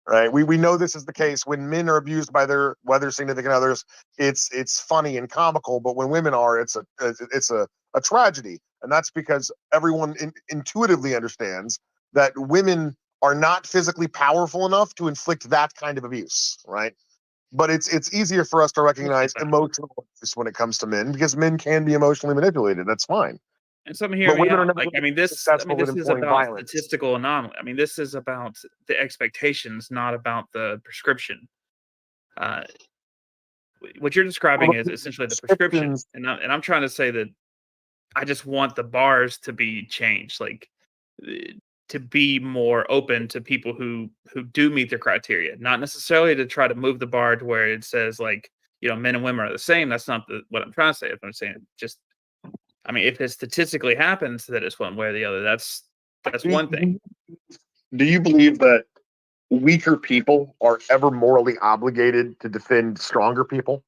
Right. We know this is the case when men are abused by their significant others. It's funny and comical, but when women are, it's a tragedy, and that's because everyone intuitively understands that women are not physically powerful enough to inflict that kind of abuse. Right. but it's easier for us to recognize emotional abuse when it comes to men because men can be emotionally manipulated. That's fine. And some hear But me women are out. never Like, I gonna mean, be this successful with is employing about violence. statistical anomaly. I mean, this is about the expectations, not about the prescription. Uh, what you're describing Well, is essentially the prescription, prescriptions, and I'm trying to say that I just want the bars to be changed, like to be more open to people who do meet the criteria, not necessarily to try to move the bar to where it says like, you know, men and women are the same. That's not what I'm trying to say. If I'm saying just, I mean, if it statistically happens that it's one way or the other, that's one thing. do you believe that weaker people are ever morally obligated to defend stronger people?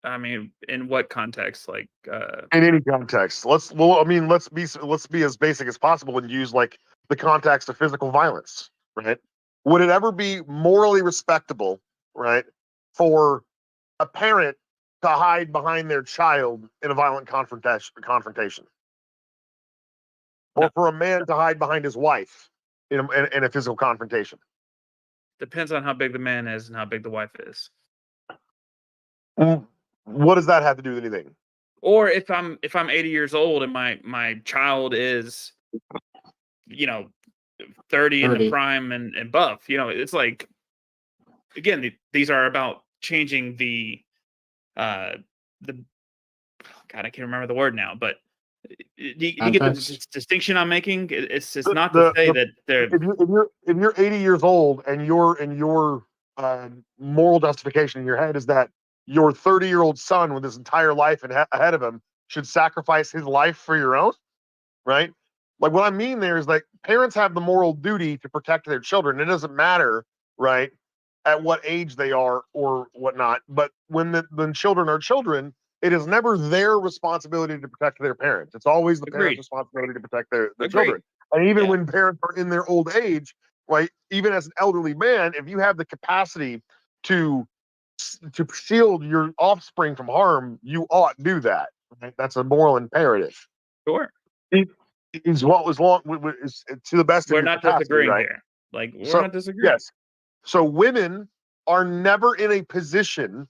I mean, in what context? Like, In any context. Let's be as basic as possible and use like the context of physical violence, right? Would it ever be morally respectable, right, for a parent to hide behind their child in a violent confrontation? Or no, for a man to hide behind his wife in a physical confrontation? depends on how big the man is and how big the wife is. What does that have to do with anything? Or if I'm 80 years old and my child is, you know, 30 in the 30. prime and above, you know, it's like, again, these are about changing the God, I can't remember the word now, but you get the Context. distinction I'm making. It's just The, not to the, say the that they're if you're 80 years old and your moral justification in your head is that your 30-year-old son with his entire life ahead of him should sacrifice his life for your own, right? Like what I mean there is like parents have the moral duty to protect their children. It doesn't matter, right, at what age they are or whatnot. But when children are children, it is never their responsibility to protect their parents. It's always the parents' agreed. responsibility to protect the Agreed. children. And even Yeah. when parents are in their old age, right, even as an elderly man, if you have the capacity to shield your offspring from harm, you ought to do that. Right? That's a moral imperative. Sure. It is what was long is to the best of We're your not capacity, disagreeing right? here. Like, we're So not disagreeing. yes, so women are never in a position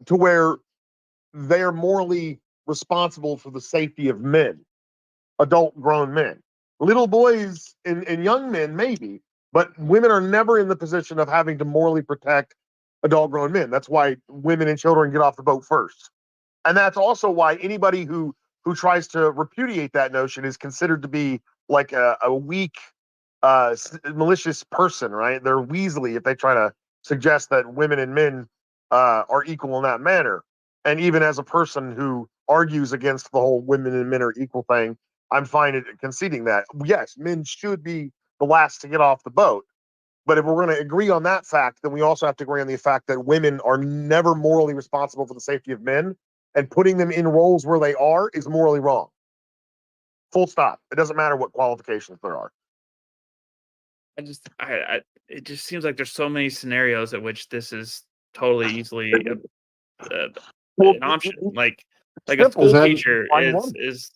to where they are morally responsible for the safety of men, adult grown men. Little boys and young men, maybe, but women are never in the position of having to morally protect adult grown men. That's why women and children get off the boat first. And that's also why anybody who tries to repudiate that notion is considered to be like a weak, malicious person, right? They're weaselly if they try to suggest that women and men are equal in that manner. And even as a person who argues against the whole women and men are equal thing, I'm fine at conceding that. Yes, men should be the last to get off the boat. But if we're going to agree on that fact, then we also have to agree on the fact that women are never morally responsible for the safety of men, and putting them in roles where they are is morally wrong. Full stop. It doesn't matter what qualifications there are. It just seems like there's so many scenarios at which this is totally easily an option. Like a simple. school Is that- teacher Find one. is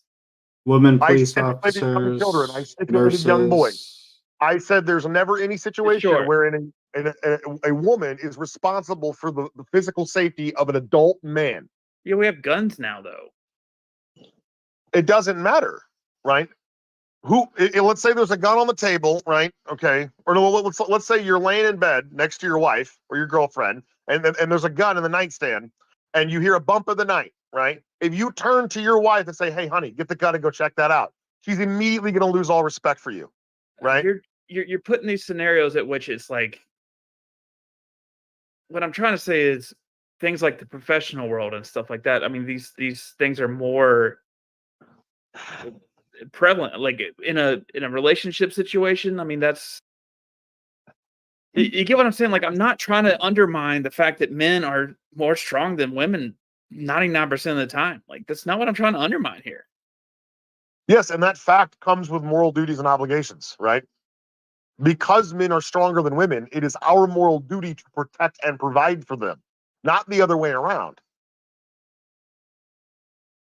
Women I police stipulated young children. I officers, stipulated young boys. nurses. I said there's never any situation Sure. wherein a woman is responsible for the physical safety of an adult man. Yeah, we have guns now though. It doesn't matter, right? Let's say there's a gun on the table, right? Okay, or no, let's say you're laying in bed next to your wife or your girlfriend, and there's a gun in the nightstand, and you hear a bump of the night, right? If you turn to your wife and say, "Hey, honey, get the gun and go check that out," she's immediately going to lose all respect for you, right? You're putting these scenarios at which it's like, what I'm trying to say is things like the professional world and stuff like that. I mean, these things are more prevalent, like in a relationship situation. I mean, that's you get what I'm saying. Like, I'm not trying to undermine the fact that men are more strong than women 99% of the time. Like, that's not what I'm trying to undermine here. Yes, and that fact comes with moral duties and obligations, right? Because men are stronger than women, it is our moral duty to protect and provide for them, not the other way around.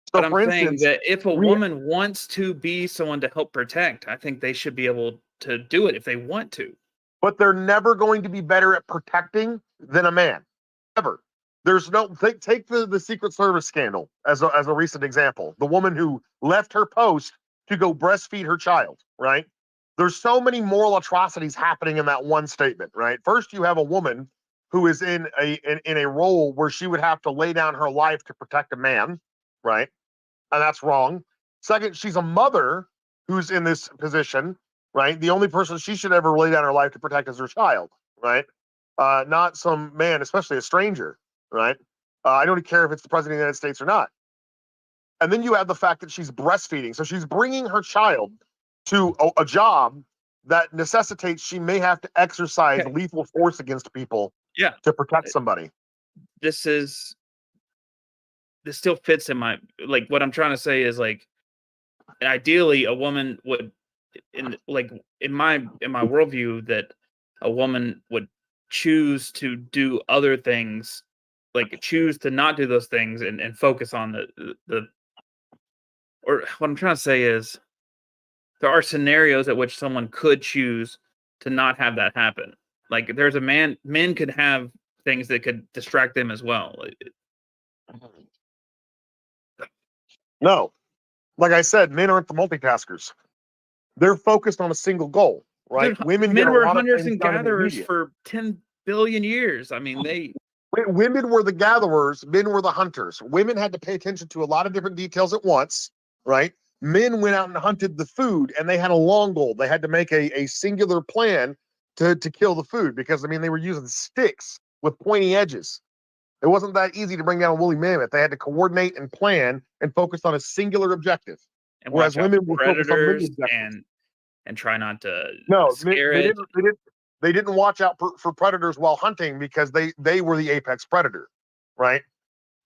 So, But I'm for saying instance, that if a woman wants to be someone to help protect, I think they should be able to do it if they want to. but they're never going to be better at protecting than a man. Ever. There's no take the Secret Service scandal as a recent example. The woman who left her post to go breastfeed her child, right? There's so many moral atrocities happening in that one statement, right? First, you have a woman who is in a role where she would have to lay down her life to protect a man, right? And that's wrong. Second, she's a mother who's in this position, right? The only person she should ever lay down her life to protect is her child, right? Not some man, especially a stranger, right? I don't care if it's the president of the United States or not. And then you have the fact that she's breastfeeding. So she's bringing her child to a job that necessitates she may have to exercise Okay. lethal force against people Yeah. to protect somebody. This still fits in my, like, what I'm trying to say is, like, ideally a woman would, in my worldview, that a woman would choose to do other things, like choose to not do those things and focus on the or what I'm trying to say is there are scenarios at which someone could choose to not have that happen. Like, there's men could have things that could distract them as well. No. Like I said, men aren't the multitaskers. They're focused on a single goal, right? Dude, Women men get a were lot of hunters things and done in the gatherers immediate. for 10 billion years. I mean, Women were the gatherers, men were the hunters. Women had to pay attention to a lot of different details at once, right? Men went out and hunted the food, and they had a long goal. They had to make a singular plan to kill the food because, I mean, they were using sticks with pointy edges. It wasn't that easy to bring down a woolly mammoth. They had to coordinate and plan and focus on a singular objective. and Whereas watch out women for were focused on many predators objectives. and try not to No, scare it. they didn't watch out for predators while hunting because they were the apex predator, right?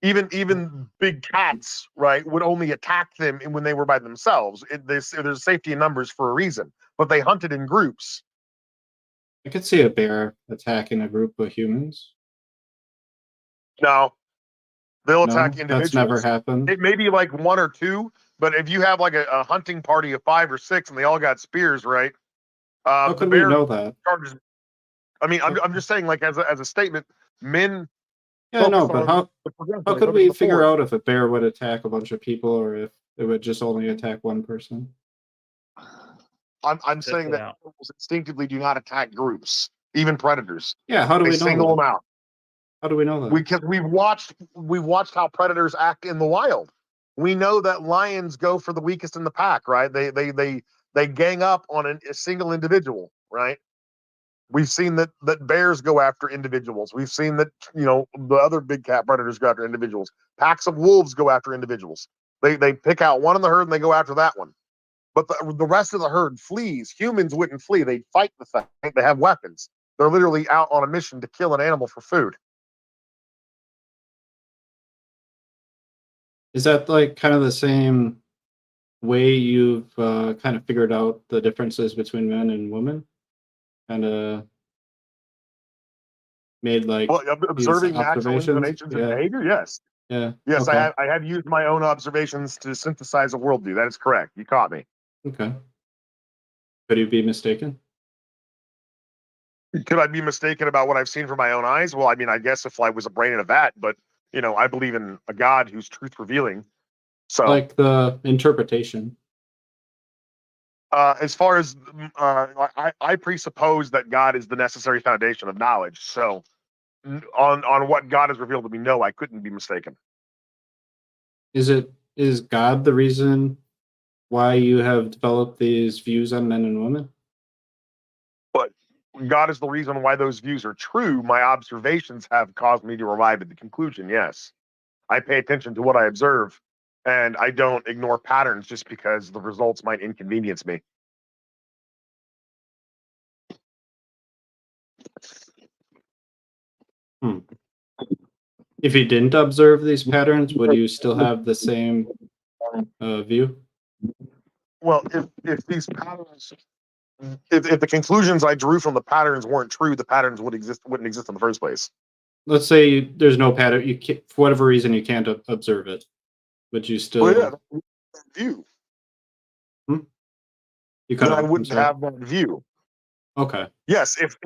Even big cats, right, would only attack them when they were by themselves. There's safety in numbers for a reason, but they hunted in groups. I could see a bear attacking a group of humans. No, they'll No, attack that's never individuals. happened. It may be like one or two, but if you have like a hunting party of 5 or 6 and they all got spears, right? How The could we bear know that? charges. I mean, I'm just saying, like as a statement, men Yeah, no, focus but on how the progression. how They could focus on we the figure forward. out if a bear would attack a bunch of people or if it would just only attack one person? I'm Test saying it that out. animals instinctively do not attack groups, even predators. Yeah, how do They we know single that? them out. How do we know that? Because we've watched how predators act in the wild. We know that lions go for the weakest in the pack, right? They gang up on a single individual, right? We've seen that bears go after individuals. We've seen that the other big cat predators go after individuals. Packs of wolves go after individuals. They pick out one in the herd and they go after that one. But the rest of the herd flees. Humans wouldn't flee. They'd fight the thing. They have weapons. They're literally out on a mission to kill an animal for food. Is that like kind of the same way you've kind of figured out the differences between men and women? Kind of made like Well, these observing natural observations? inclinations and Yeah, behavior, yes. yeah. Yes, Okay, I have used my own observations to synthesize a worldview. That is correct. You caught me. okay. Could you be mistaken? Could I be mistaken about what I've seen from my own eyes? Well, I mean, I guess if I was a brain in a vat, but I believe in a God who's truth revealing. So, Like the interpretation. as far as I presuppose that God is the necessary foundation of knowledge. So, on what God has revealed to me, no, I couldn't be mistaken. Is God the reason why you have developed these views on men and women? But God is the reason why those views are true. My observations have caused me to arrive at the conclusion. Yes, I pay attention to what I observe, and I don't ignore patterns just because the results might inconvenience me. If you didn't observe these patterns, would you still have the same view? Well, if these patterns, if the conclusions I drew from the patterns weren't true, the patterns wouldn't exist in the first place. Let's say there's no pattern. You can't, for whatever reason, you can't observe it. Would you still? Well, yeah, that view. You cut Then I off. I'm wouldn't sorry. have that view. Okay. Yes, if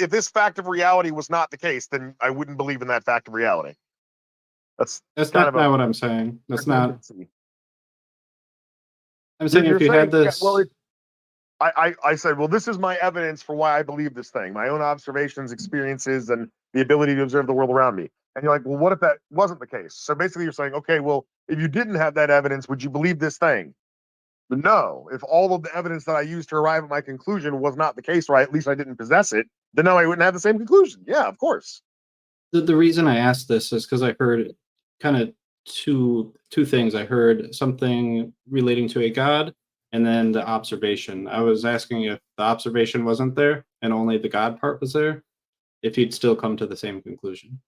this fact of reality was not the case, then I wouldn't believe in that fact of reality. That's That's kind not, of a what I'm saying. That's not. redundancy. I'm saying You're if you had saying, yeah, this. well, I said, well, this is my evidence for why I believe this thing, my own observations, experiences, and the ability to observe the world around me. And you're like, well, what if that wasn't the case? So basically, you're saying, okay, well, if you didn't have that evidence, would you believe this thing? But no, if all of the evidence that I used to arrive at my conclusion was not the case, or at least I didn't possess it, then no, I wouldn't have the same conclusion. Yeah, of course. The reason I asked this is because I heard kind of two things. I heard something relating to a god, and then the observation. I was asking if the observation wasn't there and only the god part was there, if you'd still come to the same conclusion.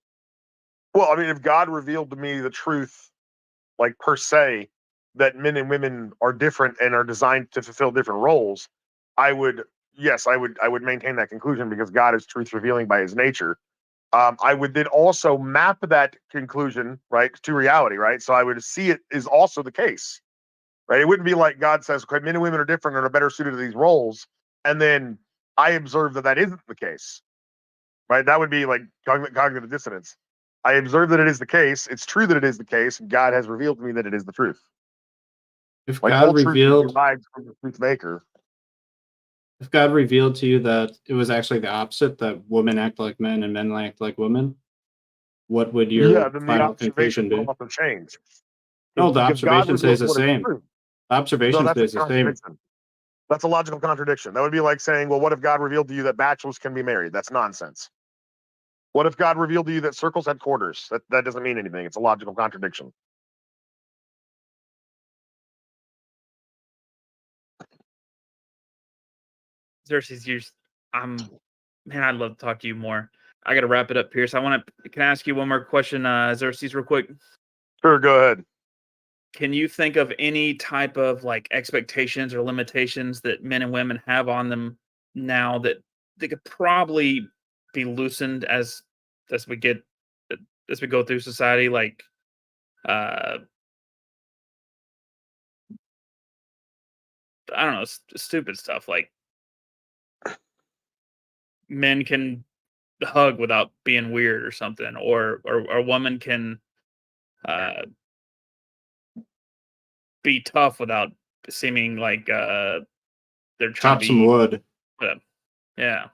Well, I mean, if God revealed to me the truth, like per se, that men and women are different and are designed to fulfill different roles, I would, yes, I would maintain that conclusion because God is truth revealing by his nature. I would then also map that conclusion, right, to reality, right? So I would see it is also the case, right? It wouldn't be like God says, okay, men and women are different and are better suited to these roles. And then I observe that that isn't the case, right? That would be like cognitive dissonance. I observe that it is the case. It's true that it is the case. And God has revealed to me that it is the truth. If Like God all truth is revealed, derived from the truth maker. if God revealed to you that it was actually the opposite, that women act like men and men act like women, what would Yeah, your then the final observation conclusion would be? also change No, the because God observation stays reveals the what is the same. truth. The No, observation that's a stays the same. contradiction. That's a logical contradiction. That would be like saying, well, what if God revealed to you that bachelors can be married? That's nonsense. What if God revealed to you that circles had quarters? That doesn't mean anything. It's a logical contradiction. Xerxes, man, I'd love to talk to you more. I got to wrap it up, Pierce. Can I ask you one more question, Xerxes, real quick? Sure, go ahead. Can you think of any type of like expectations or limitations that men and women have on them now that they could probably be loosened as we get as we go through society? Like, I don't know, stupid stuff like men can hug without being weird or something, or a woman can uh, be tough without seeming like they're trying to Chop some be. wood. Yeah,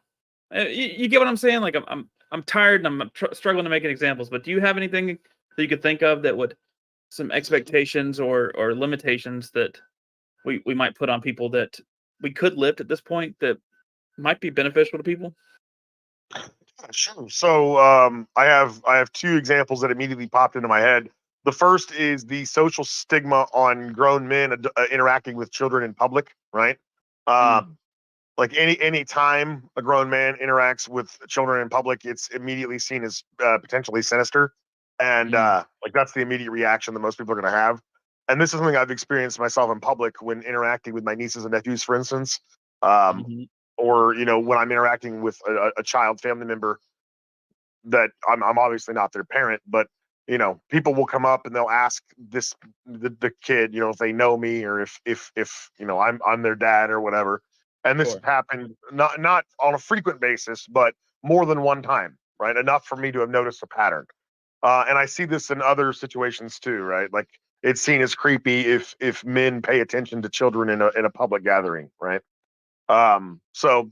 you get what I'm saying? Like I'm tired and I'm struggling to make any examples. But do you have anything that you could think of that would some expectations or limitations that we might put on people that we could lift at this point that might be beneficial to people? Sure. So I have two examples that immediately popped into my head. The first is the social stigma on grown men interacting with children in public, right? Uh, like any time a grown man interacts with children in public, it's immediately seen as potentially sinister, and like that's the immediate reaction that most people are going to have. And this is something I've experienced myself in public when interacting with my nieces and nephews, for instance, um, or when I'm interacting with a child family member that I'm obviously not their parent, but people will come up and they'll ask the kid, if they know me or if I'm their dad or whatever. And this has happened not on a frequent basis, but more than one time, right? Enough for me to have noticed a pattern. And I see this in other situations too, right? Like it's seen as creepy if men pay attention to children in a public gathering, right? So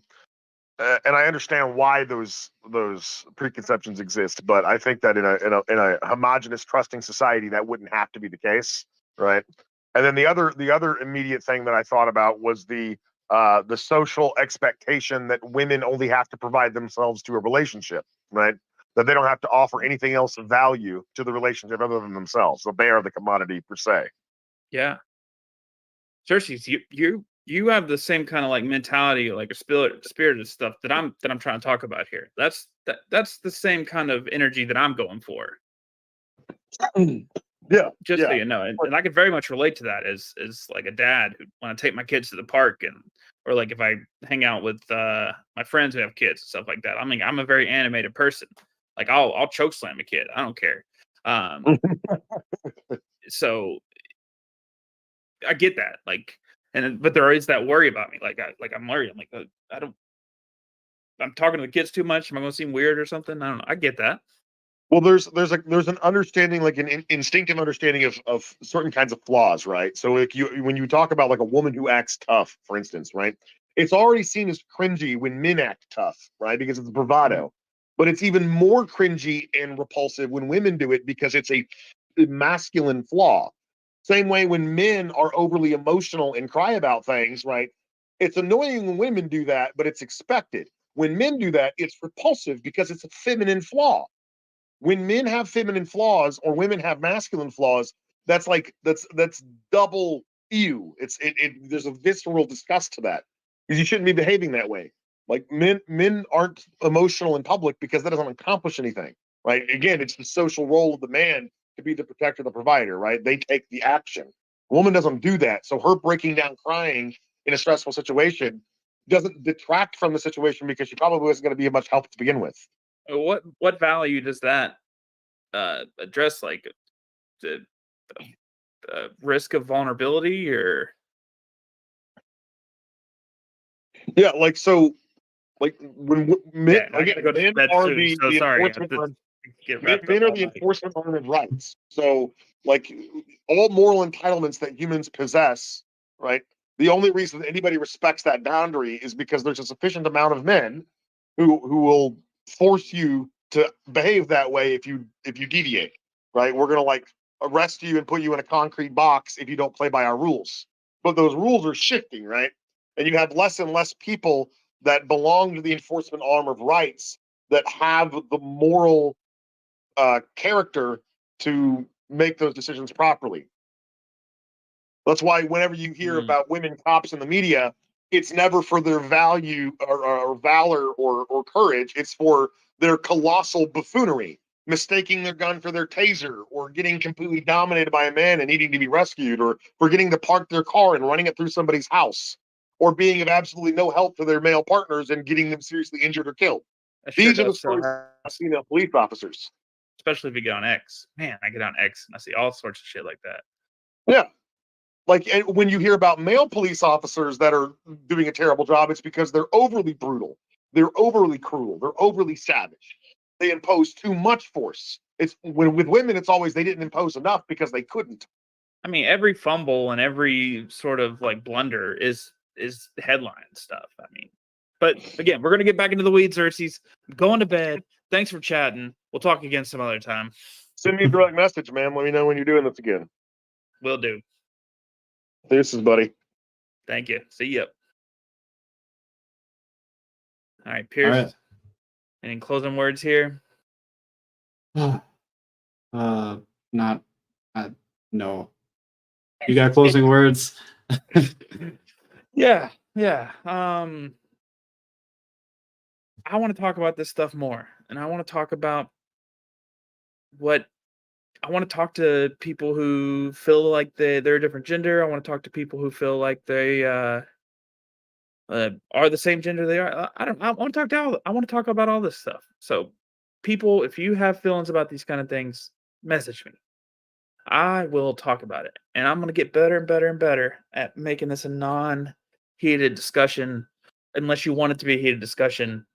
and I understand why those preconceptions exist, but I think that in a homogenous, trusting society, that wouldn't have to be the case, right? And then the other immediate thing that I thought about was the social expectation that women only have to provide themselves to a relationship, right? That they don't have to offer anything else of value to the relationship other than themselves. So they are the commodity per se. Yeah, Xerxes, you have the same kind of like mentality, like a spirited stuff that I'm trying to talk about here. That's the same kind of energy that I'm going for. Yeah, Just so yeah. you know, and I could very much relate to that as like a dad who want to take my kids to the park or like if I hang out with my friends who have kids and stuff like that. I mean, I'm a very animated person. Like I'll choke slam a kid. I don't care. Um, so I get that. Like, but there is that worry about me. Like I'm worried. I'm like I don't. I'm talking to the kids too much. Am I going to seem weird or something? I don't know. I get that. Well, there's an understanding, like an instinctive understanding of certain kinds of flaws, right? So like when you talk about like a woman who acts tough, for instance, right? It's already seen as cringy when men act tough, right? Because it's bravado. But it's even more cringy and repulsive when women do it because it's a masculine flaw. Same way when men are overly emotional and cry about things, right? It's annoying when women do that, but it's expected. When men do that, it's repulsive because it's a feminine flaw. When men have feminine flaws or women have masculine flaws, that's double ew. There's a visceral disgust to that because you shouldn't be behaving that way. Like men aren't emotional in public because that doesn't accomplish anything, right? Again, it's the social role of the man to be the protector, the provider, right? They take the action. A woman doesn't do that, so her breaking down crying in a stressful situation doesn't detract from the situation because she probably wasn't going to be of much help to begin with. What value does that address? Like the, the risk of vulnerability, or Yeah, like so, like when men, I gotta again, go to men bed are soon. So the sorry, I enforcement have to arm. get Men, wrapped up men are all the night. enforcement arm of rights. So, like all moral entitlements that humans possess, right? The only reason that anybody respects that boundary is because there's a sufficient amount of men who will force you to behave that way if you deviate, right? We're gonna like arrest you and put you in a concrete box if you don't play by our rules. But those rules are shifting, right? And you have less and less people that belong to the enforcement arm of rights that have the moral character to make those decisions properly. That's why whenever you hear about women cops in the media, it's never for their value or valor or courage. It's for their colossal buffoonery, mistaking their gun for their taser, or getting completely dominated by a man and needing to be rescued, or forgetting to park their car and running it through somebody's house, or being of absolutely no help to their male partners and getting them seriously injured or killed. That sure These are the does so stories hard, I've seen of police officers. especially if you get on X. Man, I get on X and I see all sorts of shit like that. Yeah. Like when you hear about male police officers that are doing a terrible job, it's because they're overly brutal, they're overly cruel, they're overly savage. They impose too much force. It's when with women, it's always they didn't impose enough because they couldn't. I mean, every fumble and every sort of like blunder is headline stuff. I mean, but again, we're gonna get back into the weeds, Xerxes. Going to bed. Thanks for chatting. We'll talk again some other time. Send me a direct message, man. Let me know when you're doing this again. Will do. This is buddy. Thank you. See ya. All right, Pierce. All right. Any closing words here? Not, no. You got closing words? Yeah. I want to talk about this stuff more, and I want to talk about what I want to talk to people who feel like they're a different gender. I want to talk to people who feel like they are the same gender they are. I want to talk to I want to talk about all this stuff. So, people, if you have feelings about these kind of things, message me. I will talk about it, and I'm gonna get better and better and better at making this a non-heated discussion, unless you want it to be a heated discussion.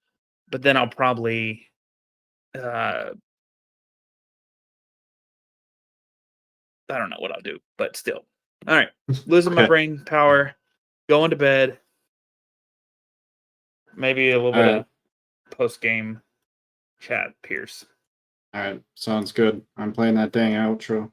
But then I'll probably uh, I don't know what I'll do, but still. All right. Losing my Okay. brain power, going to bed. Maybe a little bit of post game chat, Pierce. All right. Sounds good. I'm playing that dang outro.